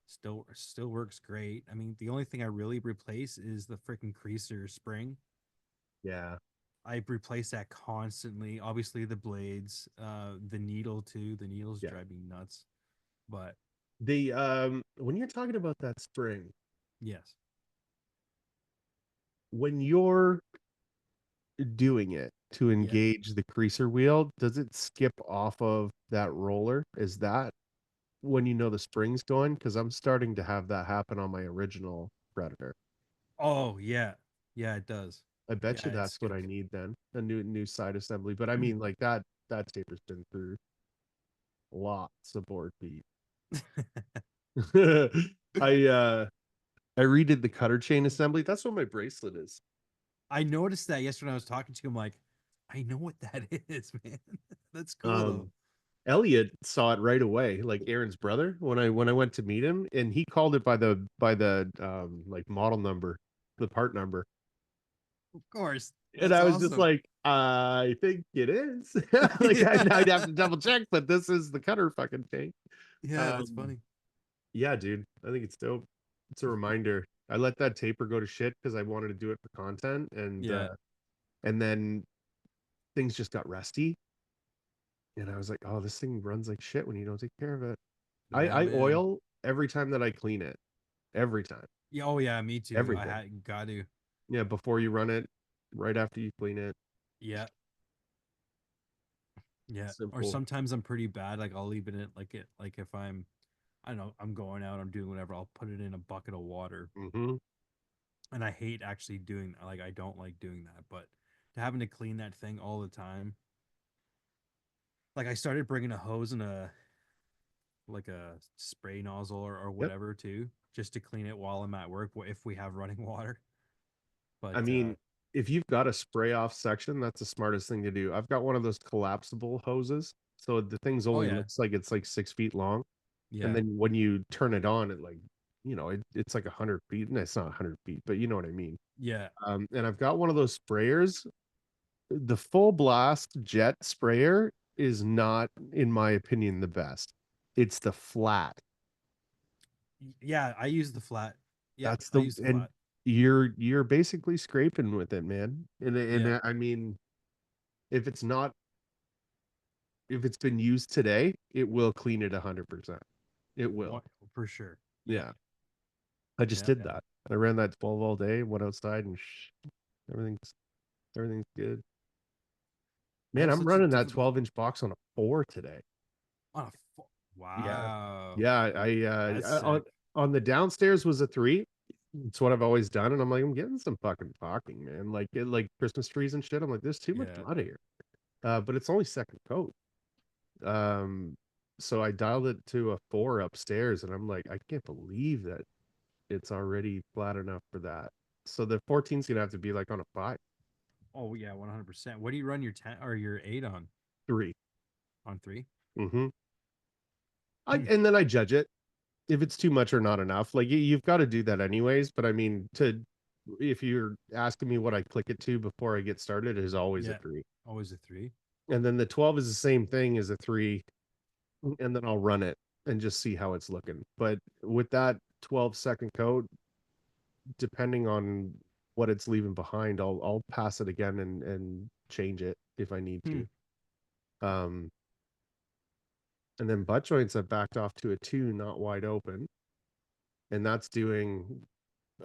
Still works great. I mean, the only thing I really replace is the freaking creaser spring. Yeah, I replace that constantly. Obviously the blades, the needle too. The needles yeah. drive me nuts. But The when you're talking about that spring, yes. when you're doing it to Yeah. engage the creaser wheel, does it skip off of that roller? Is that when you know the spring's going? Because I'm starting to have that happen on my original Predator. Oh, yeah. Yeah, it does. I bet Yeah, you it that's what I skips. need then. A new side assembly. But I mean, like that taper's been through lots of board feet. I I redid the cutter chain assembly. That's what my bracelet is. I noticed that yesterday when I was talking to him, like, I know what that is, man. That's cool though. Um, Elliot saw it right away, like Aaron's brother, when I went to meet him, and he called it by the like model number, the part number. Of course. And That's I was just awesome. like, I think it is. Like I'd have to double check, but this is the cutter fucking thing. Yeah, that's Um, funny. yeah, dude, I think it's dope. It's a reminder. I let that taper go to shit because I wanted to do it for content, Yeah. and then things just got rusty, and I was like, oh, this thing runs like shit when you don't take care of it. Yeah, I man. oil every time that I clean it. Every time. Yeah, oh yeah, me too. I Everything. had got to. Yeah, before you run it, right after you clean it. Yeah. Yeah. Or Simple. sometimes I'm pretty bad. Like I'll leave it in like if I don't know, I'm going out, I'm doing whatever, I'll put it in a bucket of water. Hmm. And I hate actually doing that. Like I don't like doing that, but to having to clean that thing all the time. Like I started bringing a hose and a like a spray nozzle or Yep. whatever too, just to clean it while I'm at work if we have running water. But I mean, if you've got a spray off section, that's the smartest thing to do. I've got one of those collapsible hoses. So the thing's oh only yeah, looks like it's like 6 feet long. And yeah, then when you turn it on, it like, it's like 100 feet. And it's not 100 feet, but you know what I mean. yeah, And I've got one of those sprayers. The full blast jet sprayer is not, in my opinion, the best. It's the flat. yeah. I use the flat. Yeah, That's I the use the and flat. you're basically scraping with it, man. And Yeah, I mean, if it's not if it's been used today, it will clean it 100%. It will. one, for sure. Yeah, Yeah. I just yeah. did that. I ran that 12 all day, went outside and everything's everything's good. I Man, have I'm such a running that difficult 12-inch box on a 4 today. on a Yeah. wow. Yeah, That's on sick. the downstairs was a 3. It's what I've always done, and I'm like, I'm getting some fucking talking, man. Like Christmas trees and shit. I'm like, there's too much Yeah. mud here. But it's only second coat. Um, so I dialed it to a 4 upstairs, and I'm like, I can't believe that it's already flat enough for that. So the 14's gonna have to be like on a 5, Oh yeah, 100%. What do you run your 10 or your 8 on? 3. On 3? Mm-hmm. Hmm. And then I judge it if it's too much or not enough. Like you've got to do that anyways. But I mean, to if you're asking me what I click it to before I get started, it is always a Yeah. 3. Always a 3. And then the 12 is the same thing as a 3, and then I'll run it and just see how it's looking. But with that 12-second code, depending on what it's leaving behind, I'll pass it again and change it if I need Hmm. to. Um, and then butt joints I've backed off to a 2, not wide open, and that's doing,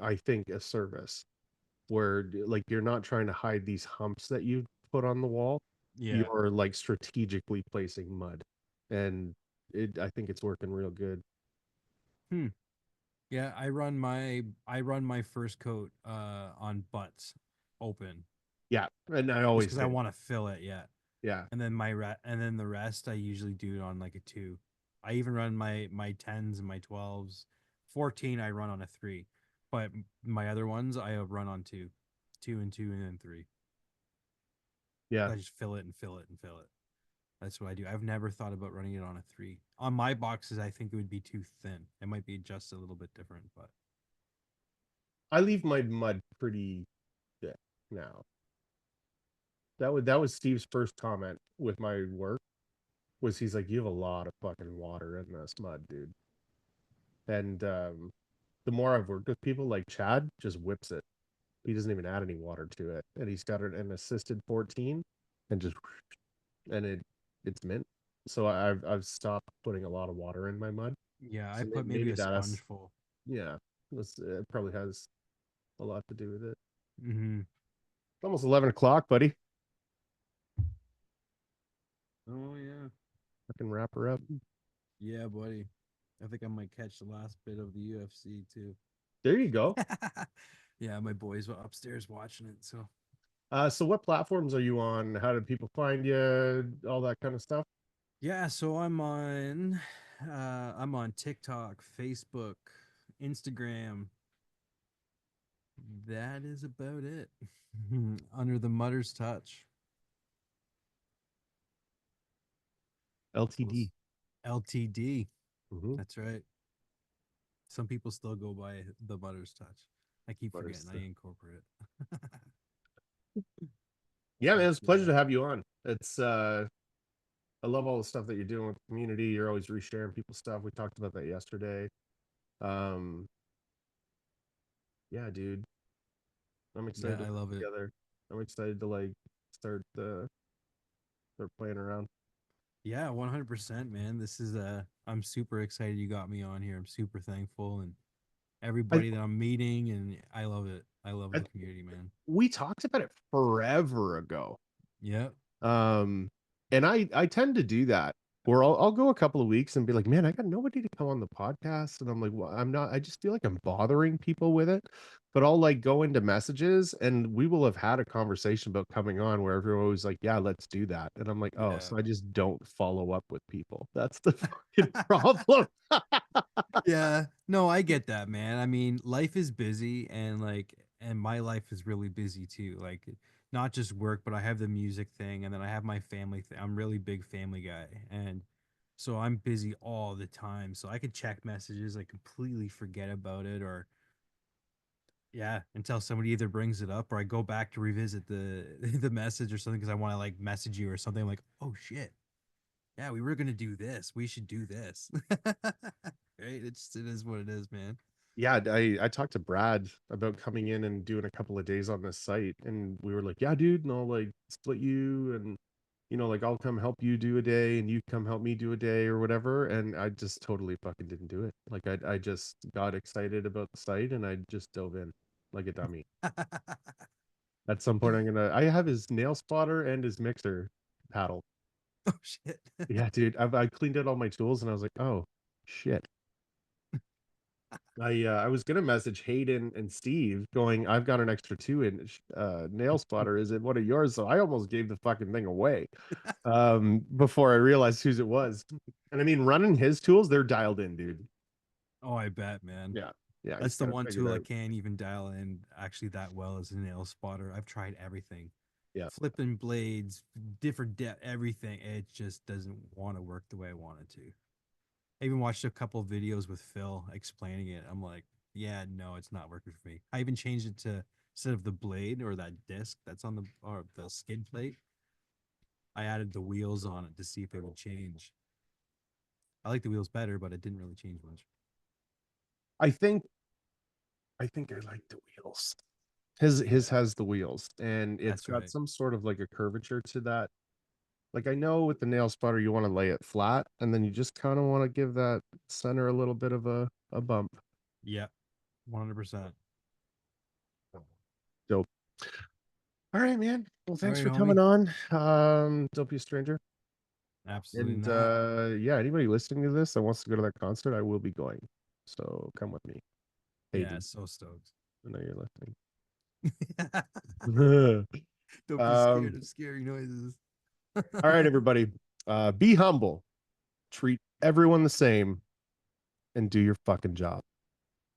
I think, a service where like you're not trying to hide these humps that you put on the wall. Yeah. You're like strategically placing mud, and I think it's working real good. Hmm. Yeah, I run my first coat on butts open Yeah, and I just always because I did. want to fill it. Yeah, Yeah, and then and then the rest I usually do it on like a 2. I even run my 10s and my 12s. 14 I run on a 3, but my other ones I run on 2, 2 and 2 and then 3. yeah. I just fill it and fill it and fill it. That's what I do. I've never thought about running it on a 3. On my boxes, I think it would be too thin. It might be just a little bit different, but I leave my mud pretty thick now. That was Steve's first comment with my work, was he's like, you have a lot of fucking water in this mud, dude. And the more I've worked with people, like Chad just whips it. He doesn't even add any water to it, and he's got an assisted 14, and just and it's mint. So I've stopped putting a lot of water in my mud. yeah, I So put maybe maybe a that's, sponge full. yeah, it probably has a lot to do with it. Hmm. It's almost 11 o'clock, buddy. Oh yeah, I can wrap her up. yeah, buddy. I think I might catch the last bit of the UFC too. There you go. Yeah, my boys were upstairs watching it. So So what platforms are you on? How do people find you? All that kind of stuff. yeah, so I'm on TikTok, Facebook, Instagram. That is about it. Under the Mudder's Touch. LTD. LTD. Mm-hmm. That's right. Some people still go by the Mudder's Touch. I keep forgetting I incorporate it. Yeah, man, But it's a pleasure to have you on. It's I love all the stuff that you're doing with the community. You're always resharing people's stuff. We talked about that yesterday. Um, yeah, dude. I'm excited to I work love it. together. I'm excited to like start start playing around. Yeah, 100%, man. This is I'm super excited you got me on here. I'm super thankful and I, everybody that I'm meeting, and I love it. I love I the community, man. we talked about it forever ago. Yep. Um, and I tend to do that where I'll go a couple of weeks and be like, man, I got nobody to come on the podcast. And I'm like, well, I'm not, I just feel like I'm bothering people with it. But I'll like go into messages and we will have had a conversation about coming on where everyone was like, yeah, let's do that. And I'm like, oh, Yeah. so I just don't follow up with people. That's the fucking problem. Yeah. No, I get that, man. I mean, life is busy and my life is really busy too. Like not just work, but I have the music thing and then I have my family thing. I'm really big family guy. And so I'm busy all the time. So I could check messages, I completely forget about it or yeah, until somebody either brings it up or I go back to revisit the the message or something because I want to like message you or something like, oh shit. Yeah, we were gonna do this. We should do this. Right? It is what it is, man. Yeah, I talked to Brad about coming in and doing a couple of days on this site, and we were like, yeah, dude, and I'll like split you, and like I'll come help you do a day, and you come help me do a day or whatever. And I just totally fucking didn't do it. Like I just got excited about the site, and I just dove in like a dummy. At some point, I have his nail spotter and his mixer paddle. Oh shit. Yeah, dude, I cleaned out all my tools, and I was like, oh shit. I was gonna message Hayden and Steve going, I've got an extra 2-inch nail spotter. Is it one of yours? So I almost gave the fucking thing away before I realized whose it was. And I mean, running his tools, they're dialed in, dude. Oh, I bet, man. Yeah. Yeah, he's That's the got it one figured tool I out. can't even dial in actually that well as a nail spotter. I've tried everything. Yeah. Flipping blades, different depth, everything. It just doesn't want to work the way I want it to. I even watched a couple videos with Phil explaining it. I'm like, yeah, no, it's not working for me. I even changed it to instead of the blade or that disc that's on the or the skid plate, I added the wheels on it to see if it would change. I like the wheels better, but it didn't really change much. I think I like the wheels. His Yeah, has the wheels, and it's that's got right. some sort of like a curvature to that. Like I know with the nail spotter you want to lay it flat, and then you just kind of want to give that center a little bit of a bump. Yeah, 100%. Dope. All right, man. Well, All thanks right, for coming homie. on. Don't be a stranger. Absolutely And not. yeah, anybody listening to this that wants to go to that concert, I will be going. So come with me. Yeah, Hayden, so stoked. I know you're Don't listening. be scared um, of scary noises. all right, everybody. Be humble, treat everyone the same, and do your fucking job.